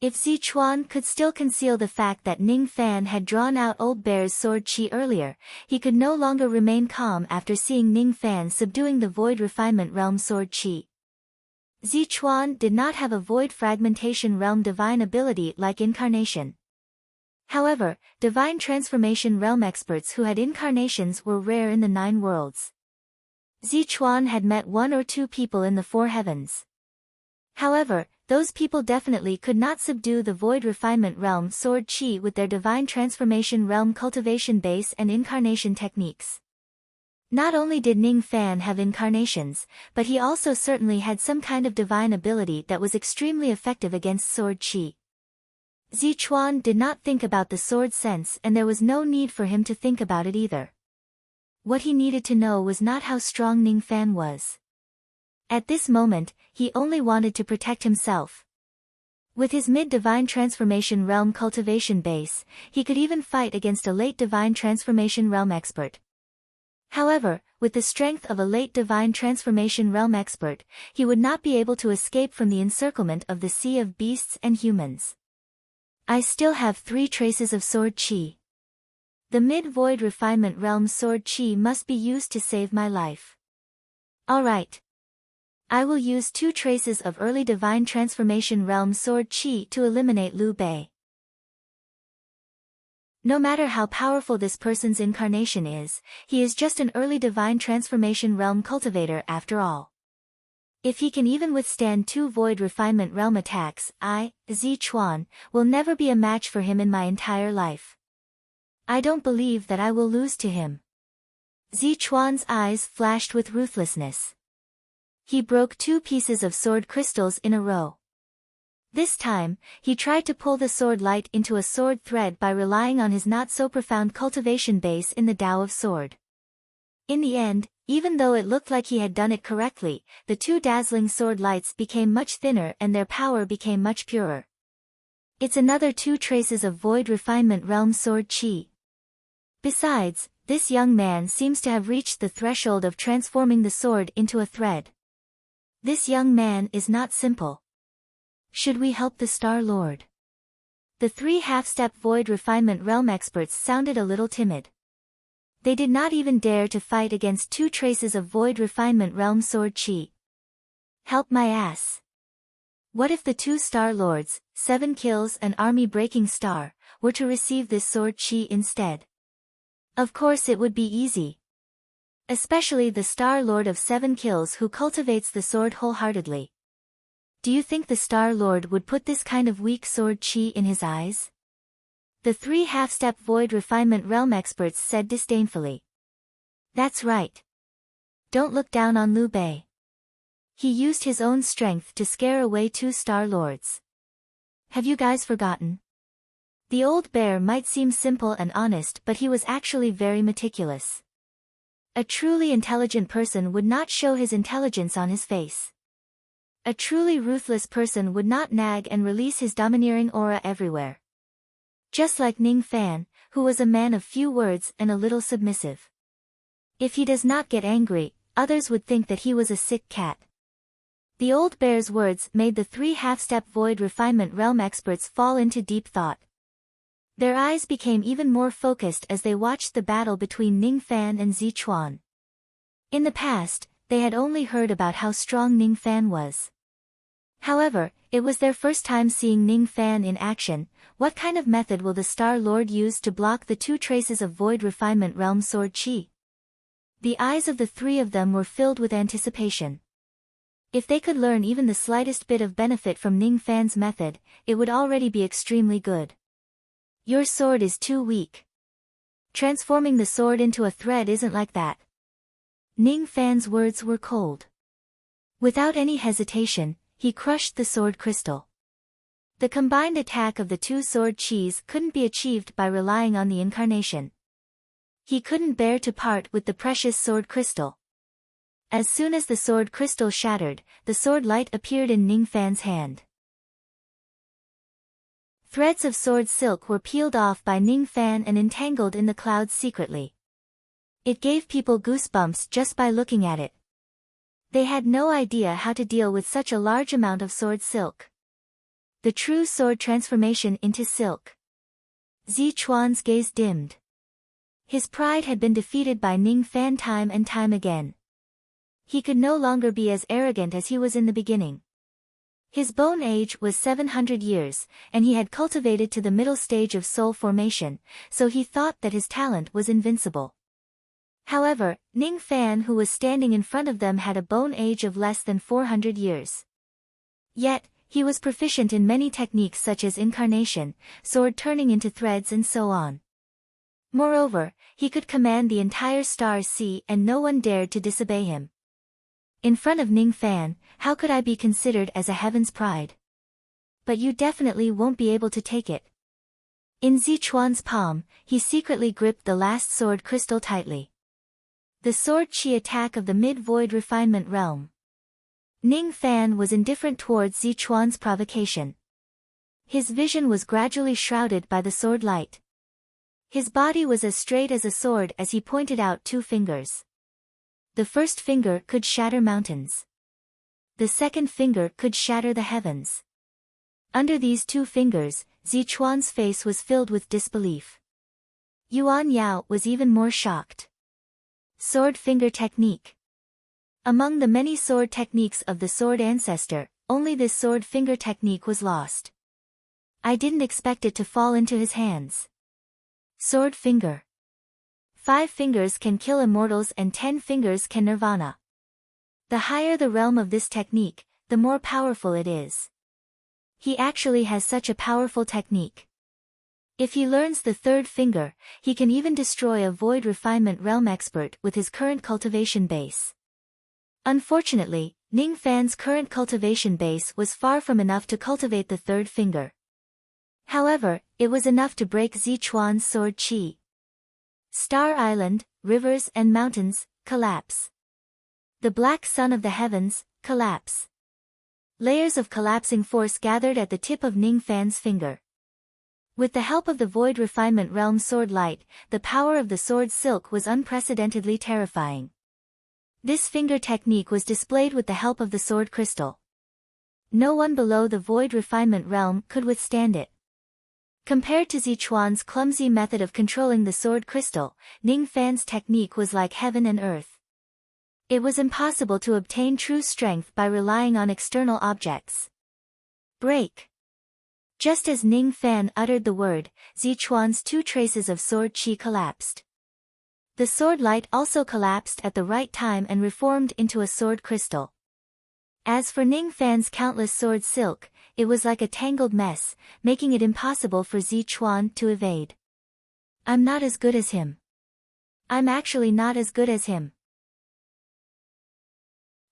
If Zichuan could still conceal the fact that Ning Fan had drawn out Old Bear's sword chi earlier, he could no longer remain calm after seeing Ning Fan subduing the Void Refinement Realm sword chi. Zichuan did not have a Void Fragmentation Realm divine ability like Incarnation. However, divine transformation realm experts who had incarnations were rare in the 9 worlds. Zichuan had met 1 or 2 people in the 4 heavens. However, those people definitely could not subdue the Void Refinement Realm sword chi with their divine transformation realm cultivation base and incarnation techniques. Not only did Ning Fan have incarnations, but he also certainly had some kind of divine ability that was extremely effective against sword chi. Zichuan did not think about the sword sense and there was no need for him to think about it either. What he needed to know was not how strong Ning Fan was. At this moment, he only wanted to protect himself. With his mid-divine transformation realm cultivation base, he could even fight against a late divine transformation realm expert. However, with the strength of a late divine transformation realm expert, he would not be able to escape from the encirclement of the sea of beasts and humans. I still have 3 traces of sword chi. The mid-void refinement realm sword chi must be used to save my life. Alright. I will use 2 traces of early divine transformation realm sword chi to eliminate Liu Bei. No matter how powerful this person's incarnation is, he is just an early divine transformation realm cultivator after all. If he can even withstand 2 void refinement realm attacks, I, Zichuan, will never be a match for him in my entire life. I don't believe that I will lose to him. Zichuan's eyes flashed with ruthlessness. He broke 2 pieces of sword crystals in a row. This time, he tried to pull the sword light into a sword thread by relying on his not-so-profound cultivation base in the Tao of Sword. In the end, even though it looked like he had done it correctly, the 2 dazzling sword lights became much thinner and their power became much purer. It's another 2 traces of Void Refinement Realm Sword Chi. Besides, this young man seems to have reached the threshold of transforming the sword into a thread. This young man is not simple. Should we help the Star Lord? The 3 half-step Void Refinement Realm experts sounded a little timid. They did not even dare to fight against 2 traces of Void Refinement Realm Sword Chi. Help my ass. What if the 2 Star Lords, 7 Kills and Army Breaking Star, were to receive this Sword Chi instead? Of course it would be easy. Especially the Star Lord of 7 Kills who cultivates the sword wholeheartedly. Do you think the Star Lord would put this kind of weak sword chi in his eyes? The 3 half-step Void Refinement Realm experts said disdainfully. That's right. Don't look down on Liu Bei. He used his own strength to scare away 2 Star Lords. Have you guys forgotten? The old bear might seem simple and honest, but he was actually very meticulous. A truly intelligent person would not show his intelligence on his face. A truly ruthless person would not nag and release his domineering aura everywhere. Just like Ning Fan, who was a man of few words and a little submissive. If he does not get angry, others would think that he was a sick cat. The old bear's words made the 3 half-step void refinement realm experts fall into deep thought. Their eyes became even more focused as they watched the battle between Ning Fan and Zichuan. In the past, they had only heard about how strong Ning Fan was. However, it was their first time seeing Ning Fan in action. What kind of method will the Star Lord use to block the 2 traces of void refinement realm sword chi? The eyes of the 3 of them were filled with anticipation. If they could learn even the slightest bit of benefit from Ning Fan's method, it would already be extremely good. Your sword is too weak. Transforming the sword into a thread isn't like that. Ning Fan's words were cold. Without any hesitation, he crushed the sword crystal. The combined attack of the 2 sword chis couldn't be achieved by relying on the incarnation. He couldn't bear to part with the precious sword crystal. As soon as the sword crystal shattered, the sword light appeared in Ning Fan's hand. Threads of sword silk were peeled off by Ning Fan and entangled in the clouds secretly. It gave people goosebumps just by looking at it. They had no idea how to deal with such a large amount of sword silk. The true sword transformation into silk. Zichuan's gaze dimmed. His pride had been defeated by Ning Fan time and time again. He could no longer be as arrogant as he was in the beginning. His bone age was 700 years, and he had cultivated to the middle stage of soul formation, so he thought that his talent was invincible. However, Ning Fan, who was standing in front of them, had a bone age of less than 400 years. Yet, he was proficient in many techniques such as incarnation, sword turning into threads and so on. Moreover, he could command the entire Star Sea and no one dared to disobey him. In front of Ning Fan, how could I be considered as a heaven's pride? But you definitely won't be able to take it. In Zichuan's palm, he secretly gripped the last sword crystal tightly. The sword chi attack of the mid-void refinement realm. Ning Fan was indifferent towards Zichuan's provocation. His vision was gradually shrouded by the sword light. His body was as straight as a sword as he pointed out 2 fingers. The first finger could shatter mountains. The second finger could shatter the heavens. Under these 2 fingers, Zichuan's face was filled with disbelief. Yuan Yao was even more shocked. Sword finger technique. Among the many sword techniques of the sword ancestor, only this sword finger technique was lost. I didn't expect it to fall into his hands. Sword finger. 5 fingers can kill immortals and 10 fingers can nirvana. The higher the realm of this technique, the more powerful it is. He actually has such a powerful technique. If he learns the 3rd finger, he can even destroy a void refinement realm expert with his current cultivation base. Unfortunately, Ning Fan's current cultivation base was far from enough to cultivate the 3rd finger. However, it was enough to break Zichuan's sword chi. Star Island, rivers and mountains, collapse. The black sun of the heavens, collapse. Layers of collapsing force gathered at the tip of Ning Fan's finger. With the help of the void refinement realm sword light, the power of the sword silk was unprecedentedly terrifying. This finger technique was displayed with the help of the sword crystal. No one below the void refinement realm could withstand it. Compared to Zichuan's clumsy method of controlling the sword crystal, Ning Fan's technique was like heaven and earth. It was impossible to obtain true strength by relying on external objects. Break. Just as Ning Fan uttered the word, Zichuan's 2 traces of sword chi collapsed. The sword light also collapsed at the right time and reformed into a sword crystal. As for Ning Fan's countless sword silk, it was like a tangled mess, making it impossible for Zichuan to evade. I'm not as good as him. I'm actually not as good as him.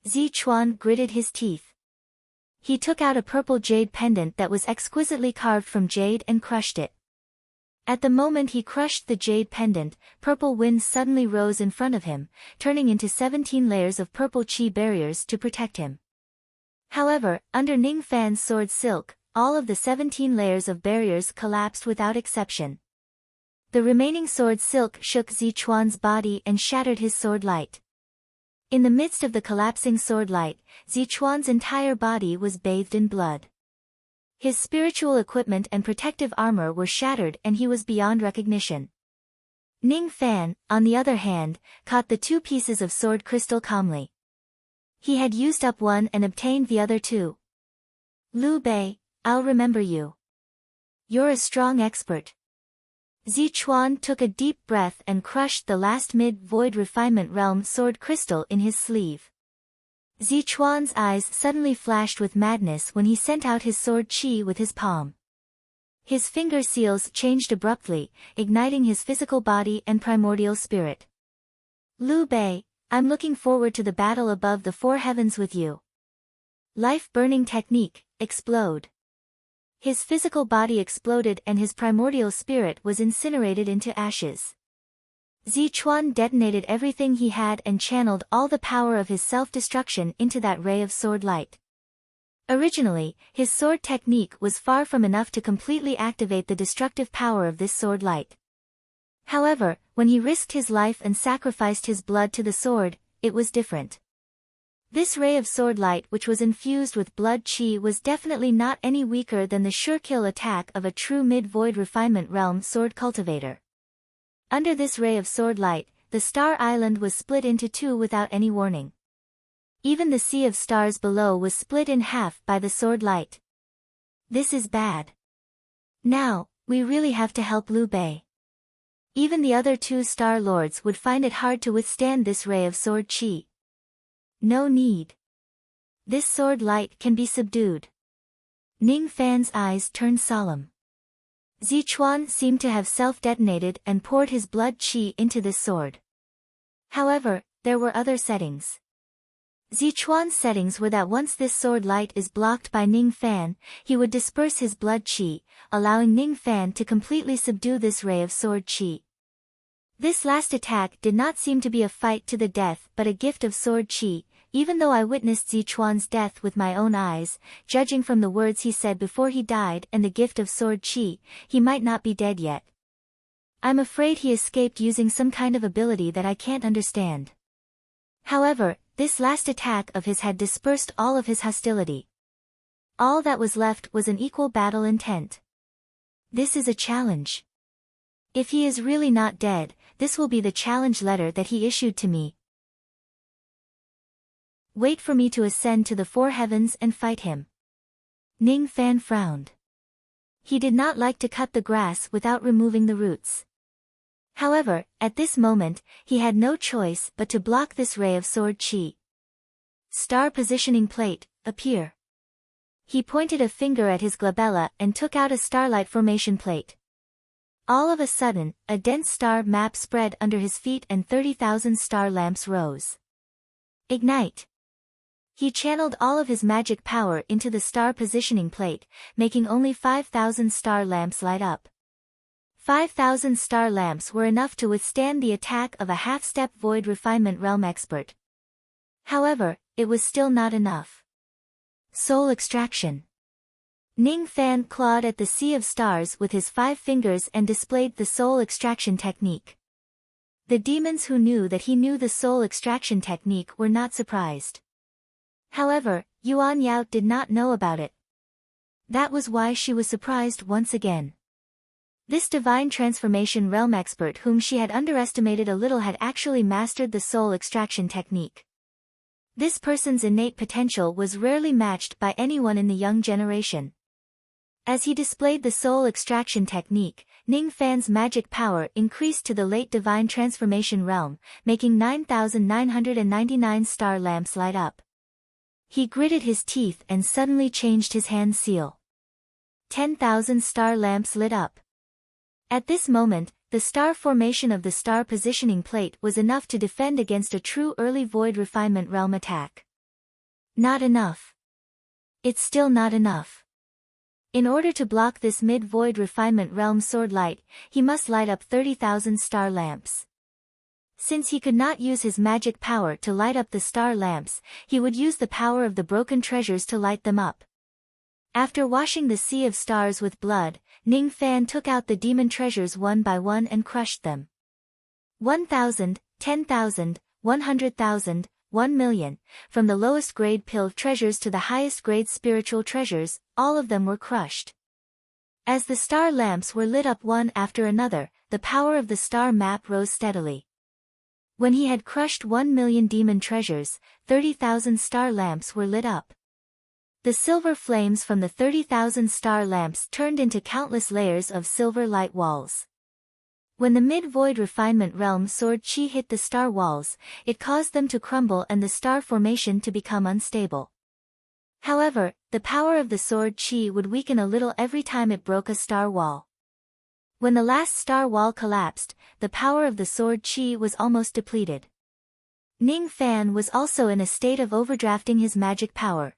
Zichuan gritted his teeth. He took out a purple jade pendant that was exquisitely carved from jade and crushed it. At the moment he crushed the jade pendant, purple winds suddenly rose in front of him, turning into 17 layers of purple qi barriers to protect him. However, under Ning Fan's sword silk, all of the 17 layers of barriers collapsed without exception. The remaining sword silk shook Zichuan's body and shattered his sword light. In the midst of the collapsing sword light, Zichuan's entire body was bathed in blood. His spiritual equipment and protective armor were shattered and he was beyond recognition. Ning Fan, on the other hand, caught the 2 pieces of sword crystal calmly. He had used up one and obtained the other 2. Liu Bei, I'll remember you. You're a strong expert. Zichuan took a deep breath and crushed the last mid-void refinement realm sword crystal in his sleeve. Zichuan's eyes suddenly flashed with madness when he sent out his sword qi with his palm. His finger seals changed abruptly, igniting his physical body and primordial spirit. Liu Bei, I'm looking forward to the battle above the 4 heavens with you. Life-burning technique, explode. His physical body exploded and his primordial spirit was incinerated into ashes. Zichuan detonated everything he had and channeled all the power of his self-destruction into that ray of sword light. Originally, his sword technique was far from enough to completely activate the destructive power of this sword light. However, when he risked his life and sacrificed his blood to the sword, it was different. This ray of sword light which was infused with blood qi was definitely not any weaker than the sure-kill attack of a true mid-void refinement realm sword cultivator. Under this ray of sword light, the Star Island was split into 2 without any warning. Even the sea of stars below was split in half by the sword light. This is bad. Now, we really have to help Liu Bei. Even the other 2 Star Lords would find it hard to withstand this ray of sword qi. No need. This sword light can be subdued. Ning Fan's eyes turned solemn. Zichuan seemed to have self-detonated and poured his blood qi into this sword. However, there were other settings. Zichuan's settings were that once this sword light is blocked by Ning Fan, he would disperse his blood qi, allowing Ning Fan to completely subdue this ray of sword qi. This last attack did not seem to be a fight to the death but a gift of sword qi, even though I witnessed Zichuan's death with my own eyes, judging from the words he said before he died and the gift of sword qi, he might not be dead yet. I'm afraid he escaped using some kind of ability that I can't understand. However, this last attack of his had dispersed all of his hostility. All that was left was an equal battle intent. This is a challenge. If he is really not dead, this will be the challenge letter that he issued to me. Wait for me to ascend to the 4 heavens and fight him. Ning Fan frowned. He did not like to cut the grass without removing the roots. However, at this moment, he had no choice but to block this ray of sword qi. Star positioning plate, appear. He pointed a finger at his glabella and took out a starlight formation plate. All of a sudden, a dense star map spread under his feet and 30,000 star lamps rose. Ignite. He channeled all of his magic power into the star positioning plate, making only 5,000 star lamps light up. 5,000 star lamps were enough to withstand the attack of a half-step void refinement realm expert. However, it was still not enough. Soul extraction. Ning Fan clawed at the sea of stars with his 5 fingers and displayed the soul extraction technique. The demons who knew that he knew the soul extraction technique were not surprised. However, Yuan Yao did not know about it. That was why she was surprised once again. This divine transformation realm expert whom she had underestimated a little had actually mastered the soul extraction technique. This person's innate potential was rarely matched by anyone in the young generation. As he displayed the soul extraction technique, Ning Fan's magic power increased to the late divine transformation realm, making 9,999 star lamps light up. He gritted his teeth and suddenly changed his hand seal. 10,000 star lamps lit up. At this moment, the star formation of the star positioning plate was enough to defend against a true early void refinement realm attack. Not enough. It's still not enough. In order to block this mid-void refinement realm sword light, he must light up 30,000 star lamps. Since he could not use his magic power to light up the star lamps, he would use the power of the broken treasures to light them up. After washing the sea of stars with blood, Ning Fan took out the demon treasures one by one and crushed them. 1,000, 10,000, 100,000, 1,000,000, from the lowest grade pill treasures to the highest grade spiritual treasures, all of them were crushed. As the star lamps were lit up one after another, the power of the star map rose steadily. When he had crushed 1,000,000 demon treasures, 30,000 star lamps were lit up. The silver flames from the 30,000 star lamps turned into countless layers of silver light walls. When the mid-void refinement realm sword chi hit the star walls, it caused them to crumble and the star formation to become unstable. However, the power of the sword chi would weaken a little every time it broke a star wall. When the last star wall collapsed, the power of the sword chi was almost depleted. Ning Fan was also in a state of overdrafting his magic power.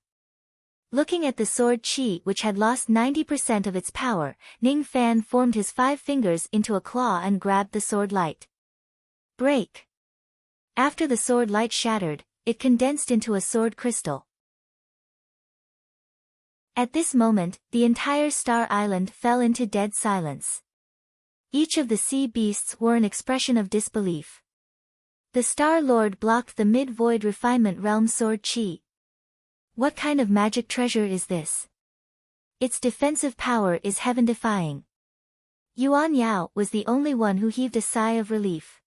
Looking at the sword chi which had lost 90% of its power, Ning Fan formed his 5 fingers into a claw and grabbed the sword light. Break! After the sword light shattered, it condensed into a sword crystal. At this moment, the entire star island fell into dead silence. Each of the sea beasts wore an expression of disbelief. The Star Lord blocked the mid-void refinement realm sword chi. What kind of magic treasure is this? Its defensive power is heaven-defying. Yuan Yao was the only one who heaved a sigh of relief.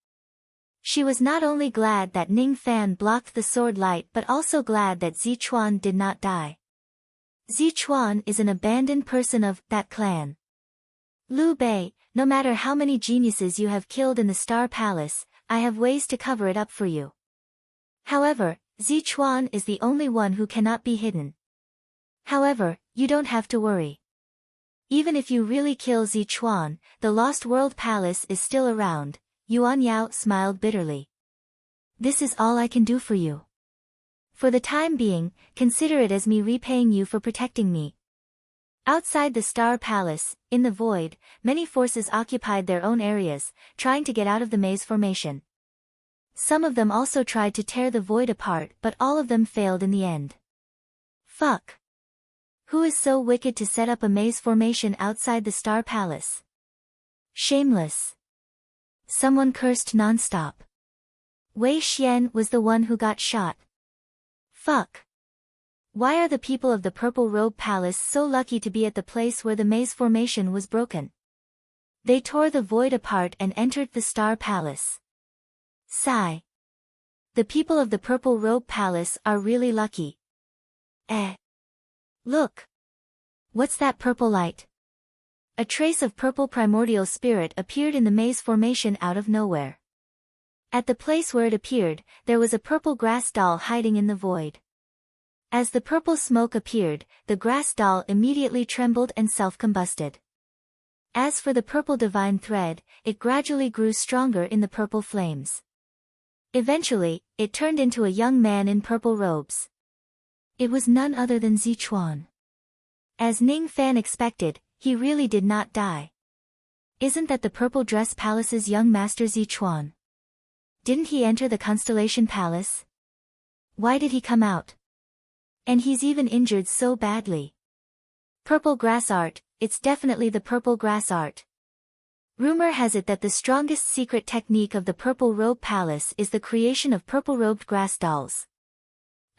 She was not only glad that Ning Fan blocked the sword light but also glad that Zichuan did not die. Zichuan is an abandoned person of that clan. Liu Bei, no matter how many geniuses you have killed in the Star Palace, I have ways to cover it up for you. However, Zichuan is the only one who cannot be hidden. However, you don't have to worry. Even if you really kill Zichuan, the Lost World Palace is still around. Yuan Yao smiled bitterly. This is all I can do for you. For the time being, consider it as me repaying you for protecting me. Outside the Star Palace, in the void, many forces occupied their own areas, trying to get out of the maze formation. Some of them also tried to tear the void apart but all of them failed in the end. Fuck! Who is so wicked to set up a maze formation outside the Star Palace? Shameless! Someone cursed non-stop. Wei Xian was the one who got shot. Fuck! Why are the people of the Purple Robe Palace so lucky to be at the place where the maze formation was broken? They tore the void apart and entered the Star Palace. Sigh. The people of the Purple Robe Palace are really lucky. Look. What's that purple light? A trace of purple primordial spirit appeared in the maze formation out of nowhere. At the place where it appeared, there was a purple grass doll hiding in the void. As the purple smoke appeared, the grass doll immediately trembled and self-combusted. As for the purple divine thread, it gradually grew stronger in the purple flames. Eventually, it turned into a young man in purple robes. It was none other than Zichuan. As Ning Fan expected, he really did not die. Isn't that the Purple Dress Palace's young master Zichuan? Didn't he enter the Constellation Palace? Why did he come out? And he's even injured so badly. Purple grass art, it's definitely the purple grass art. Rumor has it that the strongest secret technique of the Purple Robe Palace is the creation of purple-robed grass dolls.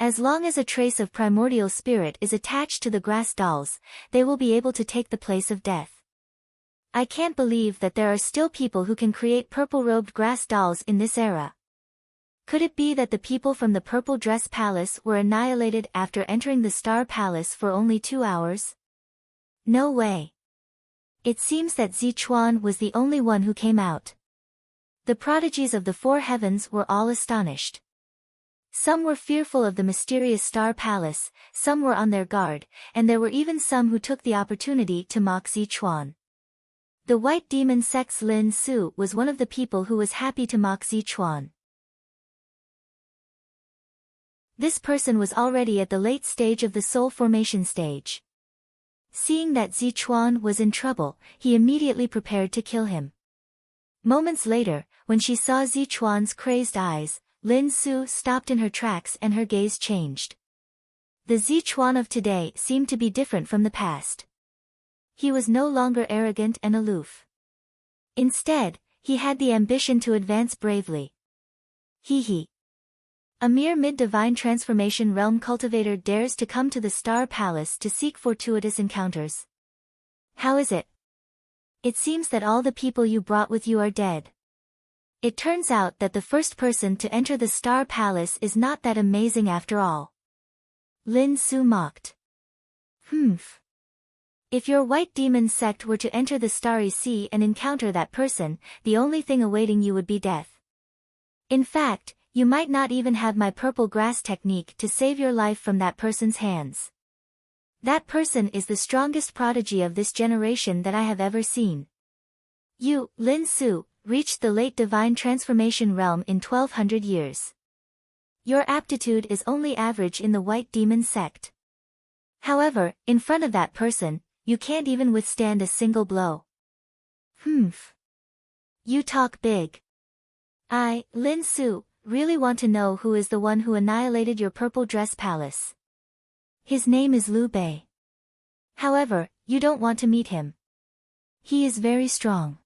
As long as a trace of primordial spirit is attached to the grass dolls, they will be able to take the place of death. I can't believe that there are still people who can create purple-robed grass dolls in this era. Could it be that the people from the Purple Dress Palace were annihilated after entering the Star Palace for only 2 hours? No way. It seems that Zichuan was the only one who came out. The prodigies of the 4 heavens were all astonished. Some were fearful of the mysterious Star Palace, some were on their guard, and there were even some who took the opportunity to mock Zichuan. The White Demon Sect's Lin Su was one of the people who was happy to mock Zichuan. This person was already at the late stage of the soul formation stage. Seeing that Zichuan was in trouble, he immediately prepared to kill him. Moments later, when she saw Zichuan's crazed eyes, Lin Su stopped in her tracks and her gaze changed. The Zichuan of today seemed to be different from the past. He was no longer arrogant and aloof. Instead, he had the ambition to advance bravely. He. A mere mid-divine transformation realm cultivator dares to come to the Star Palace to seek fortuitous encounters. How is it? It seems that all the people you brought with you are dead. It turns out that the first person to enter the Star Palace is not that amazing after all. Lin Su mocked. If your white demon sect were to enter the Starry Sea and encounter that person, the only thing awaiting you would be death. In fact, you might not even have my purple grass technique to save your life from that person's hands. That person is the strongest prodigy of this generation that I have ever seen. You, Lin Su, reached the late divine transformation realm in 1200 years. Your aptitude is only average in the white demon sect. However, in front of that person, you can't even withstand a single blow. You talk big. I, Lin Su, really want to know who is the one who annihilated your purple dress palace. His name is Liu Bei. However, you don't want to meet him. He is very strong.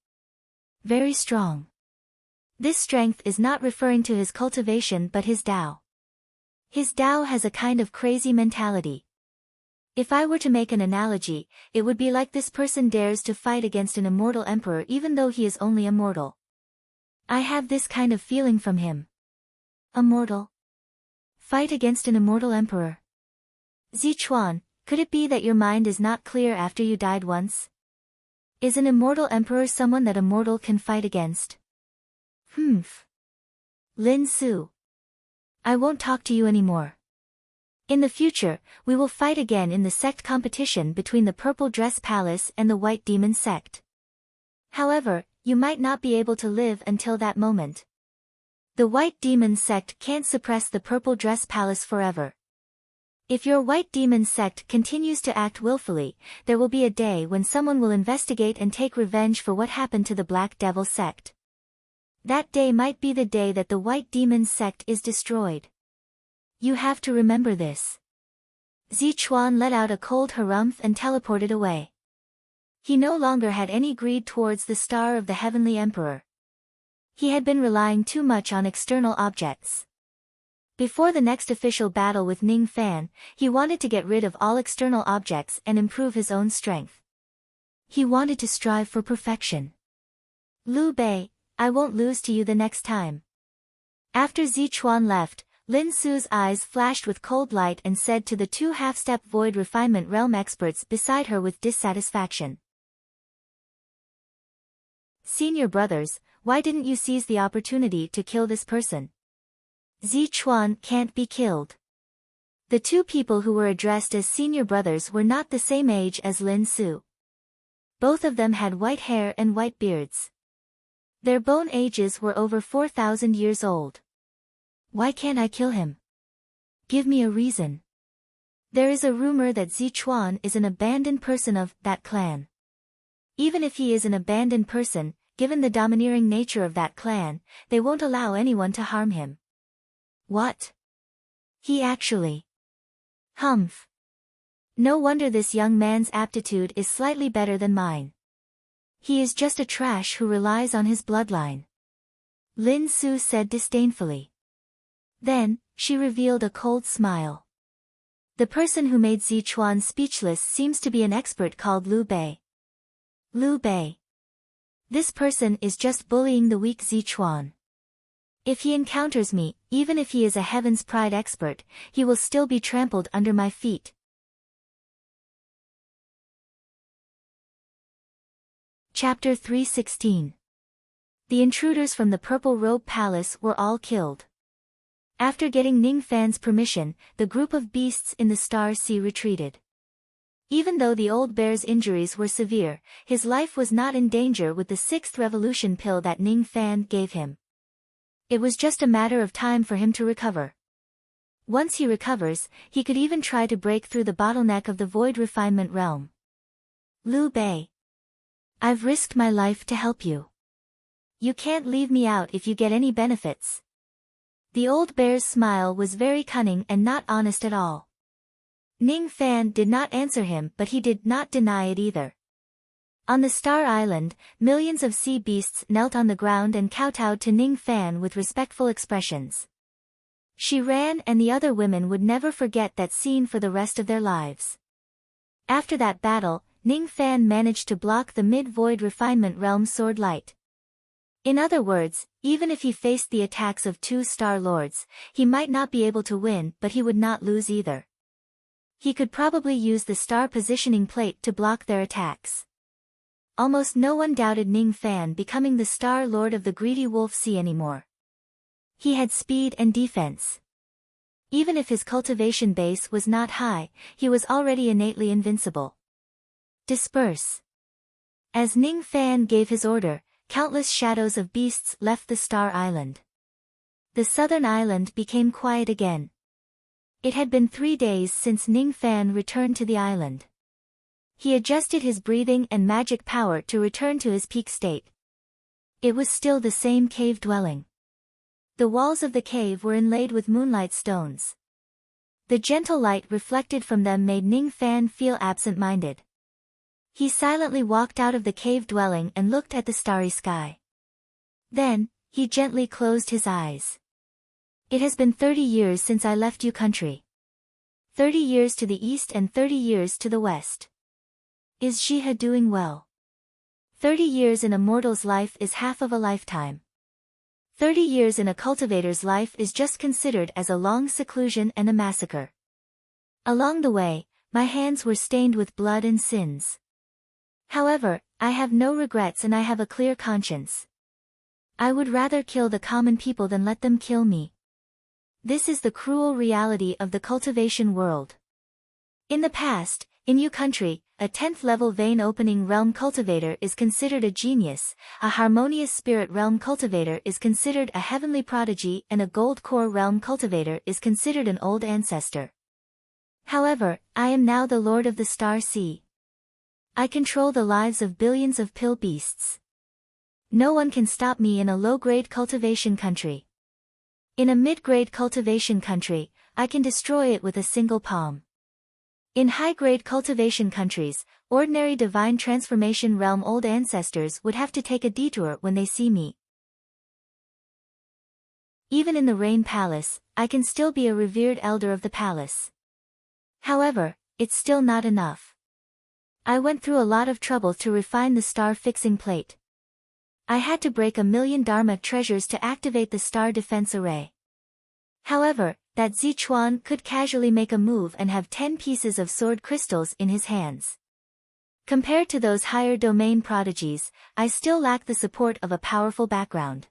Very strong. This strength is not referring to his cultivation but his Tao. His Tao has a kind of crazy mentality. If I were to make an analogy, it would be like this person dares to fight against an immortal emperor even though he is only a mortal. I have this kind of feeling from him. A mortal? Fight against an immortal emperor. Zichuan, could it be that your mind is not clear after you died once? Is an immortal emperor someone that a mortal can fight against? Lin Su. I won't talk to you anymore. In the future, we will fight again in the sect competition between the Purple Dress Palace and the White Demon Sect. However, you might not be able to live until that moment. The White Demon Sect can't suppress the Purple Dress Palace forever. If your White Demon Sect continues to act willfully, there will be a day when someone will investigate and take revenge for what happened to the Black Devil Sect. That day might be the day that the White Demon Sect is destroyed. You have to remember this. Zichuan let out a cold harumph and teleported away. He no longer had any greed towards the Star of the Heavenly Emperor. He had been relying too much on external objects. Before the next official battle with Ning Fan, he wanted to get rid of all external objects and improve his own strength. He wanted to strive for perfection. Liu Bei, I won't lose to you the next time. After Zichuan left, Lin Su's eyes flashed with cold light and said to the two half-step void refinement realm experts beside her with dissatisfaction. Senior brothers, why didn't you seize the opportunity to kill this person? Zichuan can't be killed. The two people who were addressed as senior brothers were not the same age as Lin Su. Both of them had white hair and white beards. Their bone ages were over 4,000 years old. Why can't I kill him? Give me a reason. There is a rumor that Zichuan is an abandoned person of that clan. Even if he is an abandoned person, given the domineering nature of that clan, they won't allow anyone to harm him. What? He actually. Humph. No wonder this young man's aptitude is slightly better than mine. He is just a trash who relies on his bloodline. Lin Su said disdainfully. Then, she revealed a cold smile. The person who made Zichuan speechless seems to be an expert called Liu Bei. Liu Bei. This person is just bullying the weak Zichuan. If he encounters me, even if he is a Heaven's Pride expert, he will still be trampled under my feet. Chapter 316. The intruders from the Purple Robe Palace were all killed. After getting Ning Fan's permission, the group of beasts in the Star Sea retreated. Even though the old bear's injuries were severe, his life was not in danger with the 6th revolution pill that Ning Fan gave him. It was just a matter of time for him to recover. Once he recovers, he could even try to break through the bottleneck of the void refinement realm. Liu Bei. I've risked my life to help you. You can't leave me out if you get any benefits. The old bear's smile was very cunning and not honest at all. Ning Fan did not answer him, but he did not deny it either. On the Star Island, millions of sea beasts knelt on the ground and kowtowed to Ning Fan with respectful expressions. She ran, and the other women would never forget that scene for the rest of their lives. After that battle, Ning Fan managed to block the mid-void refinement realm sword light. In other words, even if he faced the attacks of 2 Star Lords, he might not be able to win, but he would not lose either. He could probably use the star positioning plate to block their attacks. Almost no one doubted Ning Fan becoming the Star Lord of the Greedy Wolf Sea anymore. He had speed and defense. Even if his cultivation base was not high, he was already innately invincible. Disperse. As Ning Fan gave his order, countless shadows of beasts left the Star Island. The southern island became quiet again. It had been 3 days since Ning Fan returned to the island. He adjusted his breathing and magic power to return to his peak state. It was still the same cave dwelling. The walls of the cave were inlaid with moonlight stones. The gentle light reflected from them made Ning Fan feel absent-minded. He silently walked out of the cave dwelling and looked at the starry sky. Then, he gently closed his eyes. It has been 30 years since I left you country. 30 years to the east and 30 years to the west. Is Jihe doing well? 30 years in a mortal's life is half of a lifetime. 30 years in a cultivator's life is just considered as a long seclusion and a massacre. Along the way, my hands were stained with blood and sins. However, I have no regrets and I have a clear conscience. I would rather kill the common people than let them kill me. This is the cruel reality of the cultivation world. In the past, in Yu country, a 10th level vein opening realm cultivator is considered a genius, a harmonious spirit realm cultivator is considered a heavenly prodigy, and a gold core realm cultivator is considered an old ancestor. However, I am now the Lord of the Star Sea. I control the lives of billions of pill beasts. No one can stop me in a low-grade cultivation country. In a mid-grade cultivation country, I can destroy it with a single palm. In high-grade cultivation countries, ordinary divine transformation realm old ancestors would have to take a detour when they see me. Even in the Rain Palace, I can still be a revered elder of the palace. However, it's still not enough. I went through a lot of trouble to refine the star fixing plate. I had to break 1,000,000 Dharma treasures to activate the star defense array. However, that Zichuan could casually make a move and have 10 pieces of sword crystals in his hands. Compared to those higher domain prodigies, I still lack the support of a powerful background.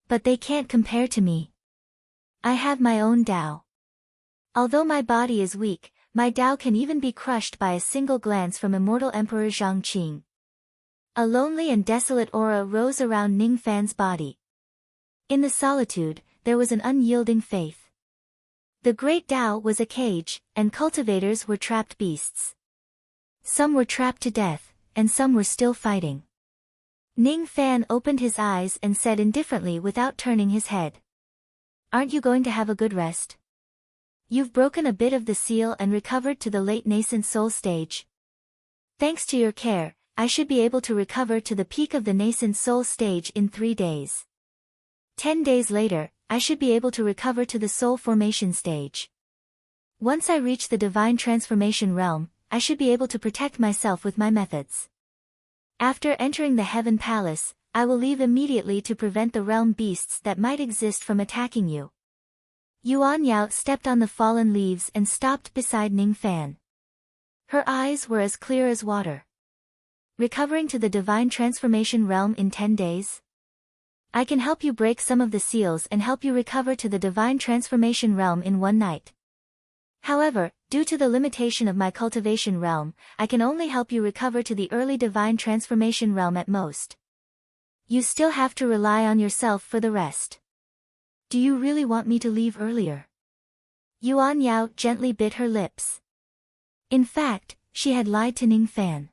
But they can't compare to me. I have my own Tao. Although my body is weak, my Tao can even be crushed by a single glance from immortal Emperor Zhangqing. A lonely and desolate aura rose around Ning Fan's body. In the solitude, there was an unyielding faith. The great Tao was a cage, and cultivators were trapped beasts. Some were trapped to death, and some were still fighting. Ning Fan opened his eyes and said indifferently without turning his head. Aren't you going to have a good rest? You've broken a bit of the seal and recovered to the late nascent soul stage. Thanks to your care, I should be able to recover to the peak of the nascent soul stage in 3 days. 10 days later, I should be able to recover to the soul formation stage. Once I reach the divine transformation realm, I should be able to protect myself with my methods. After entering the Heaven Palace, I will leave immediately to prevent the realm beasts that might exist from attacking you. Yuan Yao stepped on the fallen leaves and stopped beside Ning Fan. Her eyes were as clear as water. Recovering to the divine transformation realm in 10 days? I can help you break some of the seals and help you recover to the divine transformation realm in 1 night. However, due to the limitation of my cultivation realm, I can only help you recover to the early divine transformation realm at most. You still have to rely on yourself for the rest. Do you really want me to leave earlier? Yuan Yao gently bit her lips. In fact, she had lied to Ning Fan.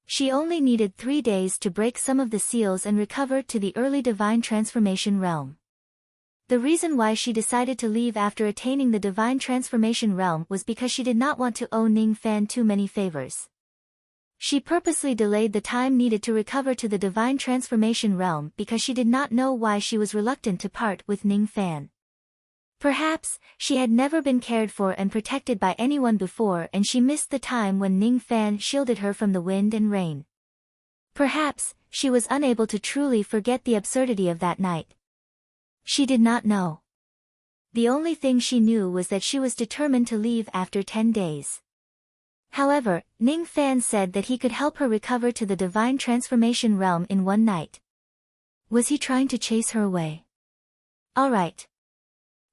She only needed 3 days to break some of the seals and recover to the early divine transformation realm. The reason why she decided to leave after attaining the divine transformation realm was because she did not want to owe Ning Fan too many favors. She purposely delayed the time needed to recover to the divine transformation realm because she did not know why she was reluctant to part with Ning Fan. Perhaps, she had never been cared for and protected by anyone before and she missed the time when Ning Fan shielded her from the wind and rain. Perhaps, she was unable to truly forget the absurdity of that night. She did not know. The only thing she knew was that she was determined to leave after 10 days. However, Ning Fan said that he could help her recover to the divine transformation realm in one night. Was he trying to chase her away? All right.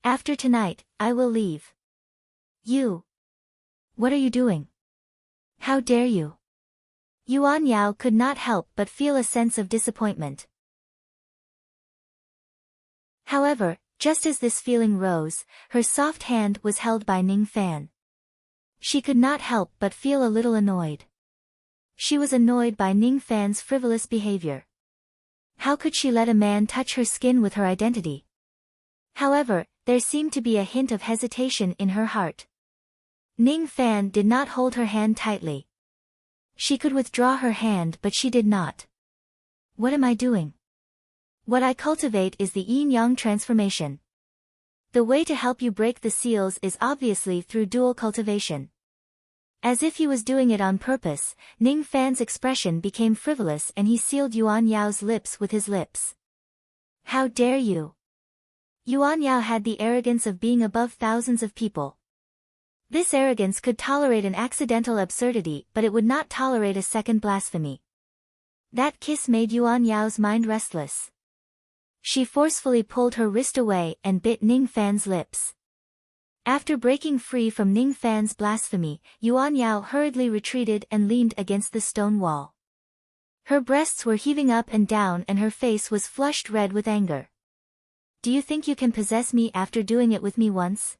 After tonight, I will leave. You. What are you doing? How dare you? Yuan Yao could not help but feel a sense of disappointment. However, just as this feeling rose, her soft hand was held by Ning Fan. She could not help but feel a little annoyed. She was annoyed by Ning Fan's frivolous behavior. How could she let a man touch her skin with her identity? However, there seemed to be a hint of hesitation in her heart. Ning Fan did not hold her hand tightly. She could withdraw her hand but she did not. What am I doing? What I cultivate is the yin-yang transformation. The way to help you break the seals is obviously through dual cultivation. As if he was doing it on purpose, Ning Fan's expression became frivolous and he sealed Yuan Yao's lips with his lips. How dare you? Yuan Yao had the arrogance of being above thousands of people. This arrogance could tolerate an accidental absurdity but it would not tolerate a second blasphemy. That kiss made Yuan Yao's mind restless. She forcefully pulled her wrist away and bit Ning Fan's lips. After breaking free from Ning Fan's blasphemy, Yuan Yao hurriedly retreated and leaned against the stone wall. Her breasts were heaving up and down and her face was flushed red with anger. Do you think you can possess me after doing it with me once?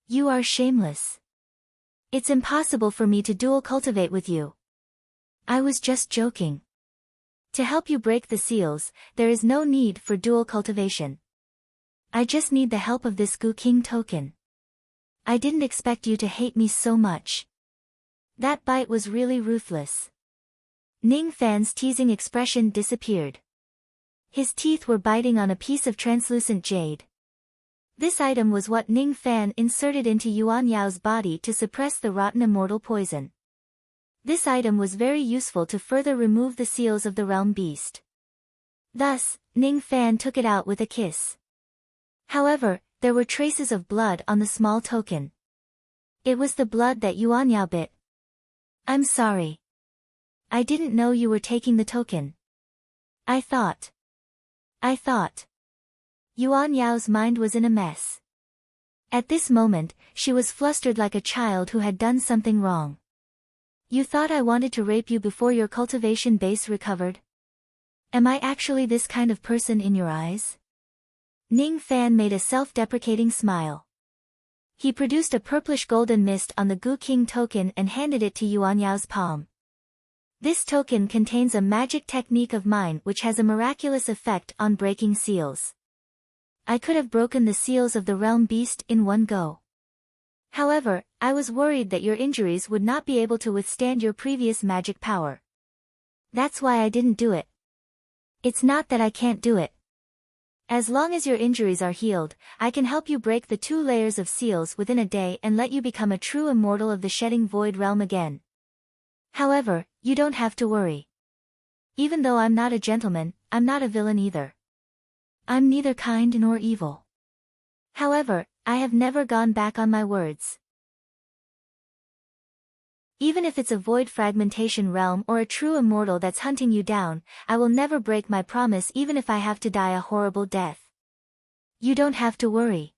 You are shameless. It's impossible for me to dual cultivate with you. I was just joking. To help you break the seals, there is no need for dual cultivation. I just need the help of this Gu King token. I didn't expect you to hate me so much. That bite was really ruthless. Ning Fan's teasing expression disappeared. His teeth were biting on a piece of translucent jade. This item was what Ning Fan inserted into Yuan Yao's body to suppress the rotten immortal poison. This item was very useful to further remove the seals of the realm beast. Thus, Ning Fan took it out with a kiss. However, there were traces of blood on the small token. It was the blood that Yuan Yao bit. I'm sorry. I didn't know you were taking the token. I thought. Yuan Yao's mind was in a mess. At this moment, she was flustered like a child who had done something wrong. You thought I wanted to rape you before your cultivation base recovered? Am I actually this kind of person in your eyes? Ning Fan made a self-deprecating smile. He produced a purplish golden mist on the Gu King token and handed it to Yuan Yao's palm. This token contains a magic technique of mine which has a miraculous effect on breaking seals. I could have broken the seals of the realm beast in one go. However, I was worried that your injuries would not be able to withstand your previous magic power. That's why I didn't do it. It's not that I can't do it. As long as your injuries are healed, I can help you break the 2 layers of seals within a day and let you become a true immortal of the Shedding Void realm again. However, you don't have to worry. Even though I'm not a gentleman, I'm not a villain either. I'm neither kind nor evil. However, I have never gone back on my words. Even if it's a void fragmentation realm or a true immortal that's hunting you down, I will never break my promise even if I have to die a horrible death. You don't have to worry.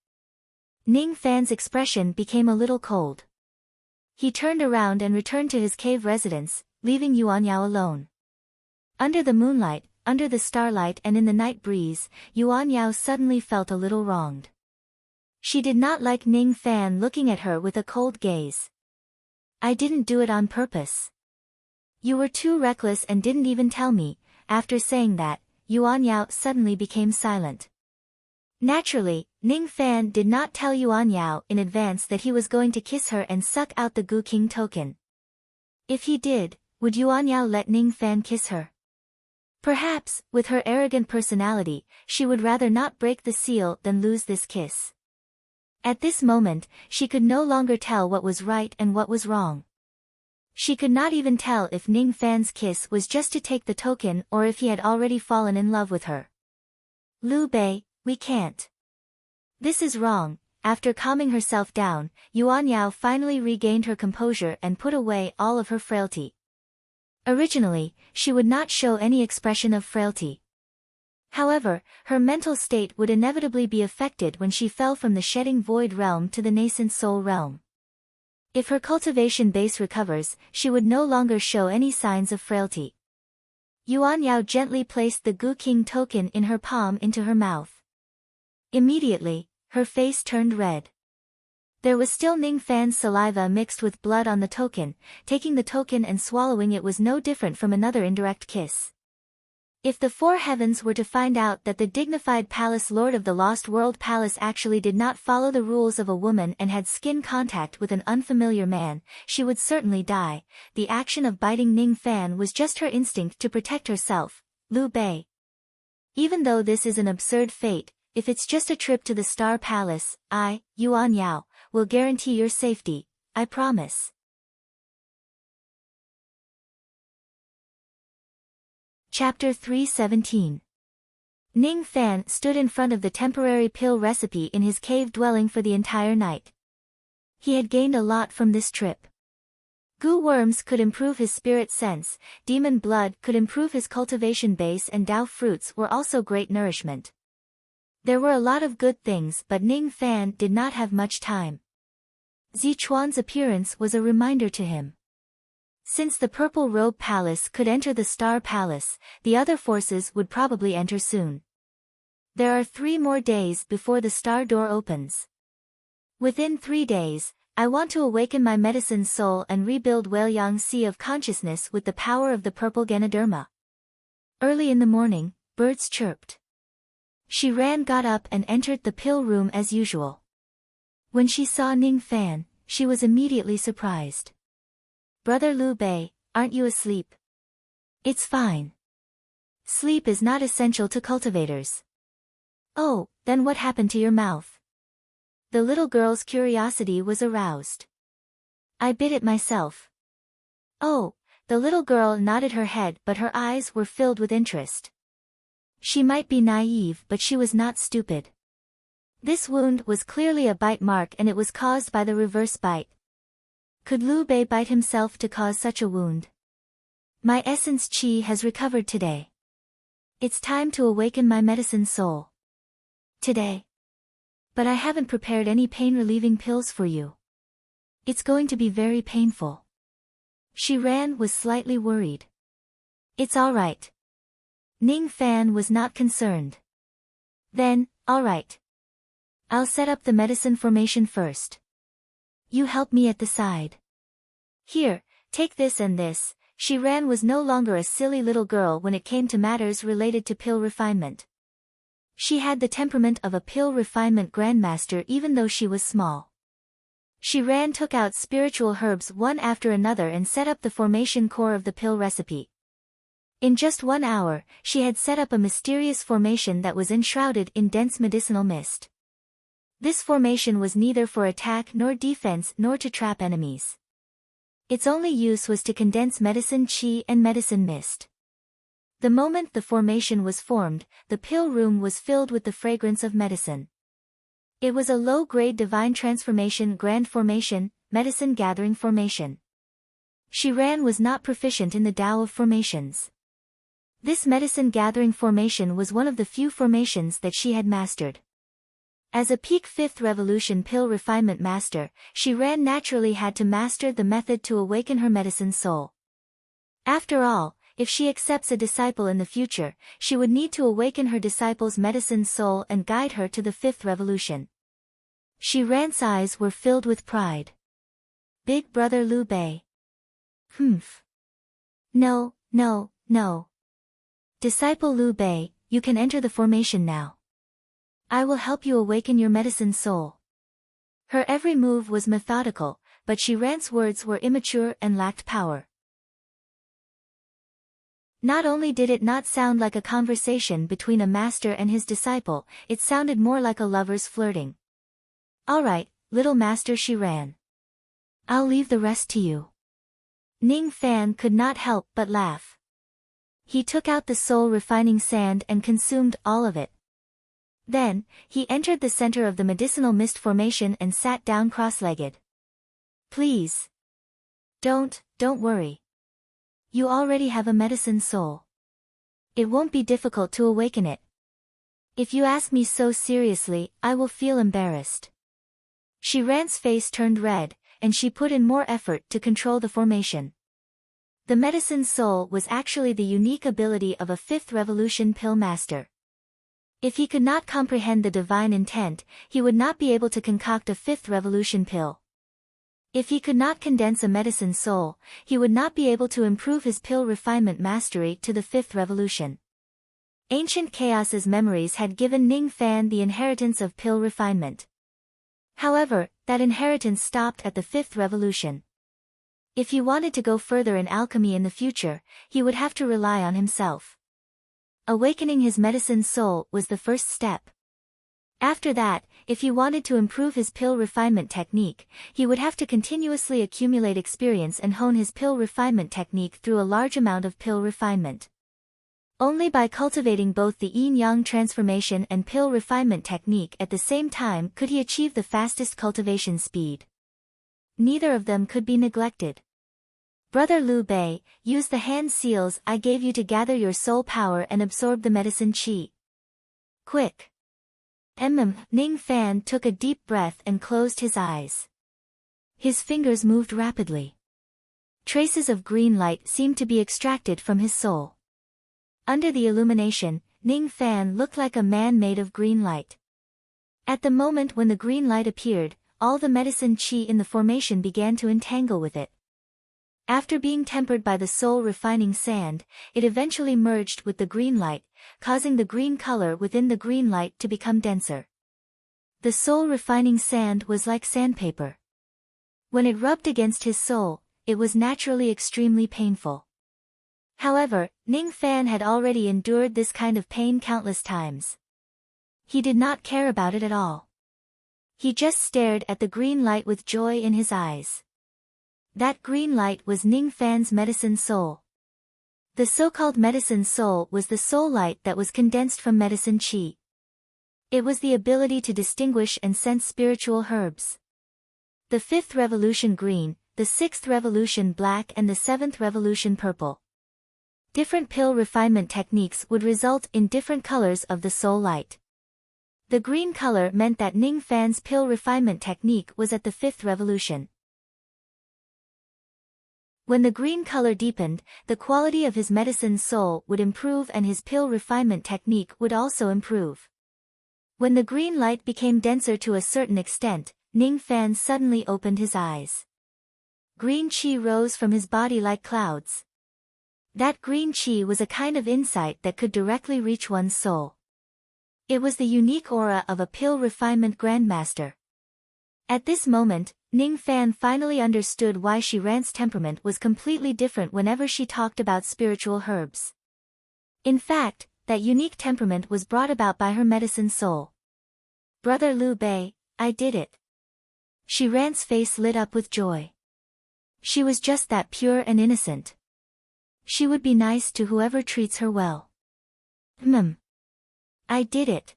Ning Fan's expression became a little cold. He turned around and returned to his cave residence, leaving Yuan Yao alone. Under the moonlight, under the starlight and in the night breeze, Yuan Yao suddenly felt a little wronged. She did not like Ning Fan looking at her with a cold gaze. I didn't do it on purpose. You were too reckless and didn't even tell me. After saying that, Yuan Yao suddenly became silent. Naturally, Ning Fan did not tell Yuan Yao in advance that he was going to kiss her and suck out the Gu King token. If he did, would Yuan Yao let Ning Fan kiss her? Perhaps, with her arrogant personality, she would rather not break the seal than lose this kiss. At this moment, she could no longer tell what was right and what was wrong. She could not even tell if Ning Fan's kiss was just to take the token or if he had already fallen in love with her. Liu Bei, we can't. This is wrong. After calming herself down, Yuan Yao finally regained her composure and put away all of her frailty. Originally, she would not show any expression of frailty. However, her mental state would inevitably be affected when she fell from the shedding void realm to the nascent soul realm. If her cultivation base recovers, she would no longer show any signs of frailty. Yuan Yao gently placed the Gu King token in her palm into her mouth. Immediately, her face turned red. There was still Ning Fan's saliva mixed with blood on the token. Taking the token and swallowing it was no different from another indirect kiss. If the four heavens were to find out that the dignified palace lord of the Lost World Palace actually did not follow the rules of a woman and had skin contact with an unfamiliar man, she would certainly die. The action of biting Ning Fan was just her instinct to protect herself. Liu Bei. Even though this is an absurd fate, if it's just a trip to the Star Palace, I, Yuan Yao, will guarantee your safety, I promise. Chapter 317. Ning Fan stood in front of the temporary pill recipe in his cave dwelling for the entire night. He had gained a lot from this trip. Gu worms could improve his spirit sense, demon blood could improve his cultivation base, and Dao fruits were also great nourishment. There were a lot of good things, but Ning Fan did not have much time. Zichuan's appearance was a reminder to him. Since the Purple Robe Palace could enter the Star Palace, the other forces would probably enter soon. There are 3 more days before the Star Door opens. Within 3 days, I want to awaken my medicine soul and rebuild Whalyang Sea of Consciousness with the power of the Purple Ganoderma. Early in the morning, birds chirped. She got up and entered the pill room as usual. When she saw Ning Fan, she was immediately surprised. Brother Liu Bei, aren't you asleep? It's fine. Sleep is not essential to cultivators. Oh, then what happened to your mouth? The little girl's curiosity was aroused. I bit it myself. Oh, the little girl nodded her head, but her eyes were filled with interest. She might be naive, but she was not stupid. This wound was clearly a bite mark, and it was caused by the reverse bite. Could Liu Bei bite himself to cause such a wound? My essence qi has recovered today. It's time to awaken my medicine soul. Today. But I haven't prepared any pain-relieving pills for you. It's going to be very painful. She was slightly worried. It's all right. Ning Fan was not concerned. Then, all right. I'll set up the medicine formation first. You help me at the side. Here, take this and this. She was no longer a silly little girl when it came to matters related to pill refinement. She had the temperament of a pill refinement grandmaster even though she was small. She took out spiritual herbs one after another and set up the formation core of the pill recipe. In just 1 hour, she had set up a mysterious formation that was enshrouded in dense medicinal mist. This formation was neither for attack nor defense nor to trap enemies. Its only use was to condense medicine qi and medicine mist. The moment the formation was formed, the pill room was filled with the fragrance of medicine. It was a low-grade divine transformation grand formation, medicine gathering formation. She was not proficient in the Tao of formations. This medicine gathering formation was one of the few formations that she had mastered. As a peak 5th revolution pill refinement master, she naturally had to master the method to awaken her medicine soul. After all, if she accepts a disciple in the future, she would need to awaken her disciple's medicine soul and guide her to the 5th revolution. Shi Ran's eyes were filled with pride. Big brother Liu Bei. Humph. No, no, no. Disciple Liu Bei, you can enter the formation now. I will help you awaken your medicine soul. Her every move was methodical, but Shi Ran's words were immature and lacked power. Not only did it not sound like a conversation between a master and his disciple, it sounded more like a lover's flirting. All right, little master Shi Ran. I'll leave the rest to you. Ning Fan could not help but laugh. He took out the soul-refining sand and consumed all of it. Then, he entered the center of the medicinal mist formation and sat down cross-legged. Please. Don't worry. You already have a medicine soul. It won't be difficult to awaken it. If you ask me so seriously, I will feel embarrassed. Shi Ran's face turned red, and she put in more effort to control the formation. The medicine soul was actually the unique ability of a fifth revolution pill master. If he could not comprehend the divine intent, he would not be able to concoct a fifth revolution pill. If he could not condense a medicine soul, he would not be able to improve his pill refinement mastery to the fifth revolution. Ancient Chaos's memories had given Ning Fan the inheritance of pill refinement. However, that inheritance stopped at the fifth revolution. If he wanted to go further in alchemy in the future, he would have to rely on himself. Awakening his medicine soul was the first step. After that, if he wanted to improve his pill refinement technique, he would have to continuously accumulate experience and hone his pill refinement technique through a large amount of pill refinement. Only by cultivating both the yin-yang transformation and pill refinement technique at the same time could he achieve the fastest cultivation speed. Neither of them could be neglected. Brother Liu Bei, use the hand seals I gave you to gather your soul power and absorb the medicine qi. Quick. Ning Fan took a deep breath and closed his eyes. His fingers moved rapidly. Traces of green light seemed to be extracted from his soul. Under the illumination, Ning Fan looked like a man made of green light. At the moment when the green light appeared, all the medicine qi in the formation began to entangle with it. After being tempered by the soul-refining sand, it eventually merged with the green light, causing the green color within the green light to become denser. The soul-refining sand was like sandpaper. When it rubbed against his soul, it was naturally extremely painful. However, Ning Fan had already endured this kind of pain countless times. He did not care about it at all. He just stared at the green light with joy in his eyes. That green light was Ning Fan's medicine soul. The so-called medicine soul was the soul light that was condensed from medicine qi. It was the ability to distinguish and sense spiritual herbs. The fifth revolution green, the sixth revolution black and the seventh revolution purple. Different pill refinement techniques would result in different colors of the soul light. The green color meant that Ning Fan's pill refinement technique was at the fifth revolution. When the green color deepened, the quality of his medicine soul would improve and his pill refinement technique would also improve. When the green light became denser to a certain extent, Ning Fan suddenly opened his eyes. Green qi rose from his body like clouds. That green qi was a kind of insight that could directly reach one's soul. It was the unique aura of a pill refinement grandmaster. At this moment, Ning Fan finally understood why Shi Ran's temperament was completely different whenever she talked about spiritual herbs. In fact, that unique temperament was brought about by her medicine soul. Brother Liu Bei, I did it. Shi Ran's face lit up with joy. She was just that pure and innocent. She would be nice to whoever treats her well. I did it.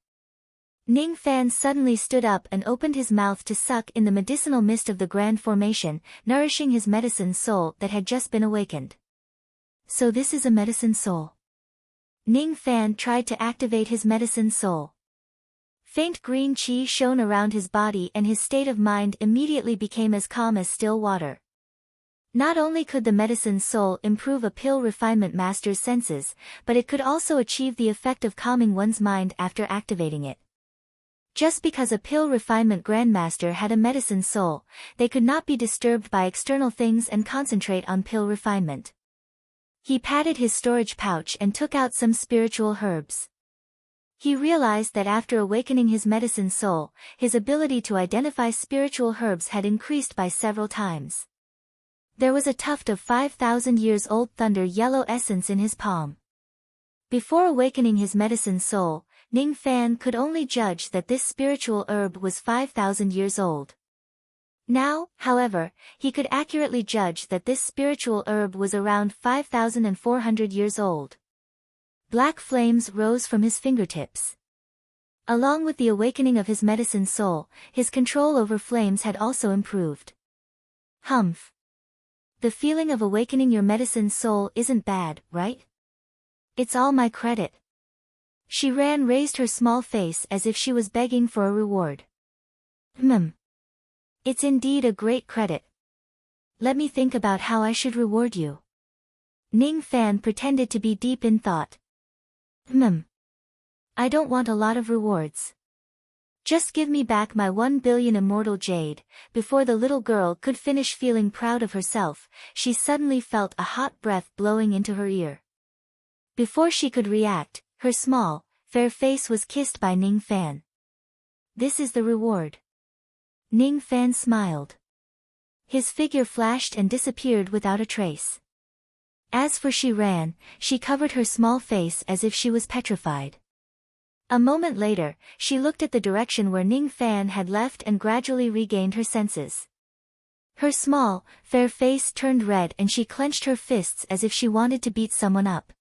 Ning Fan suddenly stood up and opened his mouth to suck in the medicinal mist of the grand formation, nourishing his medicine soul that had just been awakened. So this is a medicine soul. Ning Fan tried to activate his medicine soul. Faint green qi shone around his body and his state of mind immediately became as calm as still water. Not only could the medicine soul improve a pill refinement master's senses, but it could also achieve the effect of calming one's mind after activating it. Just because a pill refinement grandmaster had a medicine soul, they could not be disturbed by external things and concentrate on pill refinement. He patted his storage pouch and took out some spiritual herbs. He realized that after awakening his medicine soul, his ability to identify spiritual herbs had increased by several times. There was a tuft of 5,000 years old thunder yellow essence in his palm. Before awakening his medicine soul, Ning Fan could only judge that this spiritual herb was 5,000 years old. Now, however, he could accurately judge that this spiritual herb was around 5,400 years old. Black flames rose from his fingertips. Along with the awakening of his medicine soul, his control over flames had also improved. Humph. The feeling of awakening your medicine soul isn't bad, right? It's all my credit. Shi Ran raised her small face as if she was begging for a reward. It's indeed a great credit. Let me think about how I should reward you. Ning Fan pretended to be deep in thought. I don't want a lot of rewards. Just give me back my 1 billion immortal jade. Before the little girl could finish feeling proud of herself, she suddenly felt a hot breath blowing into her ear. Before she could react, her small, fair face was kissed by Ning Fan. This is the reward. Ning Fan smiled. His figure flashed and disappeared without a trace. As for Shi Ran, she covered her small face as if she was petrified. A moment later, she looked at the direction where Ning Fan had left and gradually regained her senses. Her small, fair face turned red and she clenched her fists as if she wanted to beat someone up.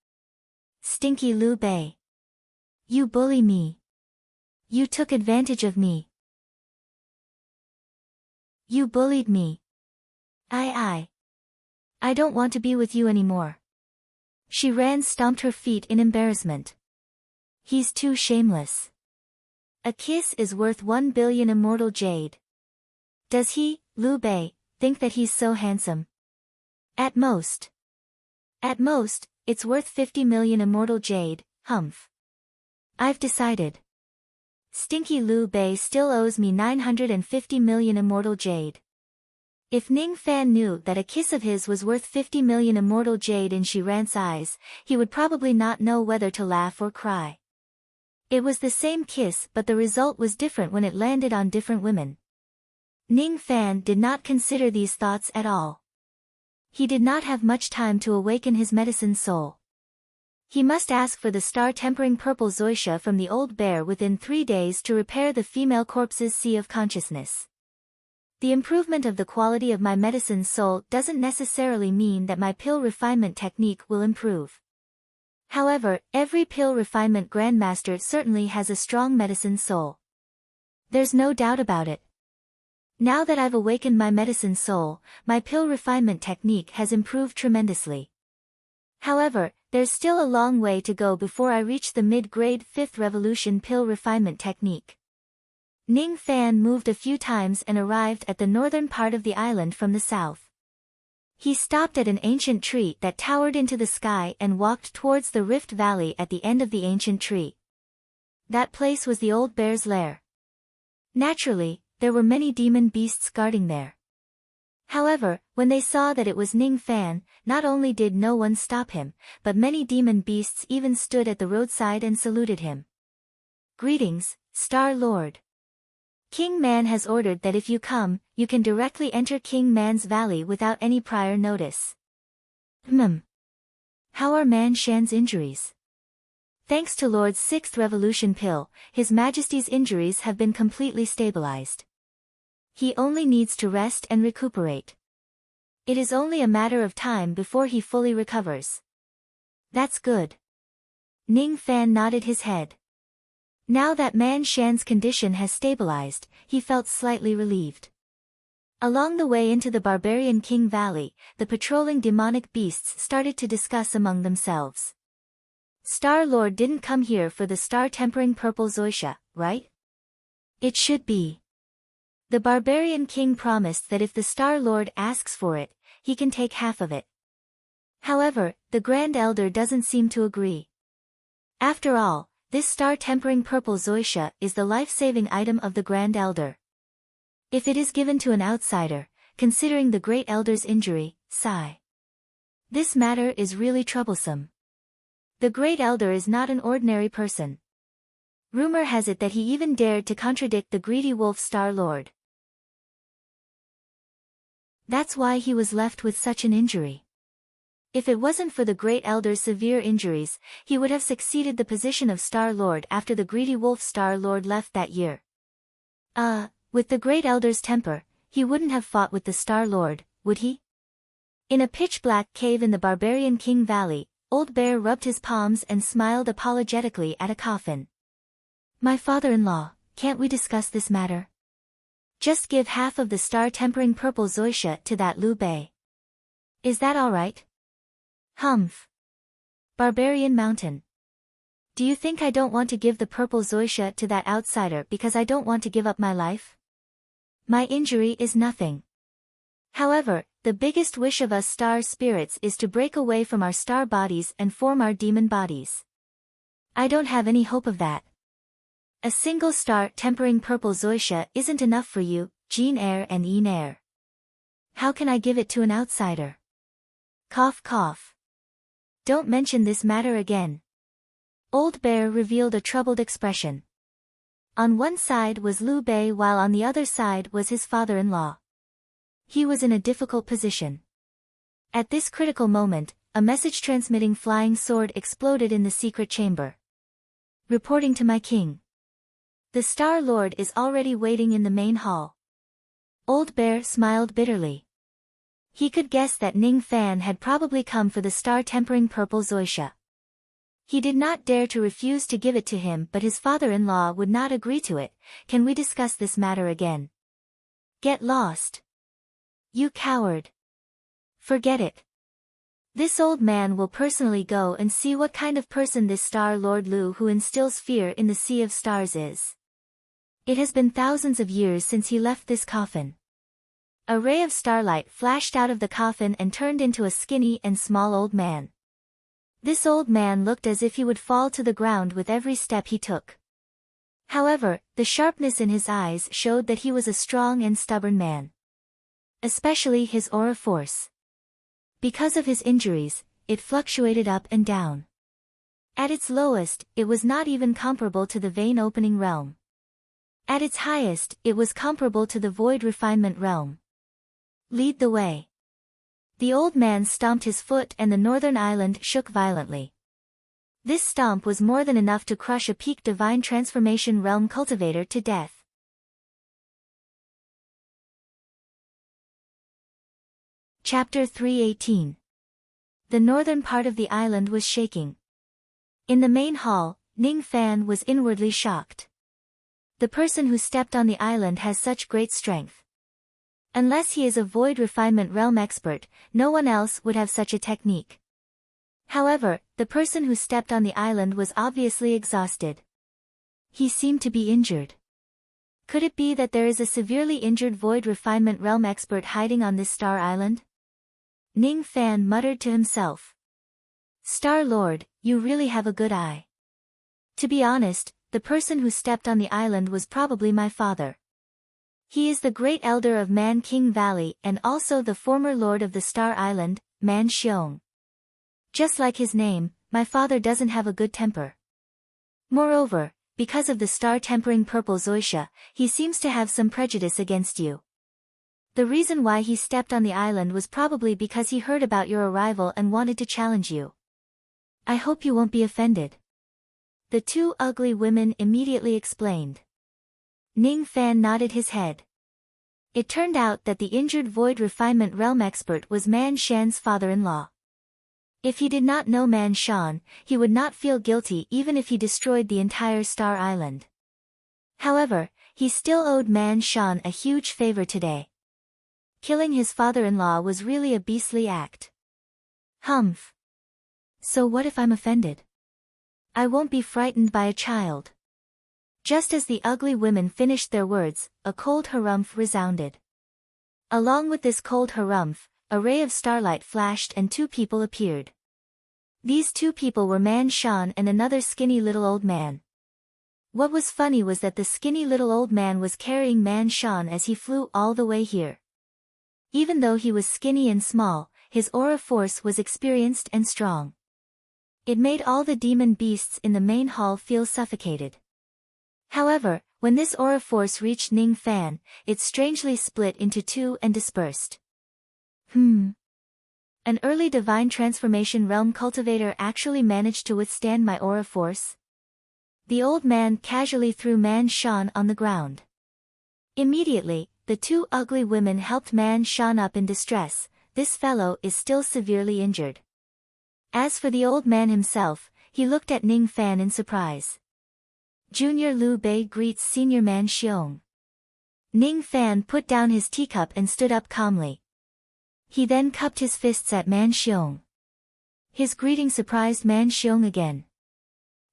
Stinky Liu Bei. You bully me. You took advantage of me. You bullied me. I don't want to be with you anymore. Shi Ran stomped her feet in embarrassment. He's too shameless. A kiss is worth 1 billion immortal jade. Does he, Liu Bei, think that he's so handsome? At most, it's worth 50 million immortal jade, humph. I've decided. Stinky Liu Bei still owes me 950 million immortal jade. If Ning Fan knew that a kiss of his was worth 50 million immortal jade in Shi Ran's eyes, he would probably not know whether to laugh or cry. It was the same kiss but the result was different when it landed on different women. Ning Fan did not consider these thoughts at all. He did not have much time to awaken his medicine soul. He must ask for the star-tempering purple zoysha from the old bear within 3 days to repair the female corpse's sea of consciousness. The improvement of the quality of my medicine soul doesn't necessarily mean that my pill refinement technique will improve. However, every pill refinement grandmaster certainly has a strong medicine soul. There's no doubt about it. Now that I've awakened my medicine soul, my pill refinement technique has improved tremendously. However, there's still a long way to go before I reach the mid-grade 5th revolution pill refinement technique. Ning Fan moved a few times and arrived at the northern part of the island from the south. He stopped at an ancient tree that towered into the sky and walked towards the rift valley at the end of the ancient tree. That place was the old bear's lair. Naturally, there were many demon beasts guarding there. However, when they saw that it was Ning Fan, not only did no one stop him, but many demon beasts even stood at the roadside and saluted him. Greetings, Star Lord. King Man has ordered that if you come, you can directly enter King Man's valley without any prior notice. How are Man Shan's injuries? Thanks to Lord's 6th revolution pill, His Majesty's injuries have been completely stabilized. He only needs to rest and recuperate. It is only a matter of time before he fully recovers. That's good. Ning Fan nodded his head. Now that Man Shan's condition has stabilized, he felt slightly relieved. Along the way into the Barbarian King Valley, the patrolling demonic beasts started to discuss among themselves. Star Lord didn't come here for the star-tempering purple zoysha, right? It should be. The Barbarian King promised that if the Star Lord asks for it, he can take half of it. However, the Grand Elder doesn't seem to agree. After all, This star-tempering purple zoysia is the life-saving item of the Grand Elder. If it is given to an outsider, considering the Great Elder's injury, sigh. This matter is really troublesome. The Great Elder is not an ordinary person. Rumor has it that he even dared to contradict the greedy wolf Star Lord. That's why he was left with such an injury. If it wasn't for the Great Elder's severe injuries, he would have succeeded the position of Star Lord after the greedy wolf Star Lord left that year. With the Great Elder's temper, he wouldn't have fought with the Star Lord, would he? In a pitch-black cave in the barbarian King Valley, Old Bear rubbed his palms and smiled apologetically at a coffin. My father-in-law, can't we discuss this matter? Just give half of the star-tempering purple zoysia to that Liu Bei. Is that all right? Humph. Barbarian Mountain. Do you think I don't want to give the purple zoysia to that outsider because I don't want to give up my life? My injury is nothing. However, the biggest wish of us star spirits is to break away from our star bodies and form our demon bodies. I don't have any hope of that. A single star-tempering purple zoysia isn't enough for you, Jean Eyre and Yin Eyre. How can I give it to an outsider? Cough cough. Don't mention this matter again. Old Bear revealed a troubled expression. On one side was Liu Bei while on the other side was his father-in-law. He was in a difficult position. At this critical moment, a message-transmitting flying sword exploded in the secret chamber. Reporting to my king. The Star Lord is already waiting in the main hall. Old Bear smiled bitterly. He could guess that Ning Fan had probably come for the star-tempering purple zoysia. He did not dare to refuse to give it to him, but his father-in-law would not agree to it. Can we discuss this matter again? Get lost. You coward. Forget it. This old man will personally go and see what kind of person this Star Lord Liu who instills fear in the Sea of Stars is. It has been thousands of years since he left this coffin. A ray of starlight flashed out of the coffin and turned into a skinny and small old man. This old man looked as if he would fall to the ground with every step he took. However, the sharpness in his eyes showed that he was a strong and stubborn man. Especially his aura force. Because of his injuries, it fluctuated up and down. At its lowest, it was not even comparable to the vein-opening realm. At its highest, it was comparable to the void refinement realm. Lead the way. The old man stomped his foot and the northern island shook violently. This stomp was more than enough to crush a peak divine transformation realm cultivator to death. Chapter 318. The northern part of the island was shaking. In the main hall, Ning Fan was inwardly shocked. The person who stepped on the island has such great strength. Unless he is a void refinement realm expert, no one else would have such a technique. However, the person who stepped on the island was obviously exhausted. He seemed to be injured. Could it be that there is a severely injured void refinement realm expert hiding on this star island? Ning Fan muttered to himself. Star Lord, you really have a good eye. To be honest, the person who stepped on the island was probably my father. He is the great elder of Man King Valley and also the former lord of the Star Island, Man Xiong. Just like his name, my father doesn't have a good temper. Moreover, because of the star-tempering purple zoysia, he seems to have some prejudice against you. The reason why he stepped on the island was probably because he heard about your arrival and wanted to challenge you. I hope you won't be offended. The two ugly women immediately explained. Ning Fan nodded his head. It turned out that the injured void refinement realm expert was Man Shan's father-in-law. If he did not know Man Shan, he would not feel guilty even if he destroyed the entire Star Island. However, he still owed Man Shan a huge favor today. Killing his father-in-law was really a beastly act. Humph. So what if I'm offended? I won't be frightened by a child. Just as the ugly women finished their words, a cold harumph resounded. Along with this cold harumph, a ray of starlight flashed and two people appeared. These two people were Man Shan and another skinny little old man. What was funny was that the skinny little old man was carrying Man Shan as he flew all the way here. Even though he was skinny and small, his aura force was experienced and strong. It made all the demon beasts in the main hall feel suffocated. However, when this aura force reached Ning Fan, it strangely split into two and dispersed. An early divine transformation realm cultivator actually managed to withstand my aura force? The old man casually threw Man Shan on the ground. Immediately, the two ugly women helped Man Shan up in distress. This fellow is still severely injured. As for the old man himself, he looked at Ning Fan in surprise. Junior Liu Bei greets Senior Man Xiong. Ning Fan put down his teacup and stood up calmly. He then cupped his fists at Man Xiong. His greeting surprised Man Xiong again.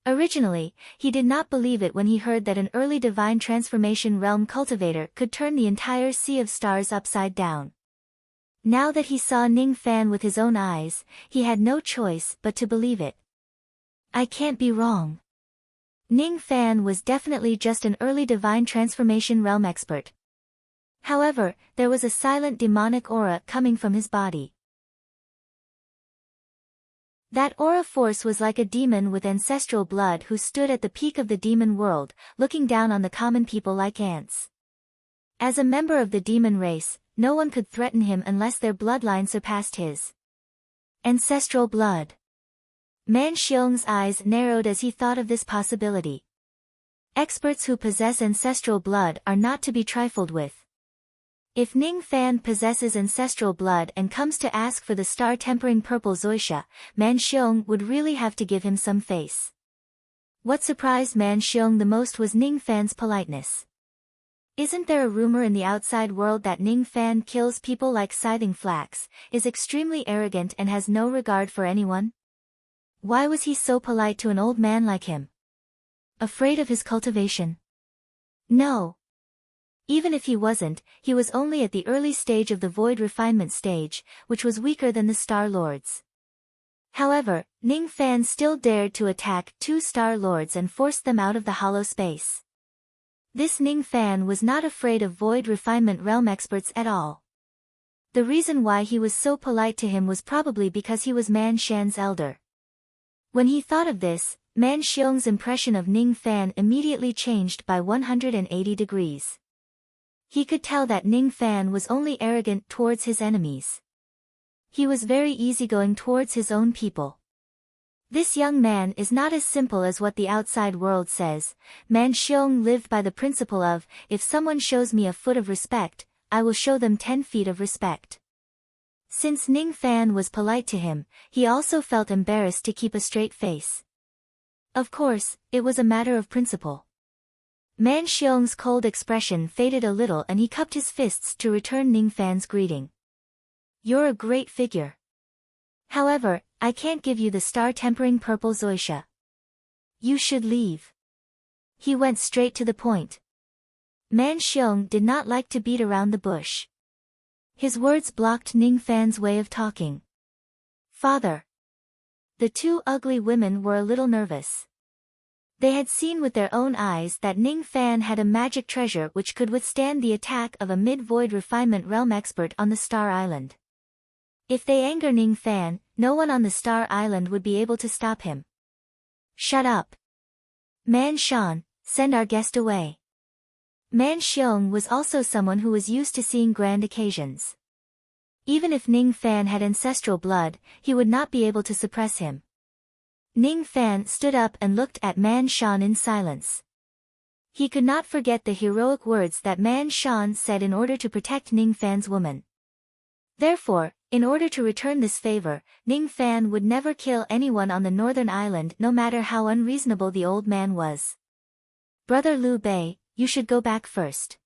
Originally, he did not believe it when he heard that an early divine transformation realm cultivator could turn the entire sea of stars upside down. Now that he saw Ning Fan with his own eyes, he had no choice but to believe it. I can't be wrong. Ning Fan was definitely just an early divine transformation realm expert. However, there was a silent demonic aura coming from his body. That aura force was like a demon with ancestral blood who stood at the peak of the demon world, looking down on the common people like ants. As a member of the demon race, no one could threaten him unless their bloodline surpassed his. Ancestral blood. Man Xiong's eyes narrowed as he thought of this possibility. Experts who possess ancestral blood are not to be trifled with. If Ning Fan possesses ancestral blood and comes to ask for the star-tempering purple Zoisha, Man Xiong would really have to give him some face. What surprised Man Xiong the most was Ning Fan's politeness. Isn't there a rumor in the outside world that Ning Fan kills people like scything flax, is extremely arrogant and has no regard for anyone? Why was he so polite to an old man like him? Afraid of his cultivation? No. Even if he wasn't, he was only at the early stage of the void refinement stage, which was weaker than the Star Lords. However, Ning Fan still dared to attack two Star Lords and force them out of the hollow space. This Ning Fan was not afraid of void refinement realm experts at all. The reason why he was so polite to him was probably because he was Man Shan's elder. When he thought of this, Man Xiong's impression of Ning Fan immediately changed by 180 degrees. He could tell that Ning Fan was only arrogant towards his enemies. He was very easygoing towards his own people. This young man is not as simple as what the outside world says. Man Xiong lived by the principle of, if someone shows me a foot of respect, I will show them 10 feet of respect. Since Ning Fan was polite to him, he also felt embarrassed to keep a straight face. Of course, it was a matter of principle. Man Xiong's cold expression faded a little and he cupped his fists to return Ning Fan's greeting. You're a great figure. However, I can't give you the star-tempering purple Zoisha. You should leave. He went straight to the point. Man Xiong did not like to beat around the bush. His words blocked Ning Fan's way of talking. Father. The two ugly women were a little nervous. They had seen with their own eyes that Ning Fan had a magic treasure which could withstand the attack of a mid-void refinement realm expert on the Star Island. If they anger Ning Fan, no one on the Star Island would be able to stop him. Shut up. Man Shan, send our guest away. Man Xiong was also someone who was used to seeing grand occasions. Even if Ning Fan had ancestral blood, he would not be able to suppress him. Ning Fan stood up and looked at Man Shan in silence. He could not forget the heroic words that Man Shan said in order to protect Ning Fan's woman. Therefore, in order to return this favor, Ning Fan would never kill anyone on the northern island no matter how unreasonable the old man was. Brother Liu Bei, you should go back first.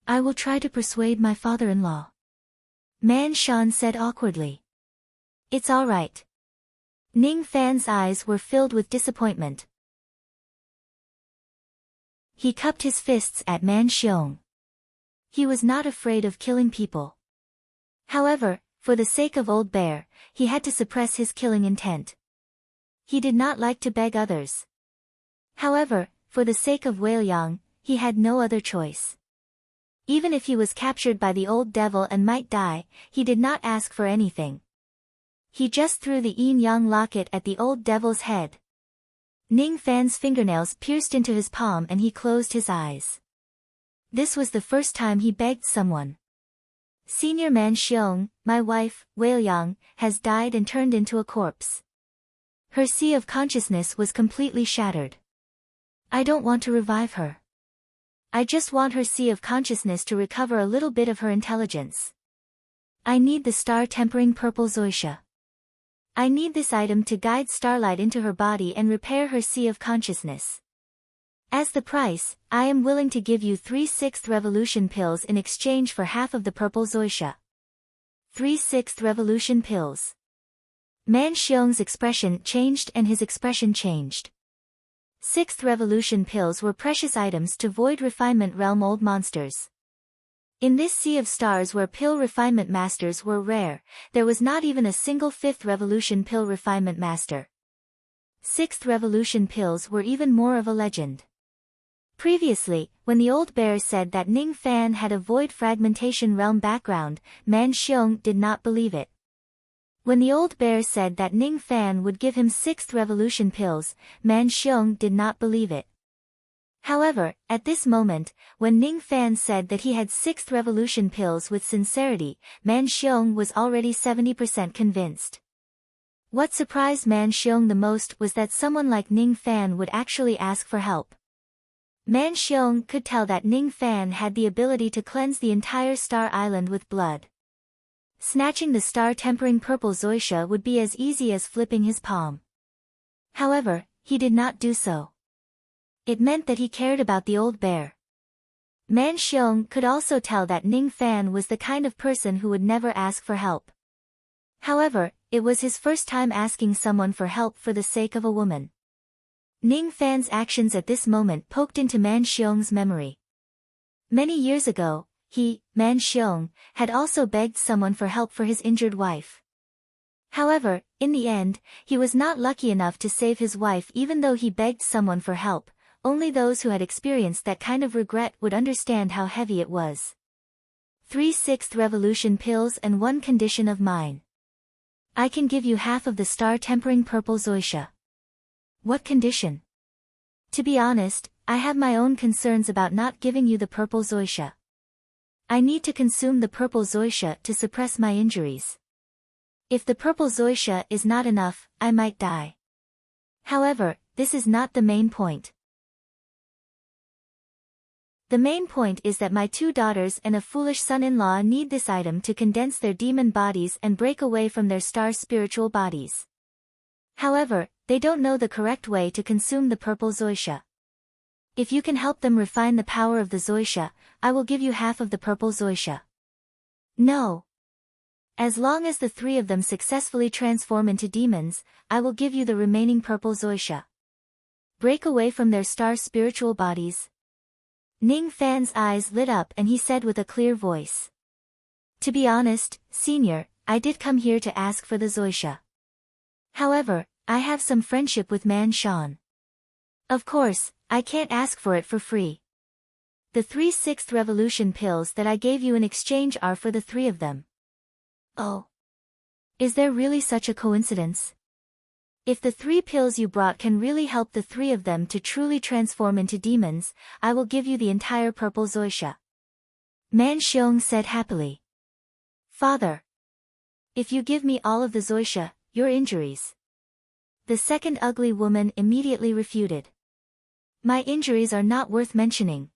I will try to persuade my father-in-law. Man Shan said awkwardly. It's all right. Ning Fan's eyes were filled with disappointment. He cupped his fists at Man Xiong. He was not afraid of killing people. However, for the sake of Old Bear, he had to suppress his killing intent. he did not like to beg others. However, for the sake of Wei-liang, he had no other choice. Even if he was captured by the old devil and might die, he did not ask for anything. He just threw the yin-yang locket at the old devil's head. Ning Fan's fingernails pierced into his palm and he closed his eyes. This was the first time he begged someone. Senior Man Xiong, my wife, Wei-liang, has died and turned into a corpse. Her sea of consciousness was completely shattered. I don't want to revive her. I just want her sea of consciousness to recover a little bit of her intelligence. I need the star-tempering purple zoysia. I need this item to guide starlight into her body and repair her sea of consciousness. As the price, I am willing to give you 3/6 revolution pills in exchange for half of the purple zoysia. 3/6 revolution pills. Man Xiong's expression changed and his expression changed. 6th revolution pills were precious items to void refinement realm old monsters. In this sea of stars where pill refinement masters were rare, there was not even a single 5th revolution pill refinement master. 6th revolution pills were even more of a legend. Previously, when the old bear said that Ning Fan had a void fragmentation realm background, Man Xiong did not believe it. When the old bear said that Ning Fan would give him 6th revolution pills, Man Xiong did not believe it. However, at this moment, when Ning Fan said that he had 6th revolution pills with sincerity, Man Xiong was already 70% convinced. What surprised Man Xiong the most was that someone like Ning Fan would actually ask for help. Man Xiong could tell that Ning Fan had the ability to cleanse the entire Star Island with blood. Snatching the star-tempering purple zoysia would be as easy as flipping his palm. However, he did not do so. It meant that he cared about the old bear. Man Xiong could also tell that Ning Fan was the kind of person who would never ask for help. However, it was his first time asking someone for help for the sake of a woman. Ning Fan's actions at this moment poked into Man Xiong's memory. Many years ago, he, Man Xiong, had also begged someone for help for his injured wife. However, in the end, he was not lucky enough to save his wife even though he begged someone for help. Only those who had experienced that kind of regret would understand how heavy it was. 3/6 revolution pills and one condition of mine. I can give you half of the star-tempering purple zoysia. What condition? To be honest, I have my own concerns about not giving you the purple zoysia. I need to consume the purple zoysia to suppress my injuries. If the purple zoysia is not enough, I might die. However, this is not the main point. The main point is that my 2 daughters and a foolish son-in-law need this item to condense their demon bodies and break away from their star spiritual bodies. However, they don't know the correct way to consume the purple zoysia. If you can help them refine the power of the zoysia, I will give you half of the purple zoysia. No. As long as the 3 of them successfully transform into demons, I will give you the remaining purple zoysia. Break away from their star spiritual bodies. Ning Fan's eyes lit up and he said with a clear voice. To be honest, Senior, I did come here to ask for the zoysia. However, I have some friendship with Man Shan. Of course, I can't ask for it for free. The 3/6 revolution pills that I gave you in exchange are for the 3 of them. Oh. Is there really such a coincidence? If the 3 pills you brought can really help the 3 of them to truly transform into demons, I will give you the entire purple zoysia. Man Xiong said happily. Father. If you give me all of the zoysia, your injuries. The second ugly woman immediately refuted. My injuries are not worth mentioning.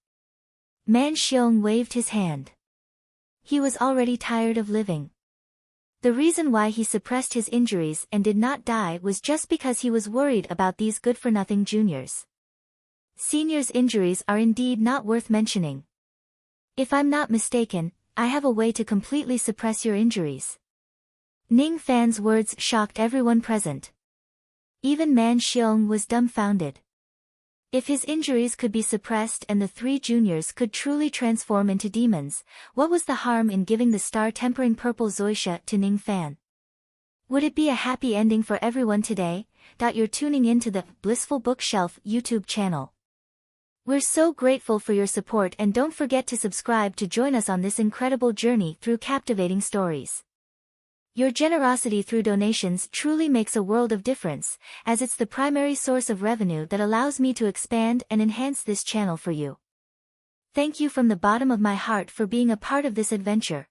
Man Xiong waved his hand. He was already tired of living. The reason why he suppressed his injuries and did not die was just because he was worried about these good-for-nothing juniors. Seniors' injuries are indeed not worth mentioning. If I'm not mistaken, I have a way to completely suppress your injuries. Ning Fan's words shocked everyone present. Even Man Xiong was dumbfounded. If his injuries could be suppressed and the 3 juniors could truly transform into demons, what was the harm in giving the star-tempering purple zoysia to Ning Fan? Would it be a happy ending for everyone today, that you're tuning into the Blissful Bookshelf YouTube channel. We're so grateful for your support, and don't forget to subscribe to join us on this incredible journey through captivating stories. Your generosity through donations truly makes a world of difference, as it's the primary source of revenue that allows me to expand and enhance this channel for you. Thank you from the bottom of my heart for being a part of this adventure.